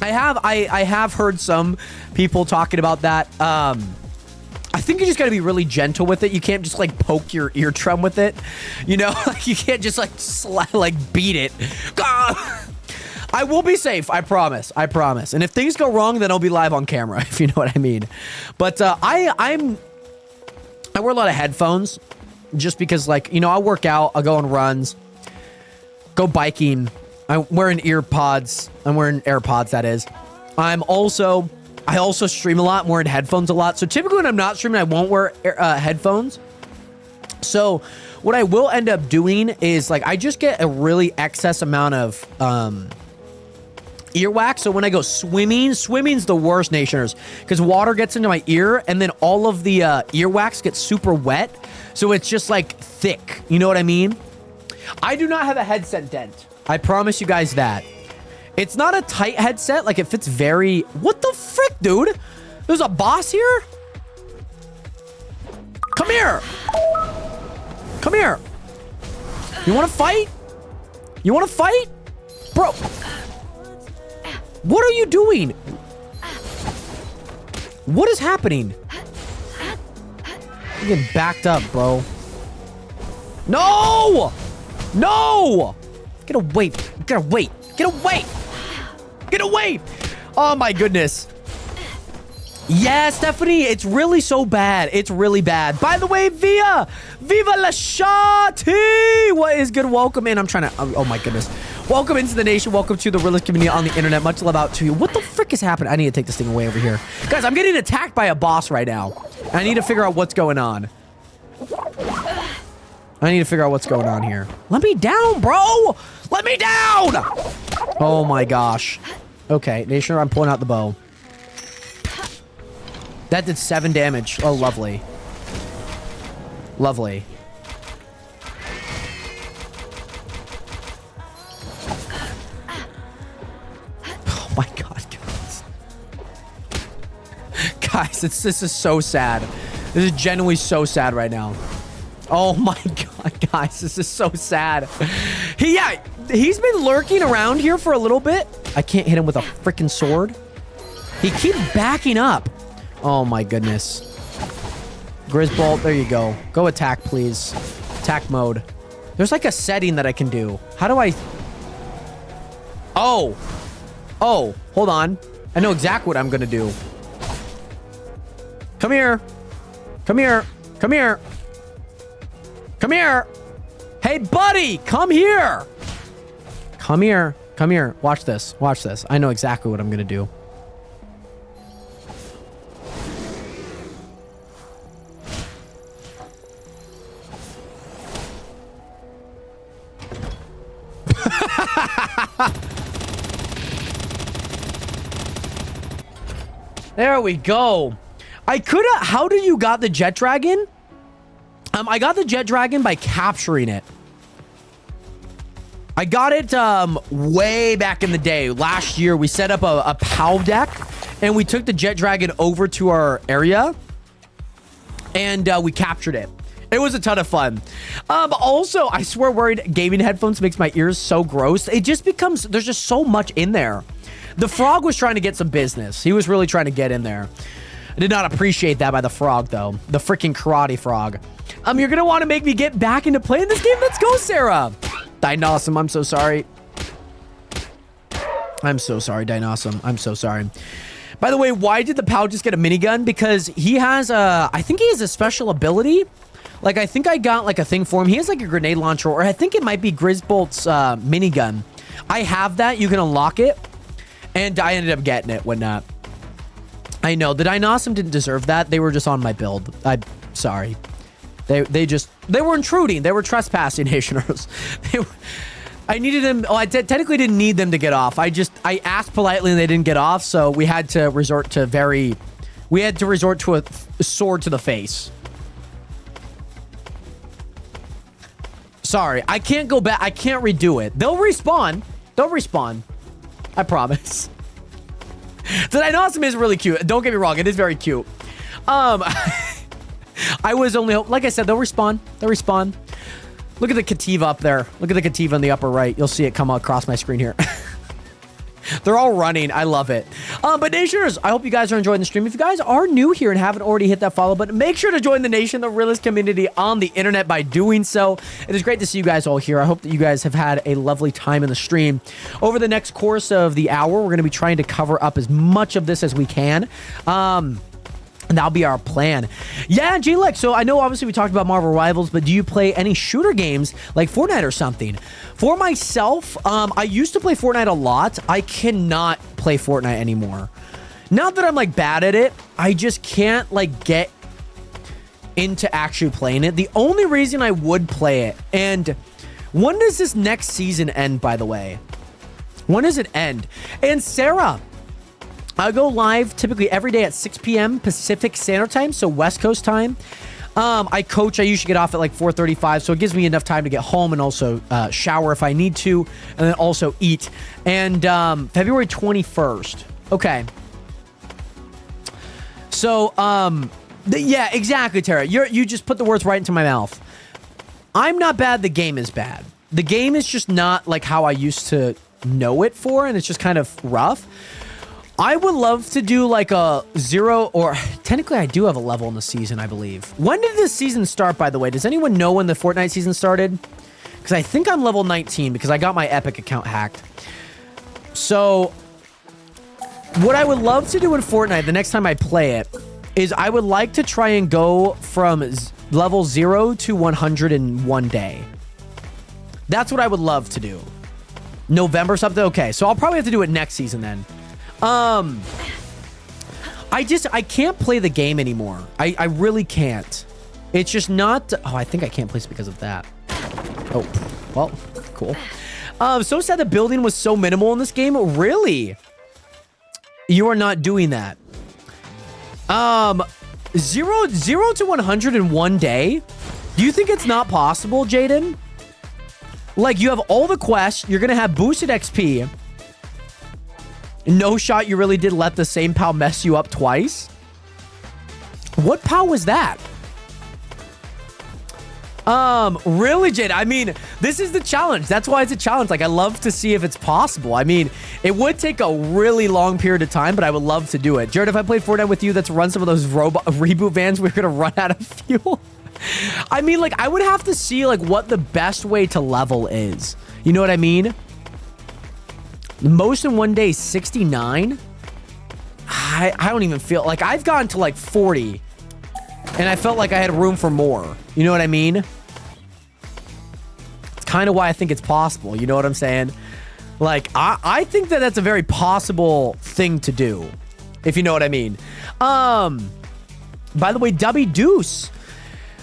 I have heard some people talking about that. I think you just got to be really gentle with it. You can't just like poke your eardrum with it. You know, like you can't just like beat it. I will be safe. I promise. I promise. And if things go wrong, then I'll be live on camera, if you know what I mean. But I wear a lot of headphones just because, like, you know, I work out, I'll go on runs, go biking. I'm wearing earpods. I'm wearing AirPods, that is. I also stream a lot. I'm wearing headphones a lot. So typically when I'm not streaming, I won't wear headphones. So what I will end up doing is, like, I just get a really excess amount of earwax. So when I go swimming's the worst, Nationers, because water gets into my ear and then all of the earwax gets super wet. So it's just like thick. You know what I mean? I do not have a headset dent. I promise you guys that. It's not a tight headset. Like, it fits very... What the frick, dude? There's a boss here? Come here. Come here. You want to fight? You want to fight? Bro. What are you doing? What is happening? You're getting backed up, bro. No! No! Get away. Get away. Get away. Get away. Oh, my goodness. Yeah, Stephanie, it's really so bad. It's really bad. By the way, Viva la Shati. What is good? Welcome in. I'm trying to... Oh, my goodness. Welcome into the nation. Welcome to the realest community on the internet. Much love out to you. What the frick is happening? I need to take this thing away over here. Guys, I'm getting attacked by a boss right now. I need to figure out what's going on. I need to figure out what's going on here. Let me down, bro. Let me down. Oh, my gosh. Okay, Nation, I'm pulling out the bow. That did 7 damage. Oh, lovely. Lovely. Oh my god, guys. Guys, this is so sad. This is genuinely so sad right now. Oh my god, guys, this is so sad. He's been lurking around here for a little bit. I can't hit him with a freaking sword. He keeps backing up. Oh my goodness. Grizzbolt, there you go. Go attack, please. Attack mode. There's like a setting that I can do. How do I... Oh. Oh, hold on. I know exactly what I'm gonna do. Come here. Come here. Come here. Come here. Hey, buddy, come here. Come here. Come here. Watch this. Watch this. I know exactly what I'm gonna do. There we go. I could have... How do you got the jet dragon? I got the jet dragon by capturing it. I got it way back in the day. Last year, we set up a POW deck, and we took the jet dragon over to our area, and we captured it. It was a ton of fun. Also, I swear wearing gaming headphones makes my ears so gross. It just becomes, there's just so much in there. The frog was trying to get some business. He was really trying to get in there. I did not appreciate that by the frog, though. The freaking karate frog. You're going to want to make me get back into playing this game? Let's go, Sarah. Dinosum, I'm so sorry. I'm so sorry, Dinosum. I'm so sorry. By the way, why did the Pal just get a minigun? Because he has a, I think he has a special ability. Like, I think I got like a thing for him. He has like a grenade launcher, or I think it might be Grizzbolt's minigun. I have that. You can unlock it. And I ended up getting it when not. I know the Dinosum didn't deserve that. They were just on my build. I'm sorry. They were intruding. They were trespassing, Haitianers. I needed them. Oh, I technically didn't need them to get off. I asked politely and they didn't get off. So we had to resort to a sword to the face. Sorry, I can't go back. I can't redo it. They'll respawn. I promise. The Dinosum is really cute. Don't get me wrong. It is very cute. I was only, like I said, they'll respawn. Look at the Cativa up there. Look at the Cativa in the upper right. You'll see it come across my screen here. They're all running. I love it. But Nationers, I hope you guys are enjoying the stream. If you guys are new here and haven't already hit that follow button, make sure to join the Nation, the realest community on the internet by doing so. It is great to see you guys all here. I hope that you guys have had a lovely time in the stream. Over the next course of the hour, we're going to be trying to cover up as much of this as we can. And that'll be our plan. Yeah, J-Lex, so I know obviously we talked about Marvel Rivals, but do you play any shooter games like Fortnite or something? For myself, I used to play Fortnite a lot. I cannot play Fortnite anymore. Not that I'm like bad at it. I just can't like get into actually playing it. The only reason I would play it, and when does this next season end, by the way? When does it end? And Sarah, I go live typically every day at 6 p.m. Pacific Standard Time, so West Coast time. I coach. I usually get off at like 4:35, so it gives me enough time to get home and also shower if I need to, and then also eat. And February 21st. Okay. So, yeah, exactly, Tara. You just put the words right into my mouth. I'm not bad. The game is bad. The game is just not like how I used to know it for, and it's just kind of rough. I would love to do like a 0, or technically I do have a level in the season, I believe. When did this season start, by the way? Does anyone know when the Fortnite season started? Because I think I'm level 19 because I got my Epic account hacked. So what I would love to do in Fortnite the next time I play it is I would like to try and go from level 0 to 100 in one day. That's what I would love to do. November something? Okay, so I'll probably have to do it next season then. I can't play the game anymore. I really can't. It's just not. Oh, I think I can't place because of that. Oh, well, cool. So sad the building was so minimal in this game. Really? You are not doing that. 0 to 100 in one day? Do you think it's not possible, Jaden? Like, you have all the quests. You're going to have boosted XP. No shot you really did let the same pal mess you up twice? What pal was that? Really, Jade? I mean, this is the challenge. That's why it's a challenge. Like, I love to see if it's possible. I mean, it would take a really long period of time, but I would love to do it. Jared, if I played Fortnite with you, let's run some of those reboot vans. We're going to run out of fuel. I mean, like, I would have to see, like, what the best way to level is. You know what I mean? The most in one day, 69? I don't even feel... Like, I've gotten to, like, 40. And I felt like I had room for more. You know what I mean? It's kind of why I think it's possible. You know what I'm saying? Like, I think that that's a very possible thing to do. If you know what I mean. By the way, Dubby Deuce.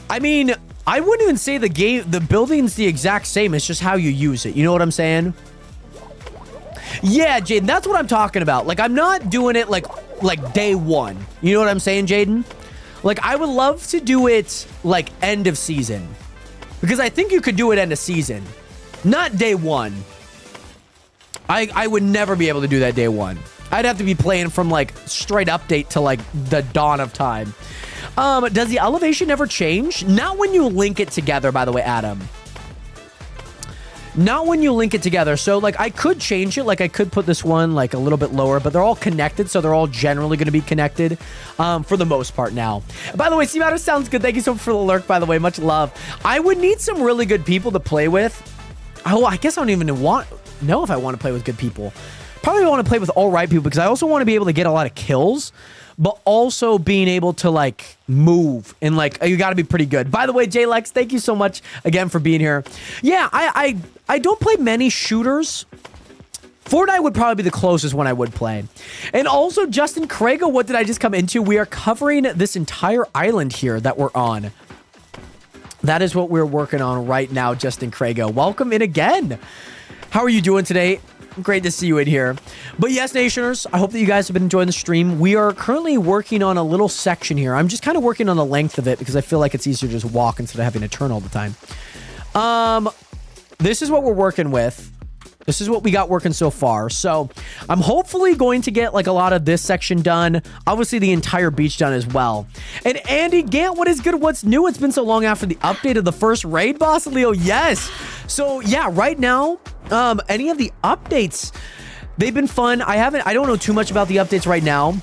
I mean, I wouldn't even say the building's the exact same. It's just how you use it. You know what I'm saying? Yeah, Jaden, that's what I'm talking about. Like, I'm not doing it like day one. You know what I'm saying, Jaden? Like, I would love to do it like end of season. Because I think you could do it end of season. Not day one. I would never be able to do that day one. I'd have to be playing from like straight update to like the dawn of time. Does the elevation never change? Not when you link it together, by the way, Adam. Not when you link it together. So, like, I could change it. Like, I could put this one, like, a little bit lower, but they're all connected, so they're all generally going to be connected for the most part now. By the way, Seamatter sounds good. Thank you so much for the lurk, by the way. Much love. I would need some really good people to play with. Oh, I guess I don't even know if I want to play with good people. Probably want to play with all right people because I also want to be able to get a lot of kills, but also being able to, like, move and, like, you got to be pretty good. By the way, J-Lex, thank you so much again for being here. Yeah, I don't play many shooters. Fortnite would probably be the closest one I would play. And also, Justin Crago, what did I just come into? We are covering this entire island here that we're on. That is what we're working on right now, Justin Crago. Welcome in again. How are you doing today? Great to see you in here. But yes, Nationers, I hope that you guys have been enjoying the stream. We are currently working on a little section here. I'm just kind of working on the length of it because I feel like it's easier to just walk instead of having to turn all the time. This is what we're working with. This is what we got working so far. So I'm hopefully going to get like a lot of this section done. Obviously the entire beach done as well. And Andy Gant, what is good? What's new? It's been so long after the update of the first raid boss, Leo. Yes. So yeah, right now, any of the updates, they've been fun. I don't know too much about the updates right now.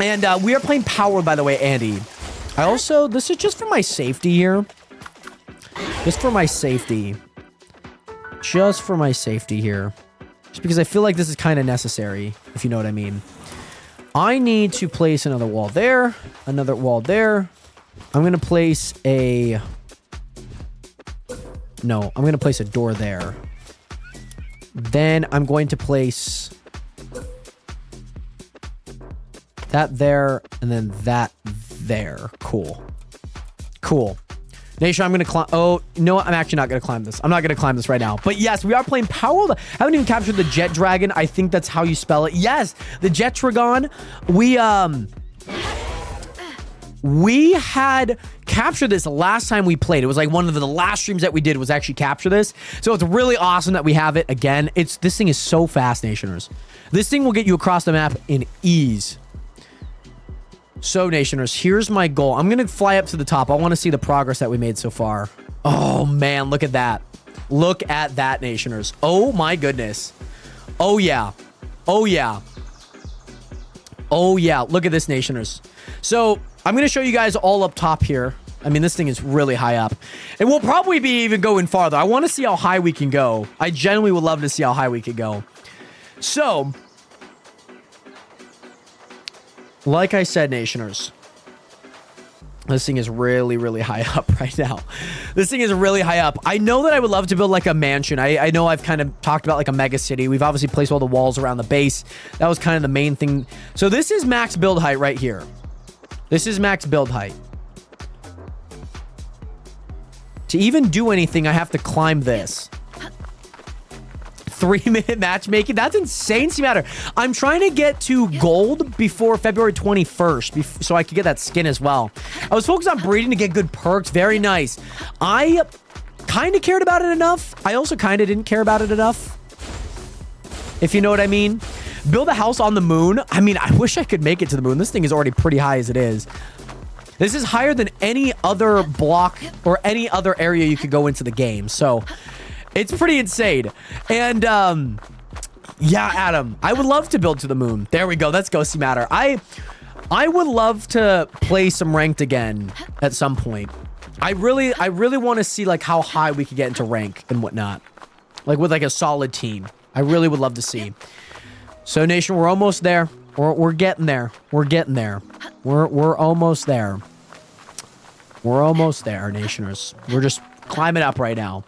And we are playing Palworld, by the way, Andy. This is just for my safety here. Just for my safety. Just for my safety here. Just because I feel like this is kind of necessary, if you know what I mean. I need to place another wall there. Another wall there. I'm going to place a... No, I'm going to place a door there. Then I'm going to place... that there, and then that there. Cool. Cool. Nation, I'm going to climb... Oh, no, I'm actually not going to climb this. I'm not going to climb this right now. But yes, we are playing Palworld. I haven't even captured the Jet Dragon. I think that's how you spell it. Yes, the Jet Dragon. We had captured this last time we played. It was like one of the last streams that we did was actually capture this. So it's really awesome that we have it again. This thing is so fast, Nationers. This thing will get you across the map in ease. So, Nationers, here's my goal. I'm going to fly up to the top. I want to see the progress that we made so far. Oh, man, look at that. Look at that, Nationers. Oh, my goodness. Oh, yeah. Oh, yeah. Oh, yeah. Look at this, Nationers. So, I'm going to show you guys all up top here. I mean, this thing is really high up. And we'll probably be even going farther. I want to see how high we can go. I genuinely would love to see how high we could go. So... like I said, Nationers, this thing is really, really high up right now. This thing is really high up. I know that I would love to build like a mansion. I know I've kind of talked about like a mega city. We've obviously placed all the walls around the base. That was kind of the main thing. So this is max build height right here. This is max build height. To even do anything, I have to climb this. 3-minute matchmaking. That's insane, Seamatter. I'm trying to get to gold before February 21st so I could get that skin as well. I was focused on breeding to get good perks. Very nice. I kind of cared about it enough. I also kind of didn't care about it enough. If you know what I mean. Build a house on the moon. I mean, I wish I could make it to the moon. This thing is already pretty high as it is. This is higher than any other block or any other area you could go into the game. So... it's pretty insane. And, yeah, Adam, I would love to build to the moon. There we go. Let's go, Seamatter. I would love to play some ranked again at some point. I really want to see, like, how high we could get into rank and whatnot. Like, with, like, a solid team. I really would love to see. So, Nation, we're almost there. We're getting there. We're getting there. We're almost there. We're almost there, Nationers. We're just climbing up right now.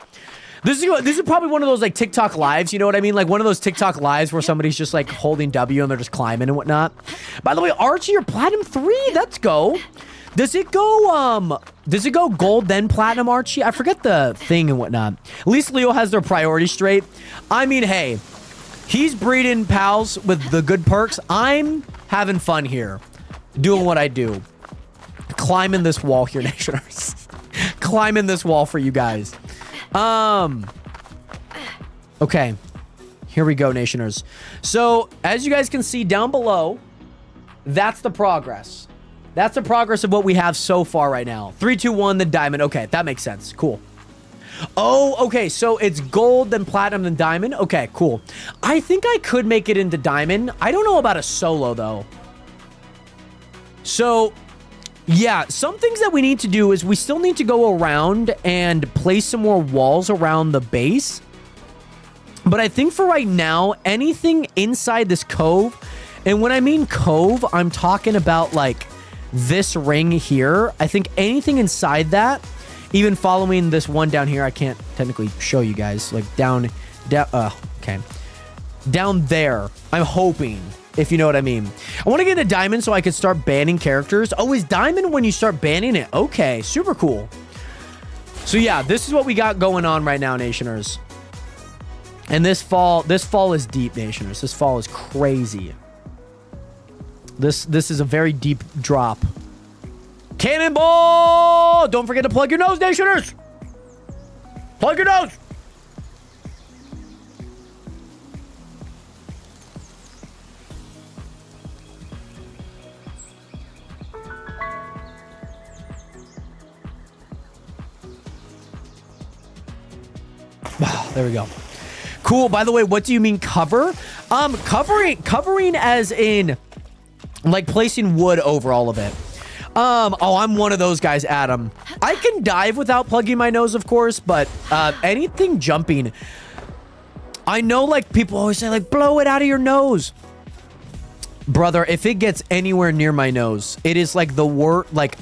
This is probably one of those like TikTok lives, you know what I mean? Like one of those TikTok lives where somebody's just like holding W and they're just climbing and whatnot. By the way, Archie, you're Platinum 3. Let's go. Does it go gold then platinum, Archie? I forget the thing and whatnot. At least Leo has their priorities straight. I mean, hey, he's breeding pals with the good perks. I'm having fun here, doing what I do. Climbing this wall here, Nationers. Climbing this wall for you guys. Okay, here we go, Nationers. So as you guys can see down below, that's the progress. That's the progress of what we have so far right now. 3, 2, 1, then diamond. Okay, that makes sense. Cool. Oh, okay. So it's gold, then platinum, then diamond. Okay, cool. I think I could make it into diamond. I don't know about a solo, though. So, yeah, some things that we need to do is we still need to go around and place some more walls around the base. But I think for right now, anything inside this cove, and when I mean cove, I'm talking about, like, this ring here. I think anything inside that, even following this one down here, I can't technically show you guys, like down there, I'm hoping, if you know what I mean. I want to get a diamond so I can start banning characters. Oh, is diamond when you start banning it? Okay, super cool. So yeah, this is what we got going on right now, Nationers. And this fall is deep, Nationers. This fall is crazy. This is a very deep drop. Cannonball! Don't forget to plug your nose, Nationers! Plug your nose! There we go. Cool. By the way, what do you mean cover? Covering as in like placing wood over all of it. Oh, I'm one of those guys, Adam. I can dive without plugging my nose, of course, but anything jumping. I know, like, people always say, like, blow it out of your nose. Brother, if it gets anywhere near my nose, it is like the word, like,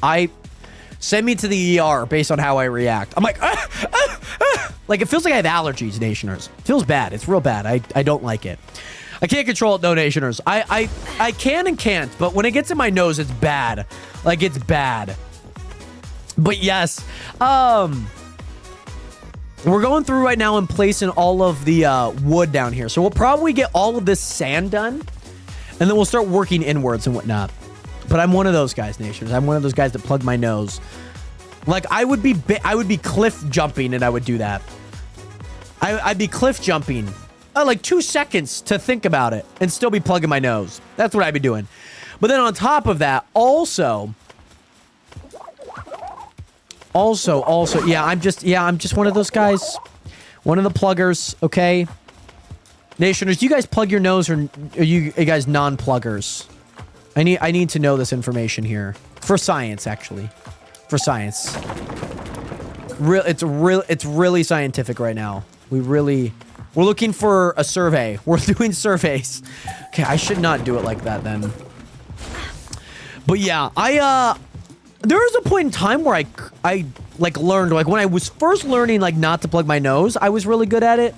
send me to the ER based on how I react. I'm like, like, it feels like I have allergies, Nationers. It feels bad. It's real bad. I don't like it. I can't control it, though, Nationers. I can and can't, but when it gets in my nose, it's bad. Like, it's bad. But yes, we're going through right now and placing all of the wood down here. So we'll probably get all of this sand done, and then we'll start working inwards and whatnot. But I'm one of those guys, Nationers. I'm one of those guys that plug my nose. Like, I would be cliff jumping, and I would do that. I'd be cliff jumping. Like 2 seconds to think about it and still be plugging my nose. That's what I'd be doing. But then on top of that, also, yeah, I'm just one of those guys. One of the pluggers, okay? Nationers, do you guys plug your nose, or are you guys non-pluggers? I need to know this information here. For science, actually. For science. It's really scientific right now. We're looking for a survey. We're doing surveys. Okay, I should not do it like that then. But yeah, there was a point in time where I like learned, like when I was first learning like not to plug my nose, I was really good at it.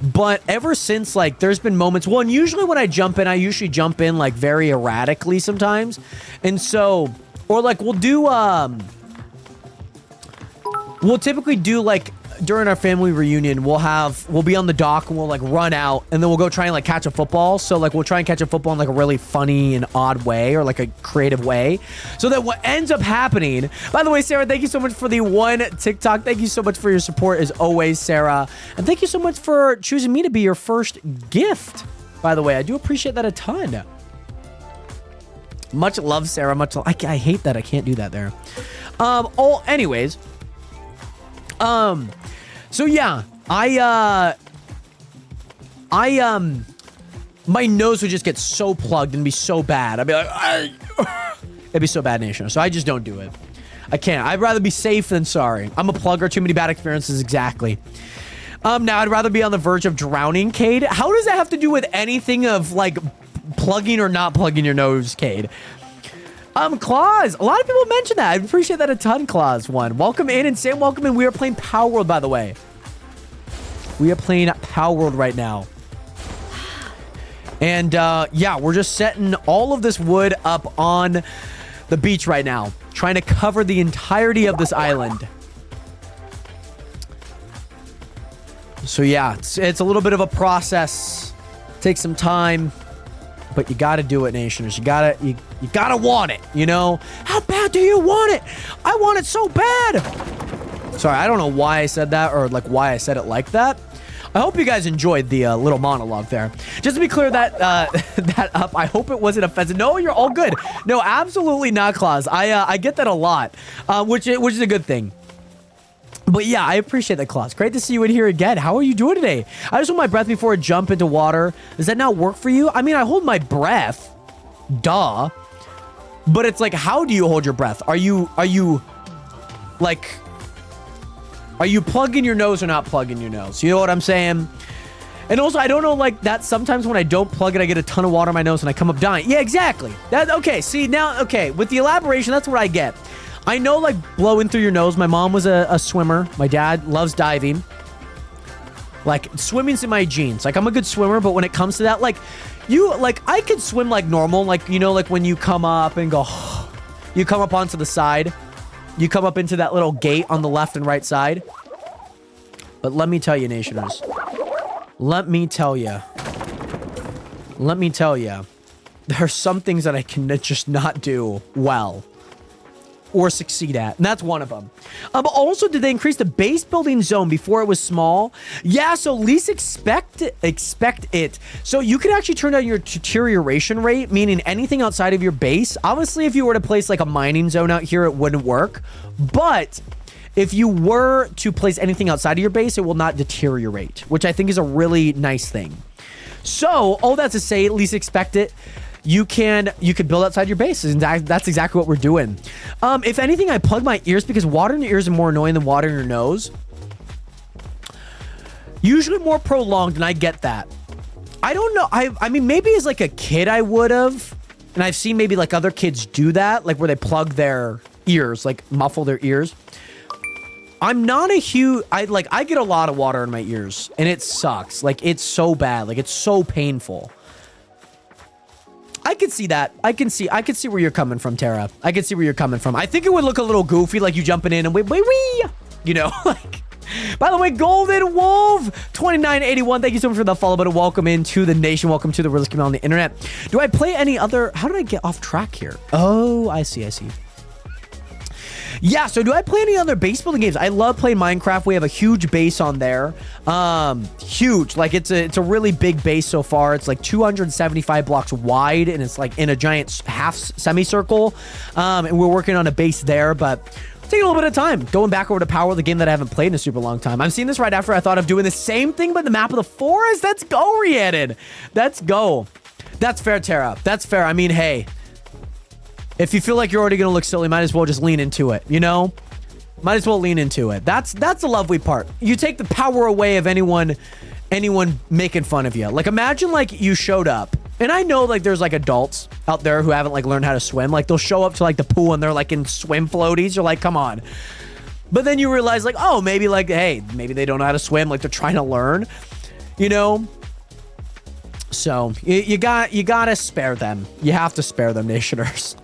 But ever since, like, there's been moments, well, and usually when I jump in, I usually jump in like very erratically sometimes. And so, or like we'll typically do like during our family reunion, we'll be on the dock and we'll like run out, and then we'll go try and like catch a football. So like we'll try and catch a football in like a really funny and odd way, or like a creative way. So that what ends up happening, by the way, Sarah, thank you so much for the 1 TikTok. Thank you so much for your support as always, Sarah. And thank you so much for choosing me to be your first gift. By the way, I do appreciate that a ton. Much love, Sarah. Much love. I hate that I can't do that there. Anyways. So yeah, my nose would just get so plugged and be so bad. I'd be like, it'd be so bad, Nation. So I just don't do it. I can't. I'd rather be safe than sorry. I'm a plugger. Too many bad experiences. Exactly. Now I'd rather be on the verge of drowning, Cade. How does that have to do with anything of like plugging or not plugging your nose, Cade? Claus, a lot of people mention that. I appreciate that a ton, Claus. Welcome in, and Sam, welcome in. We are playing Palworld, by the way. We are playing Palworld right now. And, yeah, we're just setting all of this wood up on the beach right now, trying to cover the entirety of this island. So, yeah, it's a little bit of a process. Takes some time. But you gotta do it, Nationers. You gotta want it, you know? How bad do you want it? I want it so bad. Sorry, I don't know why I said that, or like why I said it like that. I hope you guys enjoyed the little monologue there. Just to be clear that that up, I hope it wasn't offensive. No, you're all good. No, absolutely not, Claus. I get that a lot, which is a good thing. But yeah, I appreciate that, Claus. Great to see you in here again. How are you doing today? I just hold my breath before I jump into water. Does that not work for you? I mean, I hold my breath. Duh. But it's like, how do you hold your breath? Are you plugging your nose or not plugging your nose? You know what I'm saying? And also, I don't know, like, that sometimes when I don't plug it, I get a ton of water in my nose and I come up dying. Yeah, exactly. Okay, see, now, okay, with the elaboration, that's what I get. I know, like, blowing through your nose. My mom was a swimmer. My dad loves diving. Like, swimming's in my genes. Like, I'm a good swimmer, but when it comes to that, like, I could swim like normal. Like, you know, like when you come up and go, you come up onto the side. You come up into that little gate on the left and right side. But let me tell you, Nationers. Let me tell you. There are some things that I can just not do well. Or succeed at, and that's one of them. But also, did they increase the base building zone before it was small? Yeah, so least expect it. So you could actually turn down your deterioration rate, meaning anything outside of your base. Obviously, if you were to place like a mining zone out here, it wouldn't work. But if you were to place anything outside of your base, it will not deteriorate, which I think is a really nice thing. So all that to say, least expect it. You could build outside your base, and that's exactly what we're doing. If anything, I plug my ears because water in your ears is more annoying than water in your nose. Usually more prolonged, and I get that. I don't know. I mean, maybe as like a kid I would have, and I've seen maybe like other kids do that, like where they plug their ears, like muffle their ears. I'm not a huge, I get a lot of water in my ears, and it sucks. Like, it's so bad. Like, it's so painful. I can see that. I can see where you're coming from, Tara. I can see where you're coming from. I think it would look a little goofy, like you jumping in and wee, you know, like. By the way, Golden Wolf 2981. Thank you so much for the follow button. Welcome into the nation. Welcome to the realest community on the internet. Do I play any other? How did I get off track here? Oh, I see. Yeah, so do I play any other base building games? I love playing Minecraft. We have a huge base on there. Huge. Like, it's a really big base so far. It's like 275 blocks wide, and it's like in a giant half semicircle. And we're working on a base there, but taking a little bit of time. Going back over to Palworld, the game that I haven't played in a super long time. I'm seeing this right after I thought of doing the same thing, but the map of the forest. Let's go, Rhiannon. Let's go. That's fair, Tara. That's fair. I mean, hey. If you feel like you're already going to look silly, might as well just lean into it, you know? Might as well lean into it. That's the lovely part. You take the power away of anyone making fun of you. Like, imagine, like, you showed up. And I know, like, there's, like, adults out there who haven't, like, learned how to swim. Like, they'll show up to, like, the pool and they're, like, in swim floaties. You're like, come on. But then you realize, like, oh, maybe, like, hey, maybe they don't know how to swim. Like, they're trying to learn, you know? So, you gotta spare them. You have to spare them, Nationers.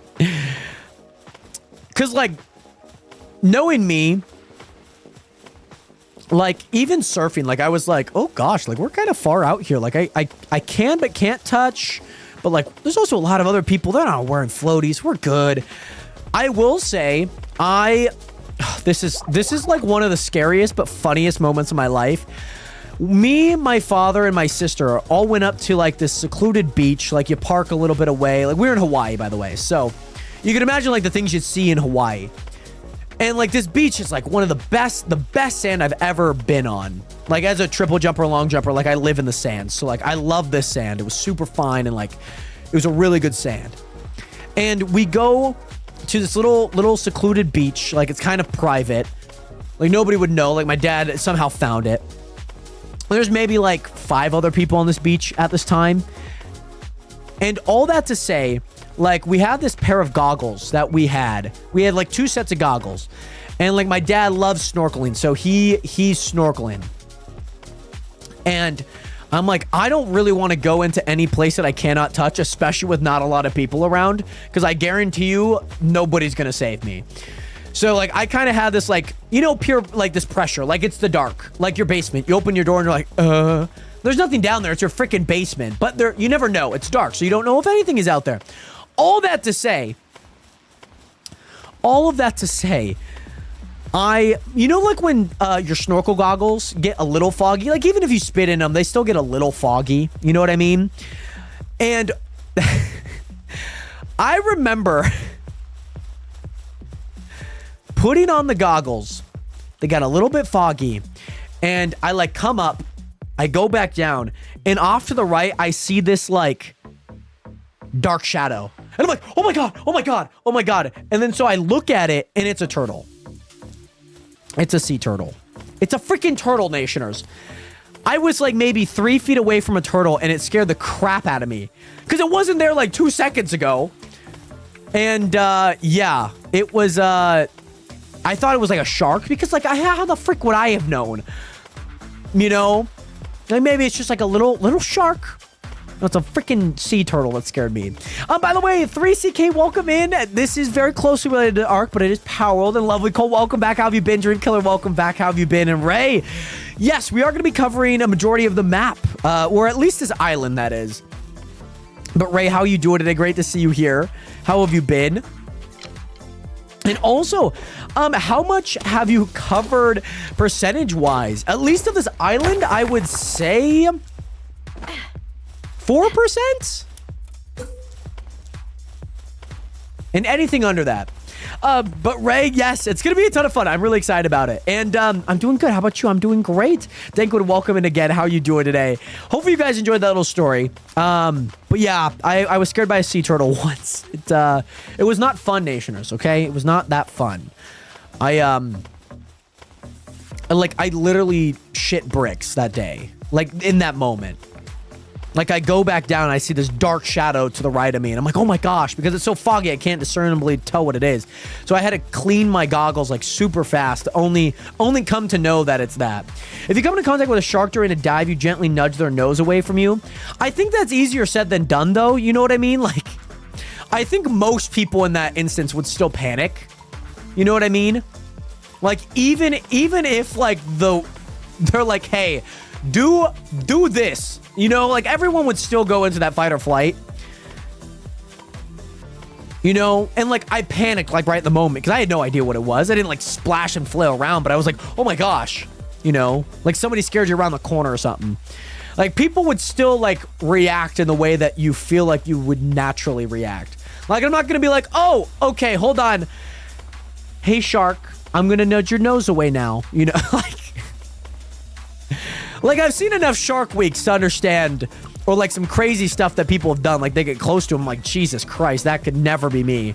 Because, like, knowing me, like, even surfing, like, I was like, oh gosh, like, we're kind of far out here. Like, I can but can't touch, but, like, there's also a lot of other people. They're not wearing floaties. We're good. I will say, this is like one of the scariest but funniest moments of my life. Me, my father, and my sister all went up to, like, this secluded beach. Like, you park a little bit away. Like, we're in Hawaii, by the way. So, you can imagine, like, the things you'd see in Hawaii. And, like, this beach is, like, one of the best sand I've ever been on. Like, as a triple jumper, long jumper, like, I live in the sand. So, like, I love this sand. It was super fine, and, like, it was a really good sand. And we go to this little secluded beach. Like, it's kind of private. Like, nobody would know. Like, my dad somehow found it. There's maybe like 5 other people on this beach at this time. And all that to say, like, we had this pair of goggles that we had. We had like 2 sets of goggles. And like, my dad loves snorkeling, so he's snorkeling. And I'm like, I don't really want to go into any place that I cannot touch, especially with not a lot of people around, because I guarantee you nobody's gonna save me. So, like, I kind of had this, like, you know, pure, like, this pressure. Like, it's the dark. Like, your basement. You open your door and you're like, There's nothing down there. It's your freaking basement. But you never know. It's dark, so you don't know if anything is out there. All of that to say, You know, like when your snorkel goggles get a little foggy, like even if you spit in them, they still get a little foggy. You know what I mean? And I remember putting on the goggles. They got a little bit foggy, and I like come up, I go back down, and off to the right, I see this like dark shadow. And I'm like, oh my God, oh my God, oh my God. And then so I look at it, and it's a turtle. It's a sea turtle. It's a freaking turtle, Nationers. I was like maybe 3 feet away from a turtle, and it scared the crap out of me. Because it wasn't there like 2 seconds ago. And yeah, it was, I thought it was like a shark, because like, how the frick would I have known? You know? Like maybe it's just like a little shark. No, it's a freaking sea turtle that scared me. By the way, 3CK, welcome in. This is very closely related to Ark, but it is Palworld. And Lovely Cole, welcome back. How have you been? Dream Killer, welcome back. How have you been? And Ray, yes, we are going to be covering a majority of the map, or at least this island, that is. But Ray, how are you doing today? Great to see you here. How have you been? And also, how much have you covered percentage-wise? At least of this island, I would say 4%? And anything under that. But Ray, yes, it's going to be a ton of fun. I'm really excited about it. And I'm doing good. How about you? I'm doing great. Dankwood, welcome in again. How are you doing today? Hopefully you guys enjoyed that little story. But yeah, I was scared by a sea turtle once. It was not fun, Nationers, okay? It was not that fun. I literally shit bricks that day. Like, in that moment. Like, I go back down and I see this dark shadow to the right of me. And I'm like, oh my gosh, because it's so foggy, I can't discernibly tell what it is. So I had to clean my goggles, like, super fast. Only come to know that it's that. If you come into contact with a shark during a dive, you gently nudge their nose away from you. I think that's easier said than done, though. You know what I mean? Like, I think most people in that instance would still panic. You know what I mean? Like, even if, like, they're like, hey, do this. You know, like, everyone would still go into that fight or flight. You know? And, like, I panicked, like, right at the moment, because I had no idea what it was. I didn't, like, splash and flail around, but I was like, oh my gosh. You know? Like, somebody scared you around the corner or something. Like, people would still, like, react in the way that you feel like you would naturally react. Like, I'm not going to be like, oh, okay, hold on. Hey, shark, I'm going to nudge your nose away now. You know? Like, I've seen enough Shark Weeks to understand, or like some crazy stuff that people have done. Like, they get close to him, like, Jesus Christ, that could never be me.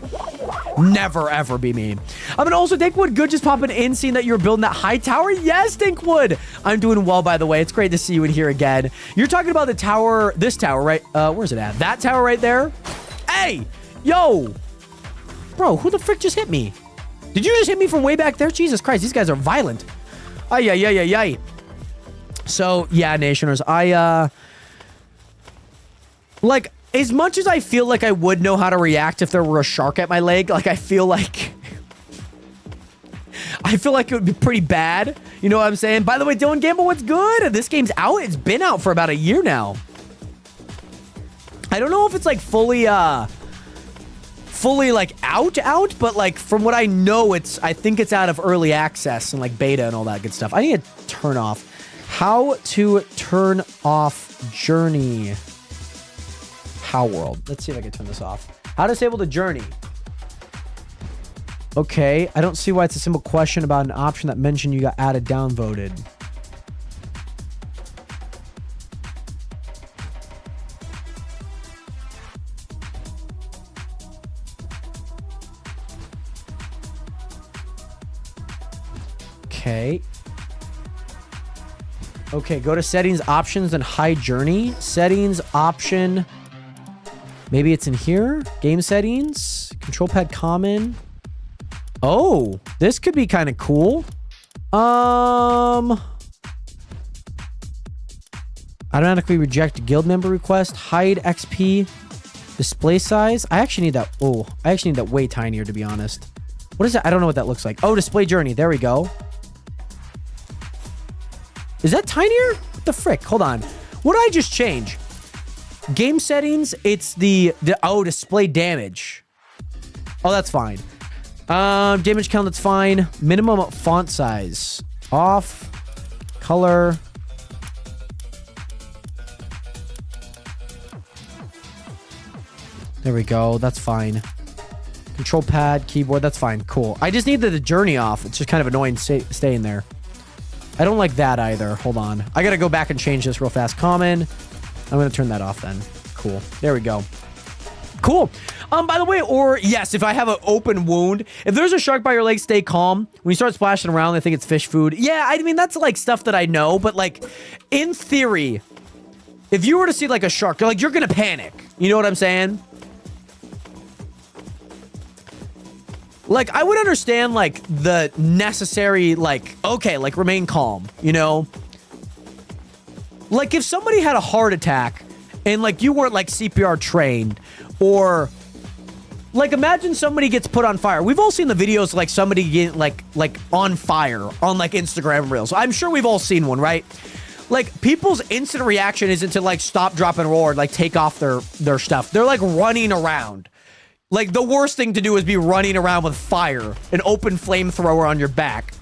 Never, ever be me. I mean, also, Dinkwood, good just popping in, seeing that you're building that high tower. Yes, Dinkwood. I'm doing well, by the way. It's great to see you in here again. You're talking about the tower, this tower, right? Where's it at? That tower right there? Hey, yo. Bro, who the frick just hit me? Did you just hit me from way back there? Jesus Christ, these guys are violent. Ay, ay, ay, ay, ay. So, yeah, Nationers, like, as much as I feel like I would know how to react if there were a shark at my leg, like, I feel like it would be pretty bad. You know what I'm saying? By the way, Dylan Gamble, what's good? This game's out. It's been out for about a year now. I don't know if it's, like, fully, like, out, but, like, from what I know, I think it's out of early access and, like, beta and all that good stuff. I need to turn off. How to turn off journey. Palworld. Let's see if I can turn this off. How to disable the journey. Okay, I don't see why it's a simple question about an option that mentioned you got added downvoted. Okay. Okay, go to settings, options, and hide journey. Settings, option. Maybe it's in here. Game settings. Control pad common. Oh, this could be kind of cool. Automatically reject guild member request. Hide XP. Display size. I actually need that. Oh, I actually need that way tinier, to be honest. What is that? I don't know what that looks like. Oh, display journey. There we go. Is that tinier? What the frick? Hold on. What did I just change? Game settings, it's the display damage. Oh, that's fine. Damage count, that's fine. Minimum font size. Off. Color. There we go. That's fine. Control pad, keyboard, that's fine. Cool. I just need the journey off. It's just kind of annoying staying there. I don't like that either. Hold on. I got to go back and change this real fast. Common. I'm going to turn that off then. Cool. There we go. Cool. By the way, or yes, if I have an open wound, if there's a shark by your leg, stay calm. When you start splashing around, they think it's fish food. Yeah, I mean, that's like stuff that I know, but like in theory, if you were to see like a shark, you're going to panic. You know what I'm saying? Like, I would understand, like, the necessary, like, okay, like, remain calm, you know? Like, if somebody had a heart attack and, like, you weren't, like, CPR trained, or, like, imagine somebody gets put on fire. We've all seen the videos, like, somebody get, like on fire on, like, Instagram Reels. I'm sure we've all seen one, right? Like, people's instant reaction isn't to, like, stop, drop, and roll, or, like, take off their stuff. They're, like, running around. Like, the worst thing to do is be running around with fire, an open flamethrower on your back.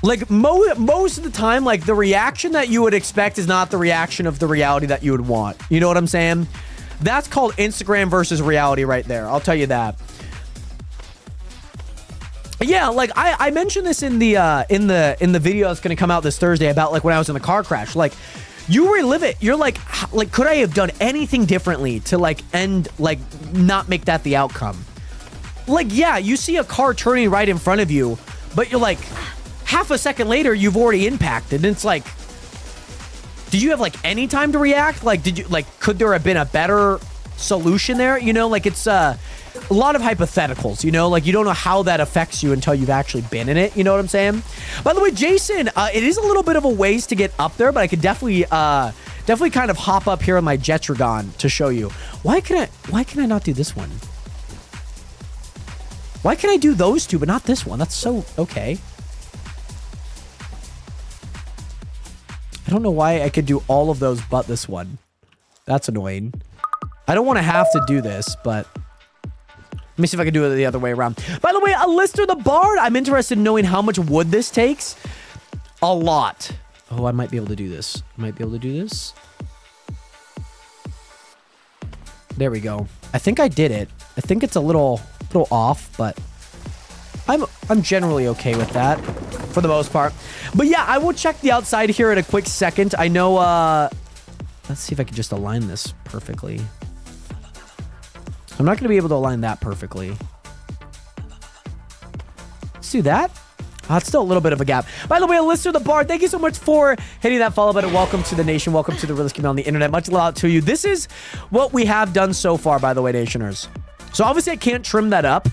Like, most of the time, like, the reaction that you would expect is not the reaction of the reality that you would want. You know what I'm saying? That's called Instagram versus reality right there. I'll tell you that. Yeah, like, I mentioned this in the video that's gonna come out this Thursday about, like, when I was in the car crash. Like, you relive it. You're like, could I have done anything differently to, like, not make that the outcome? Like, yeah, you see a car turning right in front of you, but you're like, half a second later, you've already impacted. And it's like, did you have, like, any time to react? Like, could there have been a better solution there? You know, like, it's a lot of hypotheticals, you know? Like, you don't know how that affects you until you've actually been in it. You know what I'm saying? By the way, Jason, it is a little bit of a ways to get up there, but I could definitely kind of hop up here on my Jetragon to show you. Why can I not do this one? Why can I do those two, but not this one? That's so okay. I don't know why I could do all of those but this one. That's annoying. I don't want to have to do this, but let me see if I can do it the other way around. By the way, Alistair the Bard, I'm interested in knowing how much wood this takes. A lot. Oh, I might be able to do this. There we go. I think I did it. I think it's a little off, but I'm generally okay with that for the most part. But yeah, I will check the outside here in a quick second. I know, let's see if I can just align this perfectly. I'm not going to be able to align that perfectly. Let's do that. It's still a little bit of a gap. By the way, Alistair the Bard, thank you so much for hitting that follow button. Welcome to the nation. Welcome to the realest community on the internet. Much love to you. This is what we have done so far, by the way, Nationers. So obviously I can't trim that up.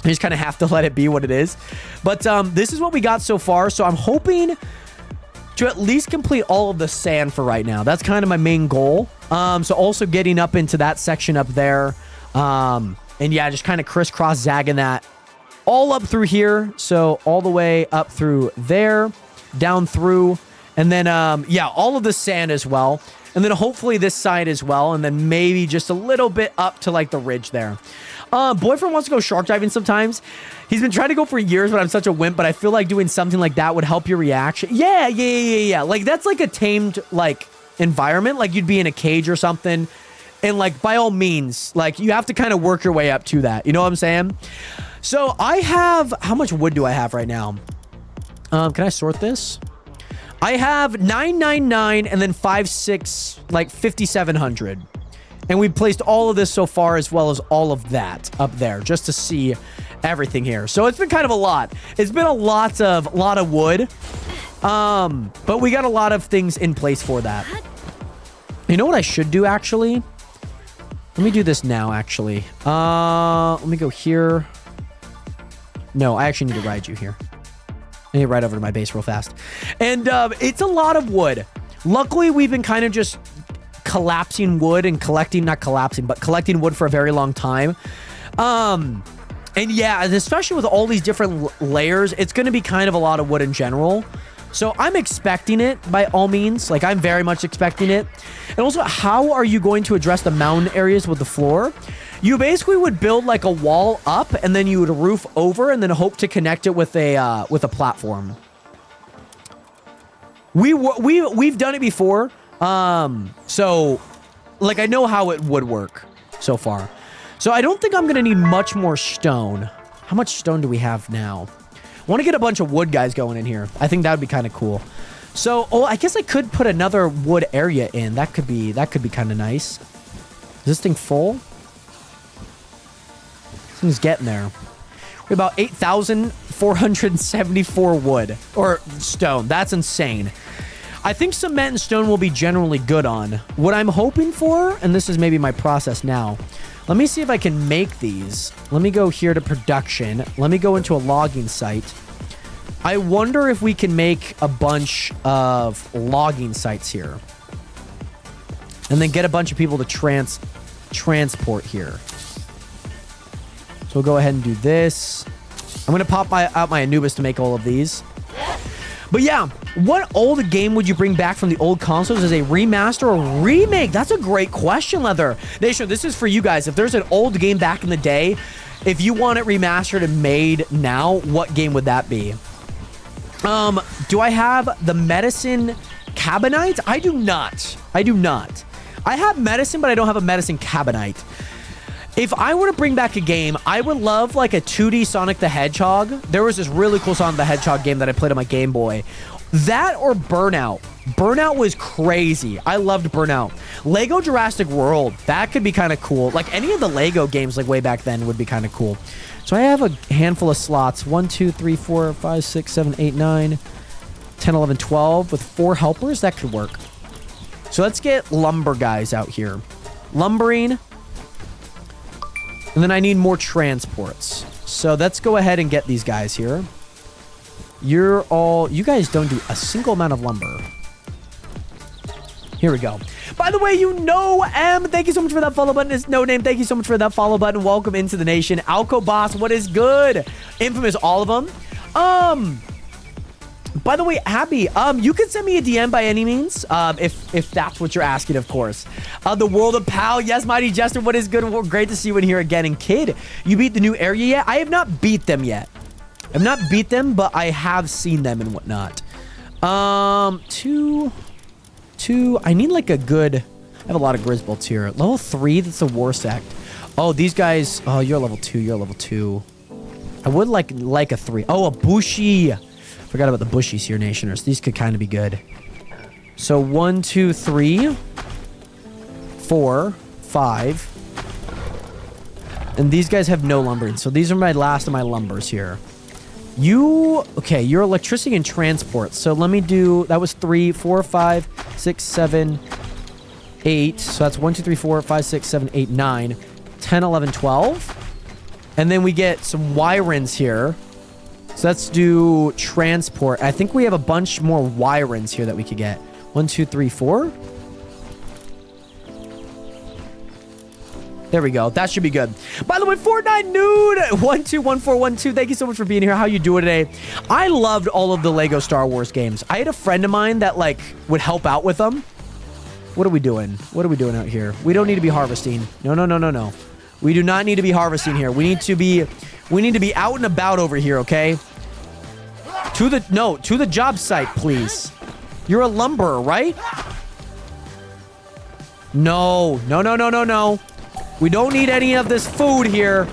I just kind of have to let it be what it is. But this is what we got so far. So I'm hoping to at least complete all of the sand for right now. That's kind of my main goal. So also getting up into that section up there. And yeah, just kind of crisscross zagging that all up through here. So all the way up through there, down through, and then, yeah, all of the sand as well. And then hopefully this side as well. And then maybe just a little bit up to like the ridge there. Boyfriend wants to go shark diving sometimes. He's been trying to go for years, but I'm such a wimp. But I feel like doing something like that would help your reaction. Yeah. Like that's like a tamed like environment. Like you'd be in a cage or something. And like, by all means, like you have to kind of work your way up to that. You know what I'm saying? So I have, how much wood do I have right now? Can I sort this? I have 999 and then 56, like 5,700. And we placed all of this so far as well as all of that up there just to see everything here. So it's been kind of a lot. It's been a lot of wood. But we got a lot of things in place for that. You know what I should do actually? Let me do this now, actually. Let me go here. No, I actually need to ride you here. I need to ride over to my base real fast. And it's a lot of wood. Luckily, we've been kind of just collapsing wood and collecting, not collapsing, but collecting wood for a very long time. And yeah, especially with all these different layers, it's going to be kind of a lot of wood in general. So I'm expecting it by all means. Like, I'm very much expecting it. And also, how are you going to address the mountain areas with the floor? You basically would build like a wall up, and then you would roof over, and then hope to connect it with a platform. We've done it before. So like, I know how it would work so far. So I don't think I'm gonna need much more stone. How much stone do we have now? I want to get a bunch of wood guys going in here. I think that would be kind of cool. So, oh, I guess I could put another wood area in. That could be kind of nice. Is this thing full? This thing's getting there. We're about 8,474 wood or stone. That's insane. I think cement and stone will be generally good on. What I'm hoping for, and this is maybe my process now. Let me see if I can make these. Let me go here to production. Let me go into a logging site. I wonder if we can make a bunch of logging sites here. And then get a bunch of people to transport here. So we'll go ahead and do this. I'm going to pop out my Anubis to make all of these. But yeah, what old game would you bring back from the old consoles as a remaster or remake? That's a great question, Leather Nation. This is for you guys. If there's an old game back in the day, if you want it remastered and made now, what game would that be? Do I have the medicine cabinite? I do not. I have medicine, but I don't have a medicine cabinite. If I were to bring back a game, I would love like a 2D Sonic the Hedgehog. There was this really cool Sonic the Hedgehog game that I played on my Game Boy. That or Burnout. Burnout was crazy. I loved Burnout. Lego Jurassic World. That could be kind of cool. Like any of the Lego games like way back then would be kind of cool. So I have a handful of slots. 1, 2, 3, 4, 5, 6, 7, 8, 9, 10, 11, 12 with 4 helpers. That could work. So let's get lumber guys out here. Lumbering. And then I need more transports. So let's go ahead and get these guys here. You guys don't do a single amount of lumber. Here we go. By the way, thank you so much for that follow button. It's No Name. Thank you so much for that follow button. Welcome into the nation. Alco Boss, what is good? Infamous, all of them. By the way, Abby, you can send me a DM by any means, if that's what you're asking, of course. The World of Pal, yes, Mighty Jester, what is good? Great to see you in here again. And Kid, you beat the new area yet? I have not beat them yet. I've not beat them, but I have seen them and whatnot. Two. I need like a good. I have a lot of Grisbolts here. Level 3. That's the War Sect. Oh, these guys. Oh, you're level 2. You're level 2. I would like a 3. Oh, a Bushi. Forgot about the Bushies here, Nationers. These could kind of be good. So 1, 2, 3, 4, 5. And these guys have no lumbering. So these are my last of my lumbers here. Okay, you're electricity and transport. So let me do, that was 3, 4, 5, 6, 7, 8. So that's 1, 2, 3, 4, 5, 6, 7, 8, 9, 10, 11, 12. And then we get some Wyrens here. So let's do transport. I think we have a bunch more Wyrens here that we could get. 1, 2, 3, 4. There we go. That should be good. By the way, Fortnite Nude 121412. Thank you so much for being here. How you doing today? I loved all of the Lego Star Wars games. I had a friend of mine that like would help out with them. What are we doing? What are we doing out here? We don't need to be harvesting. No. We do not need to be harvesting here. We need to be out and about over here, okay? To the job site, please. You're a lumberer, right? No. We don't need any of this food here.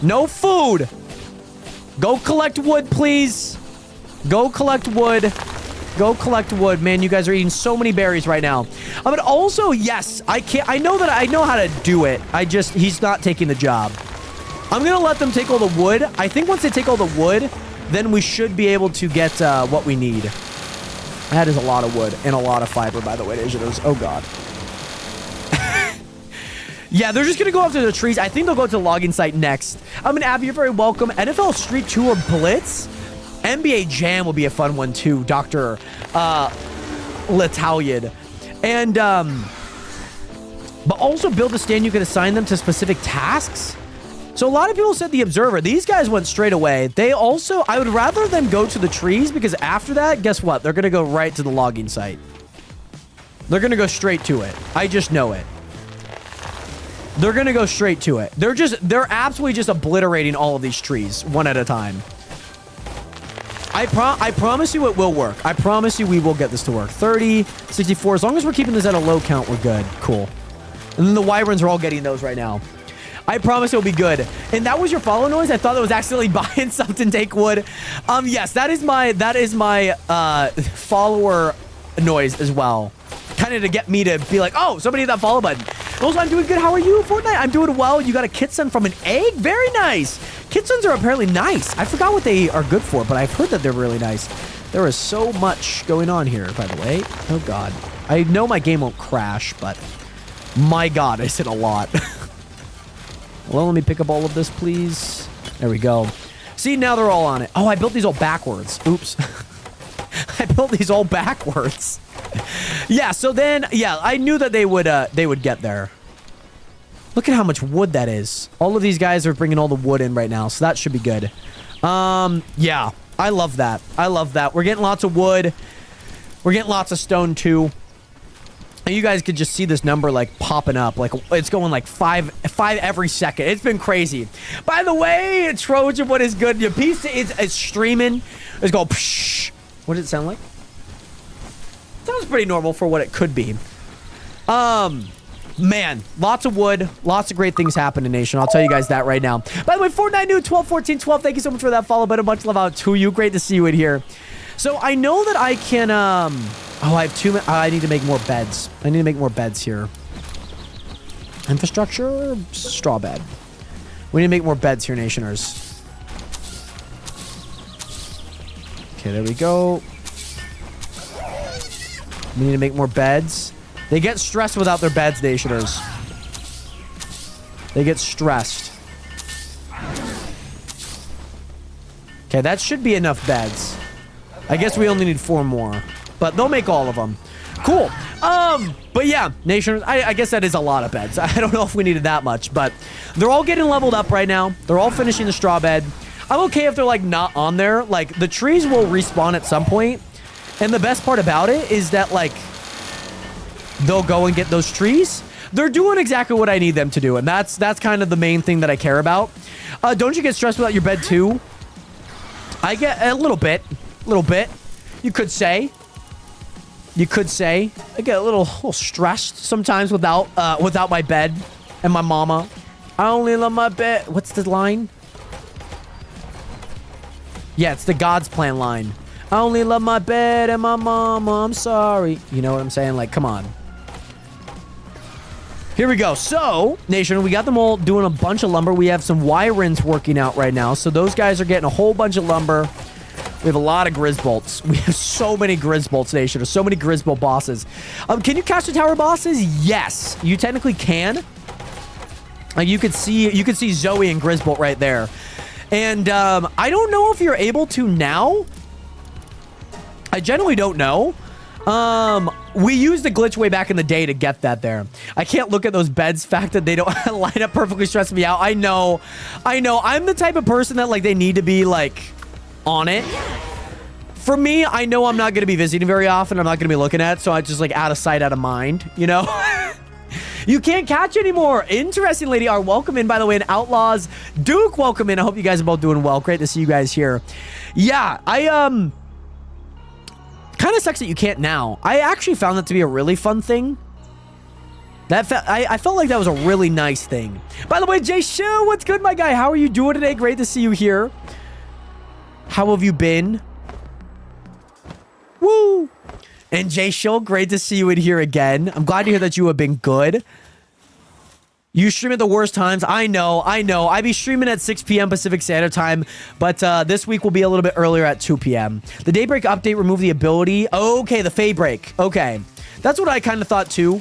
No food. Go collect wood, please. Go collect wood. Man, you guys are eating so many berries right now. But also, yes, I know how to do it. He's not taking the job. I'm going to let them take all the wood. I think once they take all the wood, then we should be able to get what we need. That is a lot of wood and a lot of fiber, by the way. Oh, God. Yeah, they're just going to go after the trees. I think they'll go to the logging site next. Abby, you're very welcome. NFL Street Tour Blitz. NBA Jam will be a fun one, too, Dr. L'Italian. And, but also build a stand. You can assign them to specific tasks. So a lot of people said the observer. These guys went straight away. They also, I would rather them go to the trees because after that, guess what? They're going to go right to the logging site. They're going to go straight to it. I just know it. They're going to go straight to it. They're absolutely just obliterating all of these trees one at a time. I promise you it will work. I promise you we will get this to work. 30, 64. As long as we're keeping this at a low count, we're good. Cool. And then the wyverns are all getting those right now. I promise it'll be good. And that was your follow noise? I thought that was accidentally buying something. Take wood. Yes, that is my follower noise as well. Kind of to get me to be like, oh, somebody hit that follow button. Also, I'm doing good. How are you, Fortnite? I'm doing well. You got a kitsune from an egg? Very nice. Kitsunes are apparently nice. I forgot what they are good for, but I've heard that they're really nice. There is so much going on here, by the way. Oh, God. I know my game won't crash, but my God, I said a lot. Well, let me pick up all of this, please. There we go. See, now they're all on it. Oh, I built these all backwards. Oops. I built these all backwards. Yeah, so then, yeah, I knew that they would get there. Look at how much wood that is. All of these guys are bringing all the wood in right now, so that should be good. Yeah, I love that. I love that. We're getting lots of wood. We're getting lots of stone, too. And you guys could just see this number, like, popping up. Like, it's going, like, five every second. It's been crazy. By the way, Trojan, what is good? Your piece is streaming. It's going, psh. What does it sound like? Sounds pretty normal for what it could be. Man, lots of wood, lots of great things happen in Nation. I'll tell you guys that right now. By the way, Fortnite new 12, 14, 12. Thank you so much for that follow, but much love out to you. Great to see you in here. So I know that I can, oh, I have I need to make more beds. I need to make more beds here. Infrastructure, straw bed. We need to make more beds here, Nationers. Okay, there we go. We need to make more beds. They get stressed without their beds, Nationers. They get stressed. Okay, that should be enough beds. I guess we only need 4 more. But they'll make all of them. Cool. But yeah, Nationers, I guess that is a lot of beds. I don't know if we needed that much, but they're all getting leveled up right now. They're all finishing the straw bed. I'm okay if they're, like, not on there. Like, the trees will respawn at some point. And the best part about it is that, like, they'll go and get those trees. They're doing exactly what I need them to do, and that's kind of the main thing that I care about. Don't you get stressed without your bed, too? I get a little bit. You could say. I get a little stressed sometimes without my bed and my mama. I only love my bed. What's the line? Yeah, it's the God's plan line. I only love my bed and my mama. I'm sorry. You know what I'm saying? Like, come on. Here we go. So, Nation, we got them all doing a bunch of lumber. We have some Wyrens working out right now. So those guys are getting a whole bunch of lumber. We have a lot of Grizzbolts. We have so many Grizzbolts, Nation. There's so many Grizzbolt bosses. Can you catch the tower bosses? Yes, you technically can. Like, you could see Zoe and Grizzbolt right there. And I don't know if you're able to now. I generally don't know. We used the glitch way back in the day to get that there. I can't look at those beds. Fact that they don't line up perfectly stresses me out. I know. I'm the type of person that, like, they need to be, like, on it. For me, I know I'm not going to be visiting very often. I'm not going to be looking at it. So I just, like, out of sight, out of mind, you know? You can't catch anymore. Interesting, Lady R. Welcome in, by the way. And Outlaws Duke, welcome in. I hope you guys are both doing well. Great to see you guys here. Yeah, kind of sucks that you can't now. I actually found that to be a really fun thing. I felt like that was a really nice thing. By the way, Jay Shu, what's good, my guy? How are you doing today? Great to see you here. How have you been? Woo! And Jay Shu, great to see you in here again. I'm glad to hear that you have been good. You stream at the worst times. I know. I be streaming at 6 p.m. Pacific Standard Time, but this week will be a little bit earlier at 2 p.m. The Daybreak update removed the ability. Okay, the Fade Break. Okay. That's what I kind of thought too.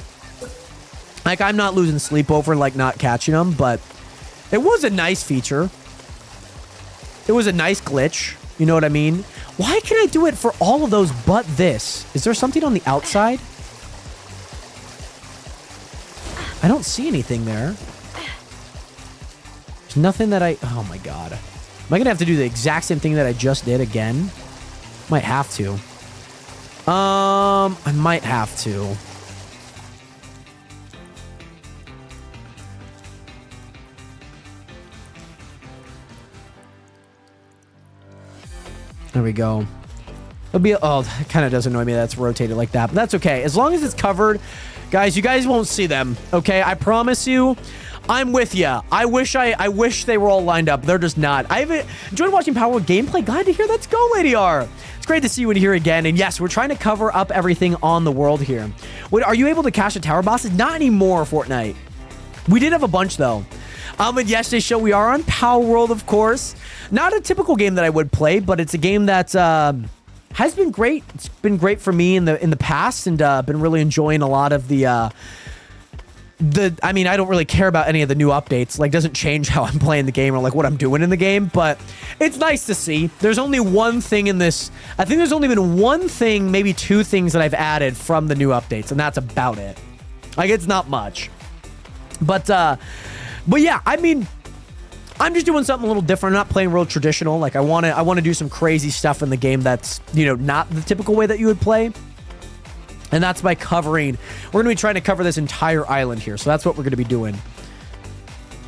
Like, I'm not losing sleep over, like, not catching them, but it was a nice feature. It was a nice glitch. You know what I mean? Why can I do it for all of those but this? Is there something on the outside? I don't see anything there. There's nothing that oh my God. Am I gonna have to do the exact same thing that I just did again? Might have to. I might have to. There we go. It'll be, oh, it kind of does annoy me that it's rotated like that, but that's okay. As long as it's covered, guys, you guys won't see them, okay? I promise you, I'm with you. I wish they were all lined up. They're just not. I've enjoyed watching Palworld gameplay. Glad to hear. Let's go, Lady R. It's great to see you in here again. And yes, we're trying to cover up everything on the world here. Wait, are you able to cash the tower bosses? Not anymore, Fortnite. We did have a bunch, though. And yesterday's show, we are on Palworld, of course. Not a typical game that I would play, but it's a game that has been great. It's been great for me in the past, and been really enjoying a lot of I mean, I don't really care about any of the new updates. Like, doesn't change how I'm playing the game or like what I'm doing in the game, but it's nice to see. There's only one thing in this. I think there's only been one thing, maybe two things that I've added from the new updates, and that's about it. Like, it's not much. But yeah, I mean, I'm just doing something a little different. I'm not playing real traditional. Like, I want to do some crazy stuff in the game that's, you know, not the typical way that you would play. And that's by covering, we're going to be trying to cover this entire island here. So that's what we're going to be doing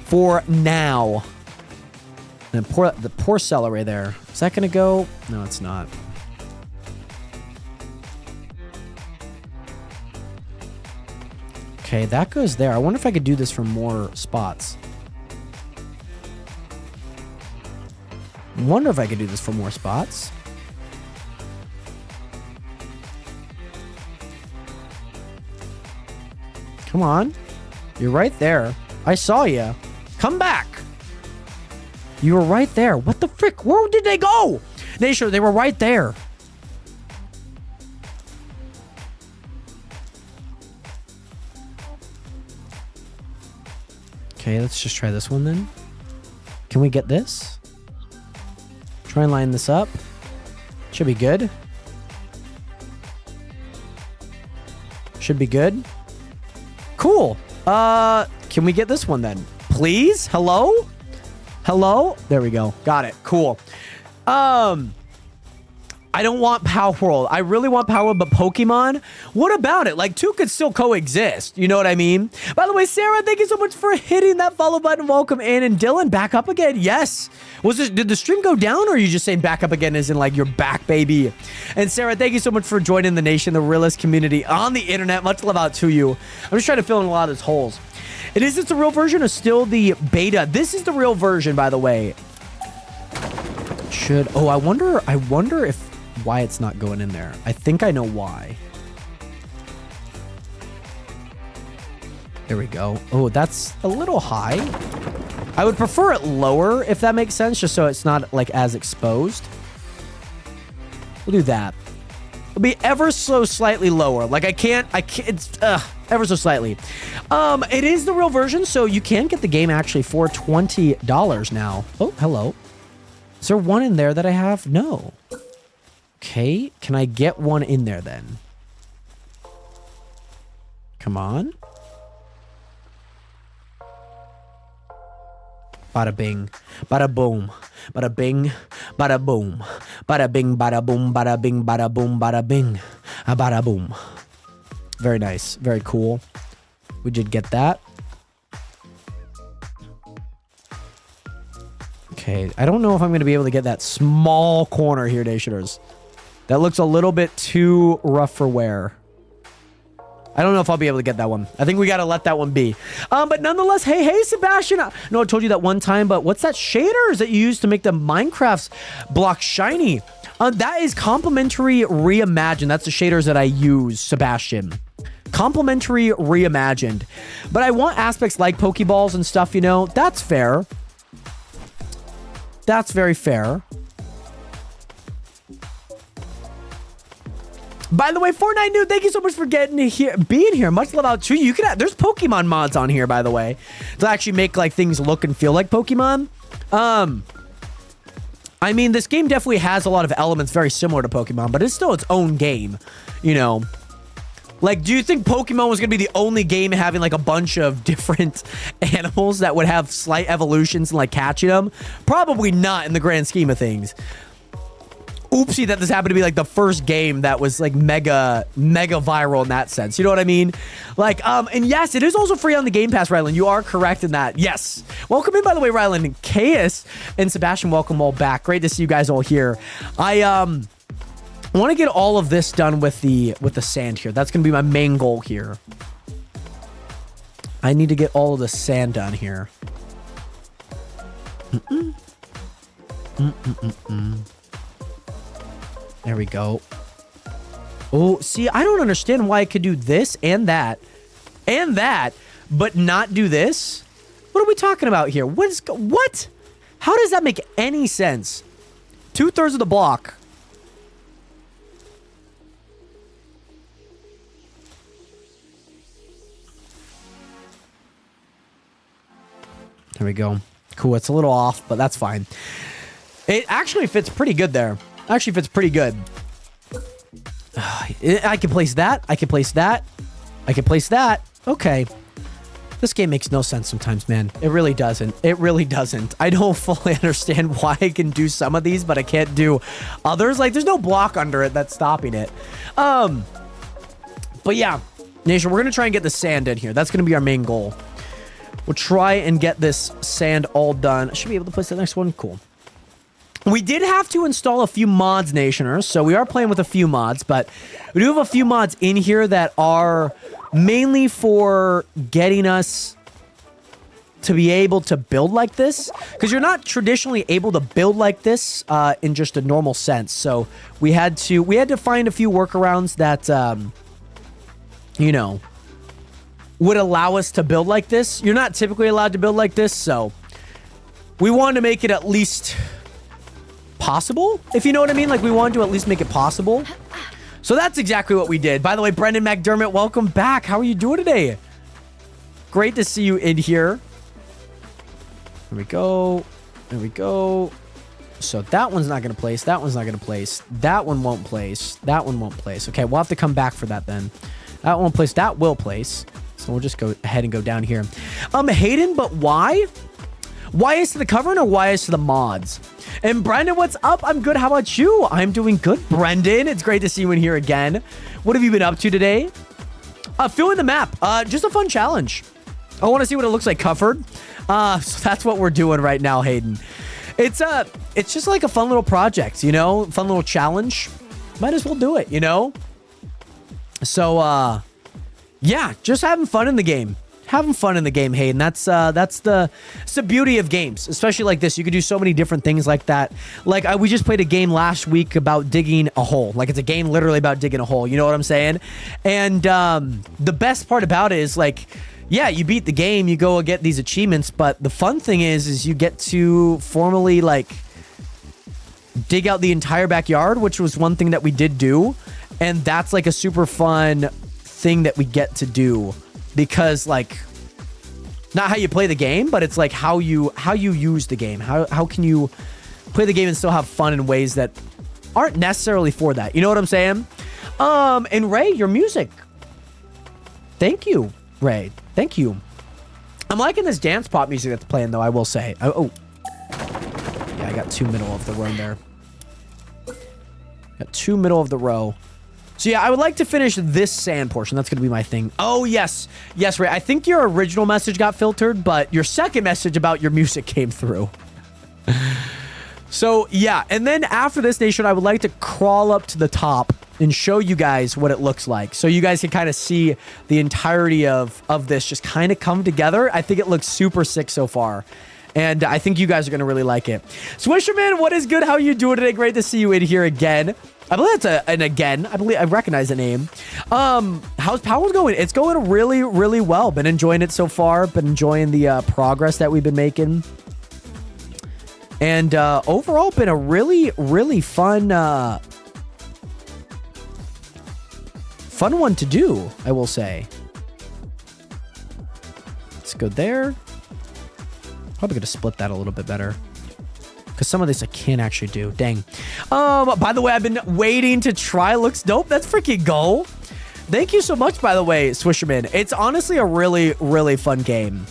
for now. And the poor celery there. Is that going to go? No, it's not. Okay, that goes there. I wonder if I could do this for more spots. Wonder if I could do this for more spots. Come on. You're right there. I saw you. Come back. You were right there. What the frick? Where did they go? They were right there. Okay, let's just try this one then. Can we get this? Try and line this up. Should be good. Should be good. Cool. Can we get this one then? Please? Hello? Hello? There we go. Got it. Cool. I don't want Palworld. I really want Palworld, but Pokemon? What about it? Like, two could still coexist. You know what I mean? By the way, Sarah, thank you so much for hitting that follow button. Welcome in. And Dylan, back up again. Yes. Did the stream go down, or are you just saying back up again as in like you're back, baby? And Sarah, thank you so much for joining the nation, the realest community on the internet. Much love out to you. I'm just trying to fill in a lot of those holes. Is this the real version or still the beta? This is the real version, by the way. I wonder if why it's not going in there. I think I know why. There we go. Oh, that's a little high. I would prefer it lower, if that makes sense, just so it's not like as exposed. We'll do that. It'll be ever so slightly lower. Like I can't, it's ever so slightly. It is the real version, so you can get the game actually for $20 now. Oh, hello. Is there one in there that I have? No. Okay, can I get one in there then? Come on. Bada bing, bada boom, bada bing, bada boom, bada bing, bada boom, bada bing, bada boom, bada bing, bada boom. Very nice, very cool. We did get that. Okay, I don't know if I'm going to be able to get that small corner here, Nationers. That looks a little bit too rough for wear. I don't know if I'll be able to get that one. I think we got to let that one be. But nonetheless, hey, Sebastian. I know I told you that one time, but what's that shaders that you use to make the Minecraft's block shiny? That is Complementary Reimagined. That's the shaders that I use, Sebastian. Complementary Reimagined. But I want aspects like Pokeballs and stuff, you know. That's fair. That's very fair. By the way, Fortnite New, thank you so much for being here. Much love out to you. There's Pokemon mods on here, by the way, to actually make like things look and feel like Pokemon. I mean, this game definitely has a lot of elements very similar to Pokemon, but it's still its own game, you know. Like, do you think Pokemon was going to be the only game having, like, a bunch of different animals that would have slight evolutions and, like, catching them? Probably not in the grand scheme of things. Oopsie that this happened to be, like, the first game that was, like, mega viral in that sense. You know what I mean? Like, and yes, it is also free on the Game Pass, Rylan. You are correct in that. Yes. Welcome in, by the way, Rylan. Chaos and Sebastian, welcome all back. Great to see you guys all here. I want to get all of this done with the sand here. That's going to be my main goal here. I need to get all of the sand done here. There we go. Oh, see, I don't understand why I could do this and that, but not do this. What are we talking about here? What? How does that make any sense? 2/3 of the block. There we go. Cool. It's a little off, but that's fine. It actually fits pretty good there. Actually fits pretty good. I can place that. I can place that. I can place that. Okay. This game makes no sense sometimes, man. It really doesn't. It really doesn't. I don't fully understand why I can do some of these, but I can't do others. Like, there's no block under it that's stopping it. But yeah, Nation, we're going to try and get the sand in here. That's going to be our main goal. We'll try and get this sand all done. I should be able to place the next one. Cool. We did have to install a few mods, Nationers, so we are playing with a few mods, but we do have a few mods in here that are mainly for getting us to be able to build like this, because you're not traditionally able to build like this in just a normal sense. So we had to find a few workarounds that you know, would allow us to build like this. You're not typically allowed to build like this, so we wanted to make it at least possible, if you know what I mean. Like, we wanted to at least make it possible. So that's exactly what we did. By the way, Brendan McDermott, welcome back. How are you doing today? Great to see you in here. There we go. There we go. So that one's not going to place. That one's not going to place. That one won't place. That one won't place. Okay, we'll have to come back for that then. That won't place. That will place. So we'll just go ahead and go down here. Hayden, but why? Why is to the covering or why is to the mods? And Brendan, what's up? I'm good. How about you? I'm doing good, Brendan. It's great to see you in here again. What have you been up to today? Filling the map. Just a fun challenge. I want to see what it looks like covered. So that's what we're doing right now, Hayden. It's just like a fun little project, you know? Fun little challenge. Might as well do it, you know? So, yeah, just having fun in the game. Having fun in the game, Hayden. That's the beauty of games, especially like this. You could do so many different things like that. Like, we just played a game last week about digging a hole. Like, it's a game literally about digging a hole. You know what I'm saying? And the best part about it is, like, yeah, you beat the game, you go and get these achievements, but the fun thing is you get to formally, like, dig out the entire backyard, which was one thing that we did do. And that's, like, a super fun thing that we get to do. Because, like, not how you play the game, but it's like how you use the game. How can you play the game and still have fun in ways that aren't necessarily for that? You know what I'm saying? And Ray, your music. Thank you, Ray. Thank you. I'm liking this dance pop music that's playing, though, I will say. Oh. Yeah, I got 2 middle of the row there. Got 2 middle of the row. So yeah, I would like to finish this sand portion. That's going to be my thing. Oh, yes. Yes, Ray. I think your original message got filtered, but your second message about your music came through. So yeah, and then after this, Nation, I would like to crawl up to the top and show you guys what it looks like. So you guys can kind of see the entirety of this just kind of come together. I think it looks super sick so far. And I think you guys are going to really like it. Swisherman, what is good? How are you doing today? Great to see you in here again. I believe it's an again. I believe I recognize the name. How's Palworld going? It's going really, really well. Been enjoying it so far. Been enjoying the progress that we've been making. And overall, been a really, really fun one to do, I will say. Let's go there. Probably going to split that a little bit better. Because some of this I can't actually do. Dang. By the way, I've been waiting to try. Looks dope. That's freaking goal. Thank you so much, by the way, Swisherman. It's honestly a really, really fun game.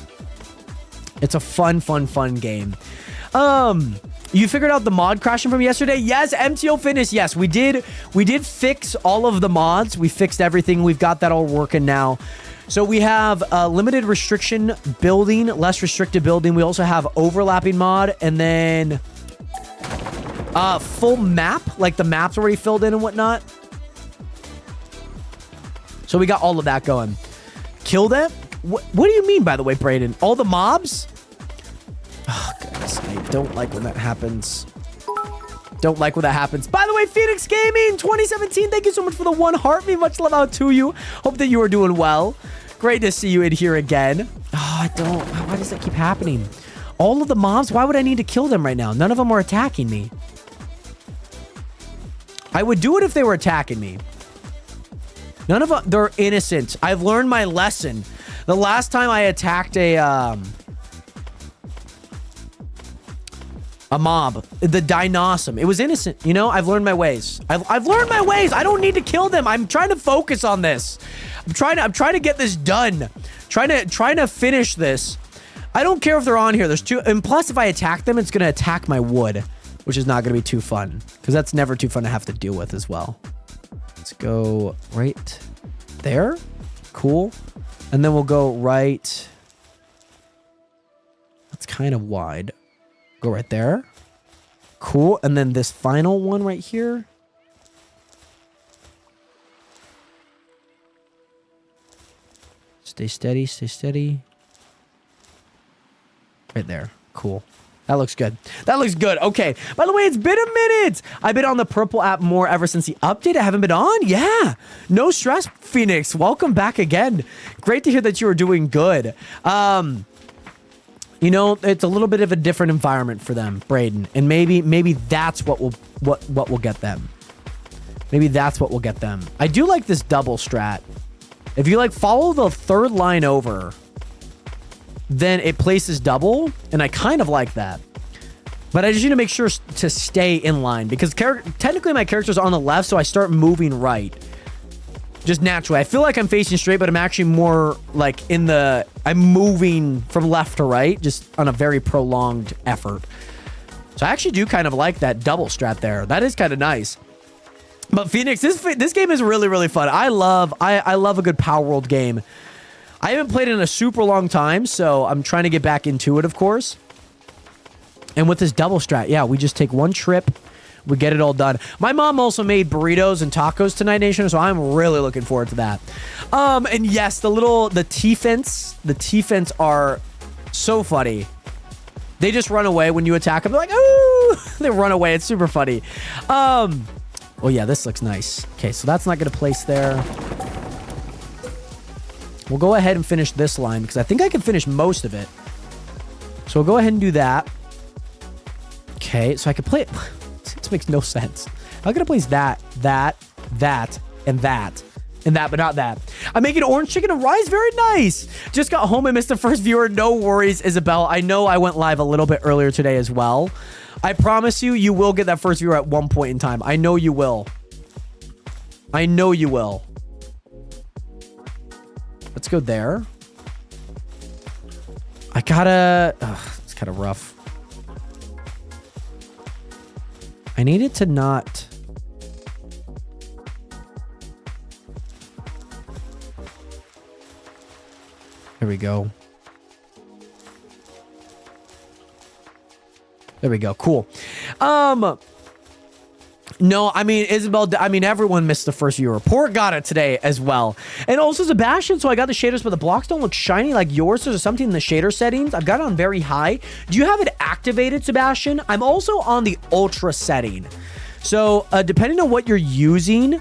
It's a fun game. You figured out the mod crashing from yesterday? Yes, MTO Fitness. Yes, we did fix all of the mods. We fixed everything. We've got that all working now. So we have limited restriction building, less restricted building. We also have overlapping mod, and then full map, like the map's already filled in and whatnot. So we got all of that going. Kill them? What do you mean, by the way, Brayden? All the mobs? Oh, goodness. I don't like when that happens. Don't like when that happens. By the way, Phoenix Gaming 2017, thank you so much for the 1 heart. Me much love out to you. Hope that you are doing well. Great to see you in here again. Oh, I don't. Why does that keep happening? All of the mobs? Why would I need to kill them right now? None of them are attacking me. I would do it if they were attacking me. None of them. They're innocent. I've learned my lesson. The last time I attacked a mob, the Dinosaur, it was innocent. You know, I've learned my ways. I've learned my ways. I don't need to kill them. I'm trying to focus on this. I'm trying to get this done. Trying to finish this. I don't care if they're on here. There's two, and plus if I attack them, it's gonna attack my wood, which is not gonna be too fun because that's never too fun to have to deal with as well. Let's go right there. Cool. And then we'll go right. That's kind of wide. Go right there. Cool. And then this final one right here. Stay steady. Stay steady. Right there. Cool. That looks good. That looks good. Okay. By the way, it's been a minute. I've been on the Purple app more ever since the update. I haven't been on. Yeah. No stress, Phoenix. Welcome back again. Great to hear that you are doing good. You know, it's a little bit of a different environment for them, Brayden. And maybe that's what will get them. Maybe that's what will get them. I do like this double strat. If you like follow the third line over, then it places double, and I kind of like that. But I just need to make sure to stay in line because technically my character's on the left, so I start moving right. Just naturally. I feel like I'm facing straight, but I'm actually more like I'm moving from left to right, just on a very prolonged effort. So I actually do kind of like that double strat there. That is kind of nice. But Phoenix, this game is really, really fun. I love a good Palworld game. I haven't played it in a super long time, so I'm trying to get back into it, of course. And with this double strat, yeah, we just take one trip. We get it all done. My mom also made burritos and tacos tonight, Nation, so I'm really looking forward to that. And yes, the T-Fence are so funny. They just run away when you attack them. They're like, ooh! They run away. It's super funny. Oh, yeah, this looks nice. Okay, so that's not going to place there. We'll go ahead and finish this line because I think I can finish most of it. So we'll go ahead and do that. Okay, so I can play it. This makes no sense. How can I place that, and that, and that, but not that? I'm making orange chicken and rice. Very nice. Just got home and missed the first viewer. No worries, Isabel. I know I went live a little bit earlier today as well. I promise you, you will get that first viewer at one point in time. I know you will. I know you will. Let's go there. I gotta... it's kind of rough. I need it to not... There we go. There we go. Cool. No, I mean, Isabel, I mean, everyone missed the first viewer. Port got it today as well. And also Sebastian, so I got the shaders, but the blocks don't look shiny like yours. So there's something in the shader settings. I've got it on very high. Do you have it activated, Sebastian? I'm also on the ultra setting. So depending on what you're using,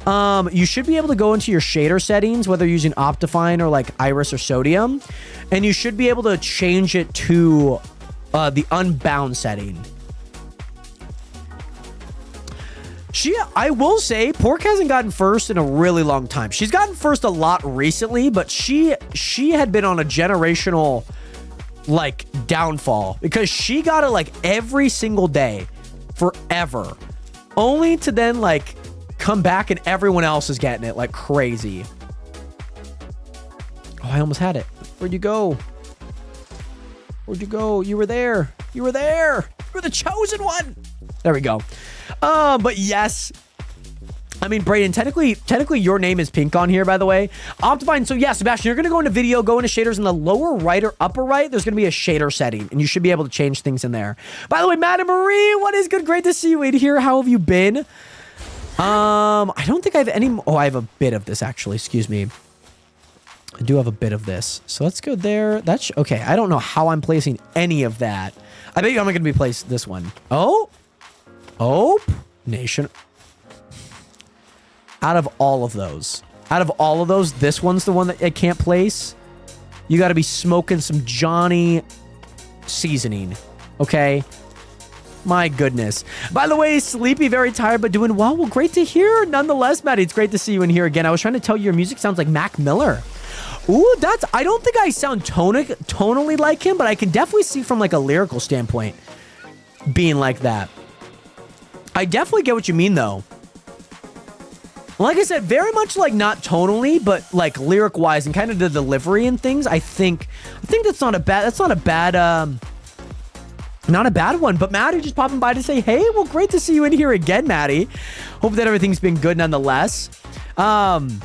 you should be able to go into your shader settings, whether you're using Optifine or like Iris or Sodium. And you should be able to change it to the unbound setting. I will say, Pork hasn't gotten first in a really long time. She's gotten first a lot recently, but she had been on a generational, like, downfall. Because she got it, like, every single day. Forever. Only to then, like, come back and everyone else is getting it like crazy. Oh, I almost had it. Where'd you go? Where'd you go? You were there. You were there. You were the chosen one. There we go. But yes. I mean, Brayden, technically your name is pink on here, by the way. Optifine. So yeah, Sebastian, you're going to go into video, go into shaders in the lower right or upper right. There's going to be a shader setting and you should be able to change things in there. By the way, Matt and Marie, what is good? Great to see you in here. How have you been? I don't think I have any. Oh, I have a bit of this actually. Excuse me. I do have a bit of this. So let's go there. That's okay. I don't know how I'm placing any of that. I bet you I'm going to be placed this one. Oh, nation. Out of all of those, this one's the one that I can't place. You got to be smoking some Johnny seasoning. Okay. My goodness. By the way, sleepy, very tired, but doing well. Well, great to hear. Nonetheless, Maddie, it's great to see you in here again. I was trying to tell you your music sounds like Mac Miller. Ooh, I don't think I sound tonally like him, but I can definitely see from like a lyrical standpoint being like that. I definitely get what you mean though. Like I said, very much like not tonally, but like lyric wise and kind of the delivery and things. I think that's not a bad one. But Maddie just popping by to say, hey, well, great to see you in here again, Maddie. Hope that everything's been good nonetheless. And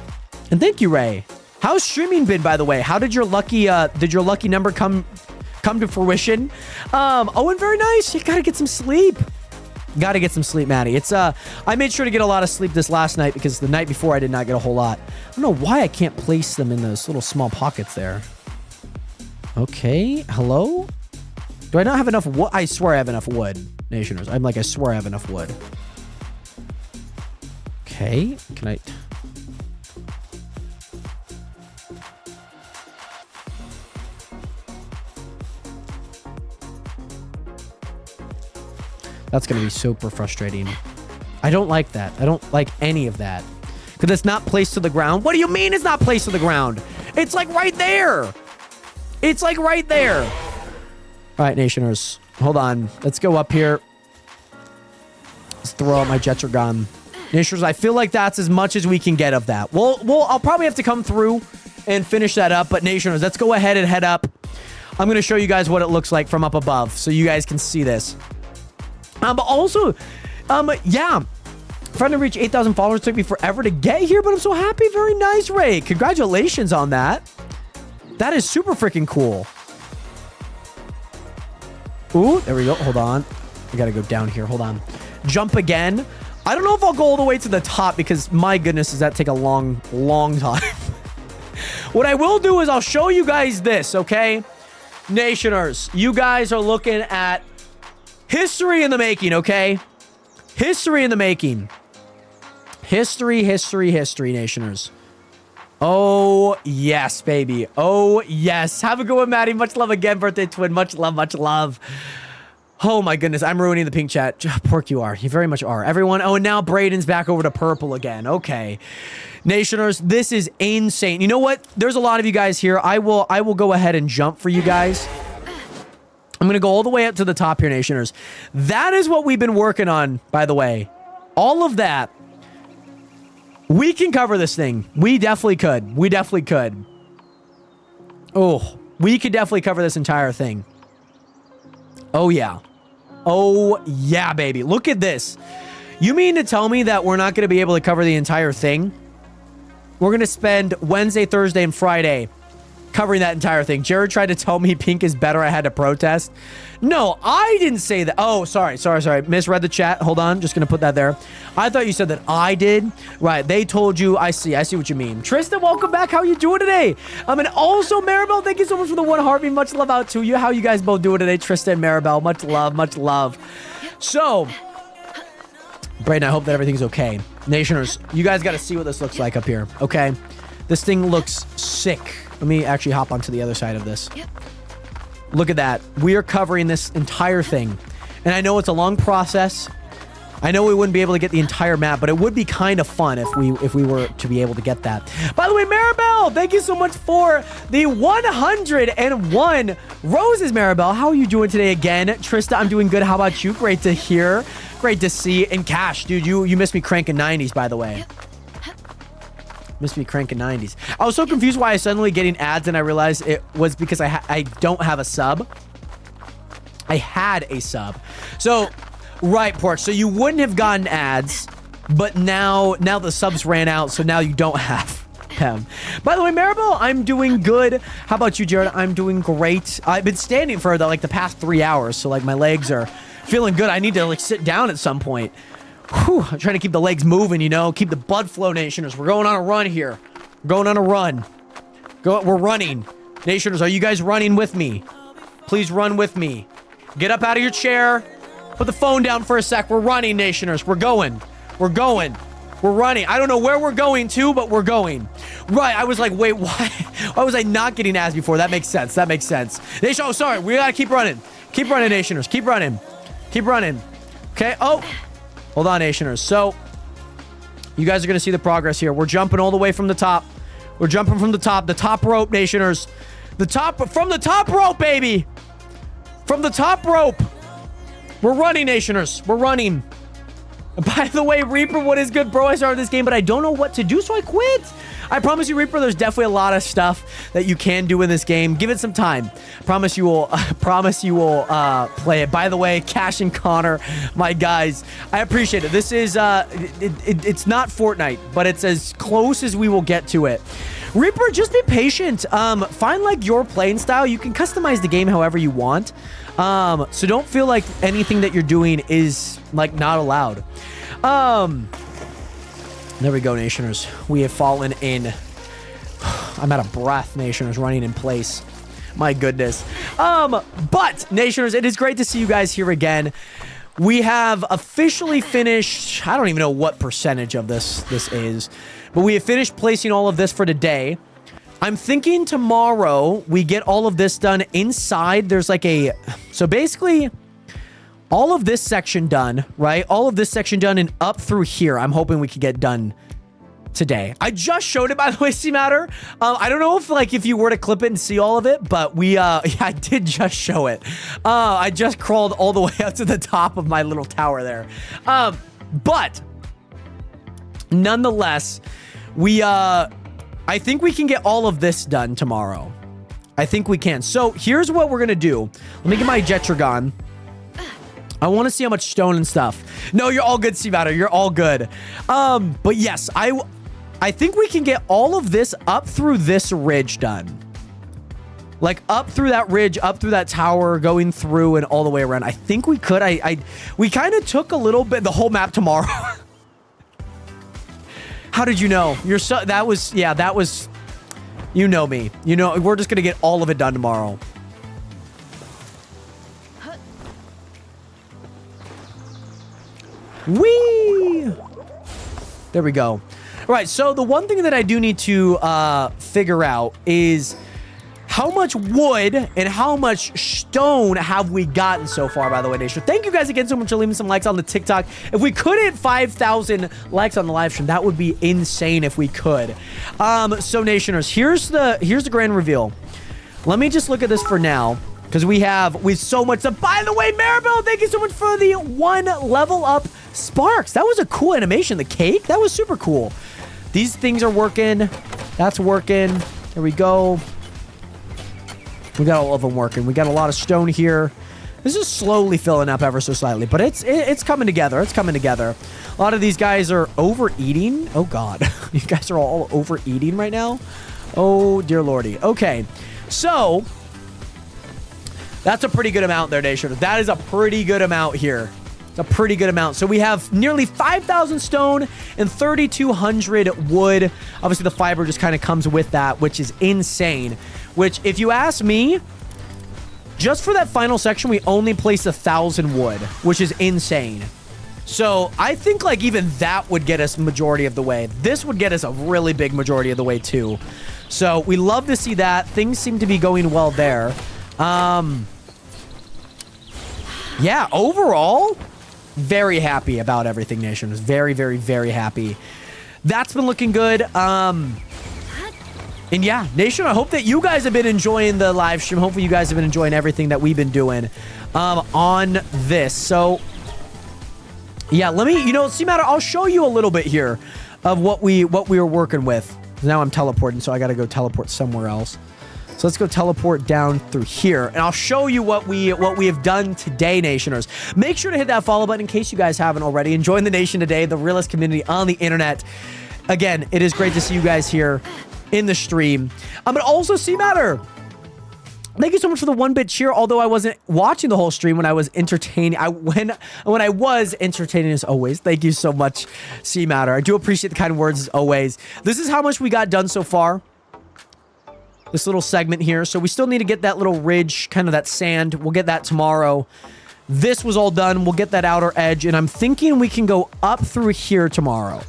thank you, Ray. How's streaming been, by the way? How did your lucky number come to fruition? Owen, very nice. You gotta get some sleep. Gotta get some sleep, Maddie. It's I made sure to get a lot of sleep this last night because the night before I did not get a whole lot. I don't know why I can't place them in those little small pockets there. Okay, hello? Do I not have enough wood? I swear I have enough wood, Nationers. I swear I have enough wood. Okay, can I... That's going to be super frustrating. I don't like that. I don't like any of that. Because it's not placed to the ground. What do you mean it's not placed to the ground? It's like right there. It's like right there. All right, Nationers. Hold on. Let's go up here. Let's throw out my Jets are gone. Nationers, I feel like that's as much as we can get of that. I'll probably have to come through and finish that up. But Nationers, let's go ahead and head up. I'm going to show you guys what it looks like from up above. So you guys can see this. But also, yeah, trying to reach 8,000 followers took me forever to get here, but I'm so happy. Very nice, Ray. Congratulations on that. That is super freaking cool. Ooh, there we go. Hold on. I gotta go down here. Hold on. Jump again. I don't know if I'll go all the way to the top because my goodness, does that take a long, long time. What I will do is I'll show you guys this, okay? Nationers, you guys are looking at history in the making, okay? History in the making. History, Nationers. Oh, yes, baby. Oh, yes. Have a good one, Maddie. Much love again, birthday twin. Much love, much love. Oh, my goodness. I'm ruining the pink chat. Pork, you are. You very much are. Everyone. Oh, and now Brayden's back over to purple again. Okay. Nationers, this is insane. You know what? There's a lot of you guys here. I will go ahead and jump for you guys. I'm going to go all the way up to the top here, Nationers. That is what we've been working on, by the way. All of that. We can cover this thing. We definitely could. We definitely could. Oh, we could definitely cover this entire thing. Oh, yeah. Oh, yeah, baby. Look at this. You mean to tell me that we're not going to be able to cover the entire thing? We're going to spend Wednesday, Thursday, and Friday covering that entire thing. Jared tried to tell me pink is better. I had to protest. No, I didn't say that. Oh, sorry. Misread the chat. Hold on. Just going to put that there. I thought you said that I did. Right. They told you. I see what you mean. Tristan, welcome back. How are you doing today? And also Maribel, thank you so much for the one heartbeat. Much love out to you. How you guys both doing today? Tristan and Maribel. Much love. Much love. So, Brayden, I hope that everything's okay. Nationers, you guys got to see what this looks like up here. Okay. This thing looks sick. Let me actually hop onto the other side of this. Yep. Look at that. We are covering this entire thing. And I know it's a long process. I know we wouldn't be able to get the entire map, but it would be kind of fun if we were to be able to get that. By the way, Maribel, thank you so much for the 101 roses, Maribel. How are you doing today again? Trista, I'm doing good. How about you? Great to hear. Great to see. And Cash, dude, you missed me cranking 90s, by the way. Missed me cranking 90s. I was so confused why I suddenly getting ads, and I realized it was because I don't have a sub. I had a sub. So, right, Porch. So you wouldn't have gotten ads, but now the subs ran out, so now you don't have them. By the way, Maribel, I'm doing good. How about you, Jared? I'm doing great. I've been standing for the past 3 hours, so like my legs are feeling good. I need to like sit down at some point. Whew, I'm trying to keep the legs moving, you know, keep the blood flow, Nationers. We're going on a run here. We're going on a run. We're running. Nationers, are you guys running with me? Please run with me. Get up out of your chair. Put the phone down for a sec. We're running, Nationers. We're going. We're going. We're running. I don't know where we're going to, but we're going. Right, I was like, wait, why was I not getting ads before? That makes sense. That makes sense. Nation, oh, sorry. We gotta keep running. Keep running, Nationers. Keep running. Keep running. Okay, oh. Hold on, Nationers. So, you guys are going to see the progress here. We're jumping all the way from the top. We're jumping from the top rope, Nationers. From the top rope, baby. From the top rope. We're running, Nationers. We're running. By the way, Reaper, what is good, bro? I started this game, but I don't know what to do, so I quit. I promise you, Reaper, there's definitely a lot of stuff that you can do in this game. Give it some time. Promise you will play it. By the way, Cash and Connor, my guys, I appreciate it. This is, it's not Fortnite, but it's as close as we will get to it. Reaper, just be patient. Find like your playing style. You can customize the game however you want. So don't feel like anything that you're doing is like not allowed. There we go, Nationers. We have fallen in. I'm out of breath, Nationers, running in place. My goodness. But, Nationers, it is great to see you guys here again. We have officially finished, I don't even know what percentage of this is, but we have finished placing all of this for today. I'm thinking tomorrow we get all of this done inside. There's like so basically all of this section done, right? All of this section done and up through here. I'm hoping we could get done today. I just showed it, by the way, C-Matter. I don't know if you were to clip it and see all of it, but yeah, I did just show it. I just crawled all the way up to the top of my little tower there. But nonetheless, I think we can get all of this done tomorrow. I think we can. So here's what we're going to do. Let me get my Jetragon. I want to see how much stone and stuff. No, you're all good, C-Matter. You're all good. But yes, I think we can get all of this up through this ridge done. Like up through that ridge, up through that tower, going through and all the way around. I think we could. We kind of took a little bit, the whole map tomorrow. How did you know? That was, you know me. You know, we're just going to get all of it done tomorrow. Whee! There we go. All right, so the one thing that I do need to figure out is how much wood and how much stone have we gotten so far, by the way, Nation. Thank you guys again so much for leaving some likes on the TikTok. If we could hit 5,000 likes on the live stream, that would be insane if we could. So, Nationers, here's the grand reveal. Let me just look at this for now. Because we have so much stuff. By the way, Maribel, thank you so much for the 1 level up Sparks. That was a cool animation. The cake, that was super cool. These things are working. That's working. There we go. We got all of them working. We got a lot of stone here. This is slowly filling up ever so slightly, but it's coming together. It's coming together. A lot of these guys are overeating. Oh, God. You guys are all overeating right now? Oh, dear lordy. Okay. So that's a pretty good amount there, Nation. That is a pretty good amount here. It's a pretty good amount. So we have nearly 5,000 stone and 3,200 wood. Obviously, the fiber just kind of comes with that, which is insane. Which, if you ask me, just for that final section, we only placed 1,000 wood, which is insane. So I think like even that would get us majority of the way. This would get us a really big majority of the way too. So we love to see that. Things seem to be going well there. Yeah, overall, very happy about everything, Nation. Was very, very, very happy. That's been looking good. And yeah, Nation, I hope that you guys have been enjoying the live stream. Hopefully you guys have been enjoying everything that we've been doing on this. So Yeah, let me, see, Matter, I'll show you a little bit here of what we were working with. Now I'm teleporting, so I got to go teleport somewhere else. So let's go teleport down through here, and I'll show you what we have done today, Nationers. Make sure to hit that follow button in case you guys haven't already, and join the nation today, the realest community on the internet. Again, it is great to see you guys here in the stream. But also, see, Matter, thank you so much for the 1-bit cheer, although I wasn't watching the whole stream when I was entertaining. When I was entertaining as always. Thank you so much, C Matter. I do appreciate the kind words as always. This is how much we got done so far. This little segment here. So we still need to get that little ridge, kind of that sand. We'll get that tomorrow. This was all done. We'll get that outer edge, and I'm thinking we can go up through here tomorrow.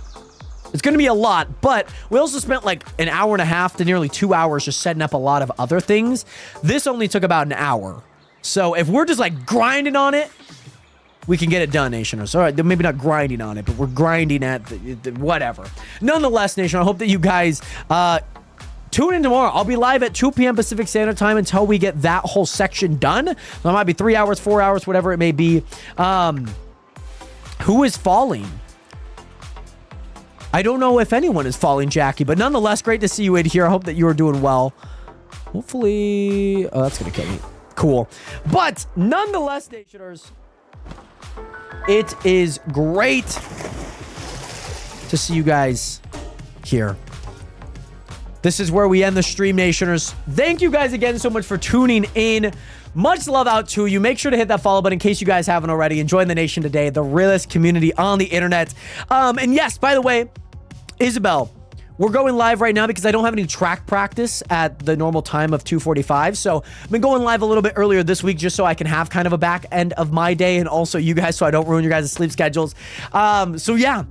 It's going to be a lot, but we also spent like an hour and a half to nearly 2 hours just setting up a lot of other things. This only took about an hour. So if we're just like grinding on it, we can get it done, Nationers. All right, maybe not grinding on it, but we're grinding at whatever. Nonetheless, Nation, I hope that you guys tune in tomorrow. I'll be live at 2 p.m. Pacific Standard Time until we get that whole section done. So it might be 3 hours, 4 hours, whatever it may be. Who is falling? I don't know if anyone is falling, Jackie, but nonetheless, great to see you in here. I hope that you are doing well. Hopefully... Oh, that's going to kill me. Cool. But nonetheless, Nationers, it is great to see you guys here. This is where we end the stream, Nationers. Thank you guys again so much for tuning in. Much love out to you. Make sure to hit that follow button in case you guys haven't already. And join the nation today, the realest community on the internet. And yes, by the way, Isabel, we're going live right now because I don't have any track practice at the normal time of 2:45. So I've been going live a little bit earlier this week just so I can have kind of a back end of my day and also you guys so I don't ruin your guys' sleep schedules. So yeah.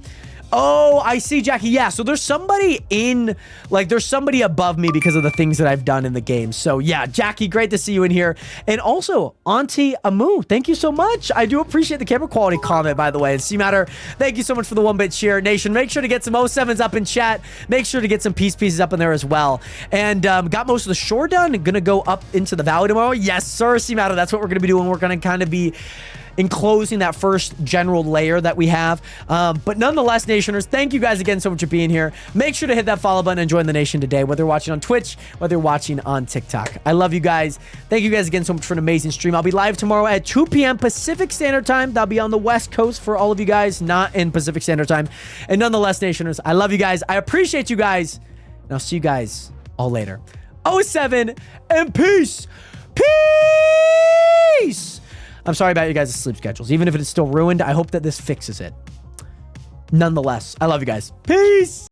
Oh, I see, Jackie. Yeah, so there's somebody there's somebody above me because of the things that I've done in the game. So yeah, Jackie, great to see you in here. And also, Auntie Amu, thank you so much. I do appreciate the camera quality comment, by the way. And C-Matter, thank you so much for the 1-bit share. Nation, make sure to get some 07s up in chat. Make sure to get some pieces up in there as well. And got most of the shore done. Gonna go up into the valley tomorrow. Yes, sir, C-Matter. That's what we're gonna be doing. We're gonna kind of be enclosing that first general layer that we have. But nonetheless, Nationers, thank you guys again so much for being here. Make sure to hit that follow button and join the nation today, whether you're watching on Twitch, whether you're watching on TikTok. I love you guys. Thank you guys again so much for an amazing stream. I'll be live tomorrow at 2 p.m. Pacific Standard Time. That'll be on the West Coast for all of you guys, not in Pacific Standard Time. And nonetheless, Nationers, I love you guys. I appreciate you guys. And I'll see you guys all later. 07 and peace. Peace. I'm sorry about you guys' sleep schedules. Even if it is still ruined, I hope that this fixes it. Nonetheless, I love you guys. Peace!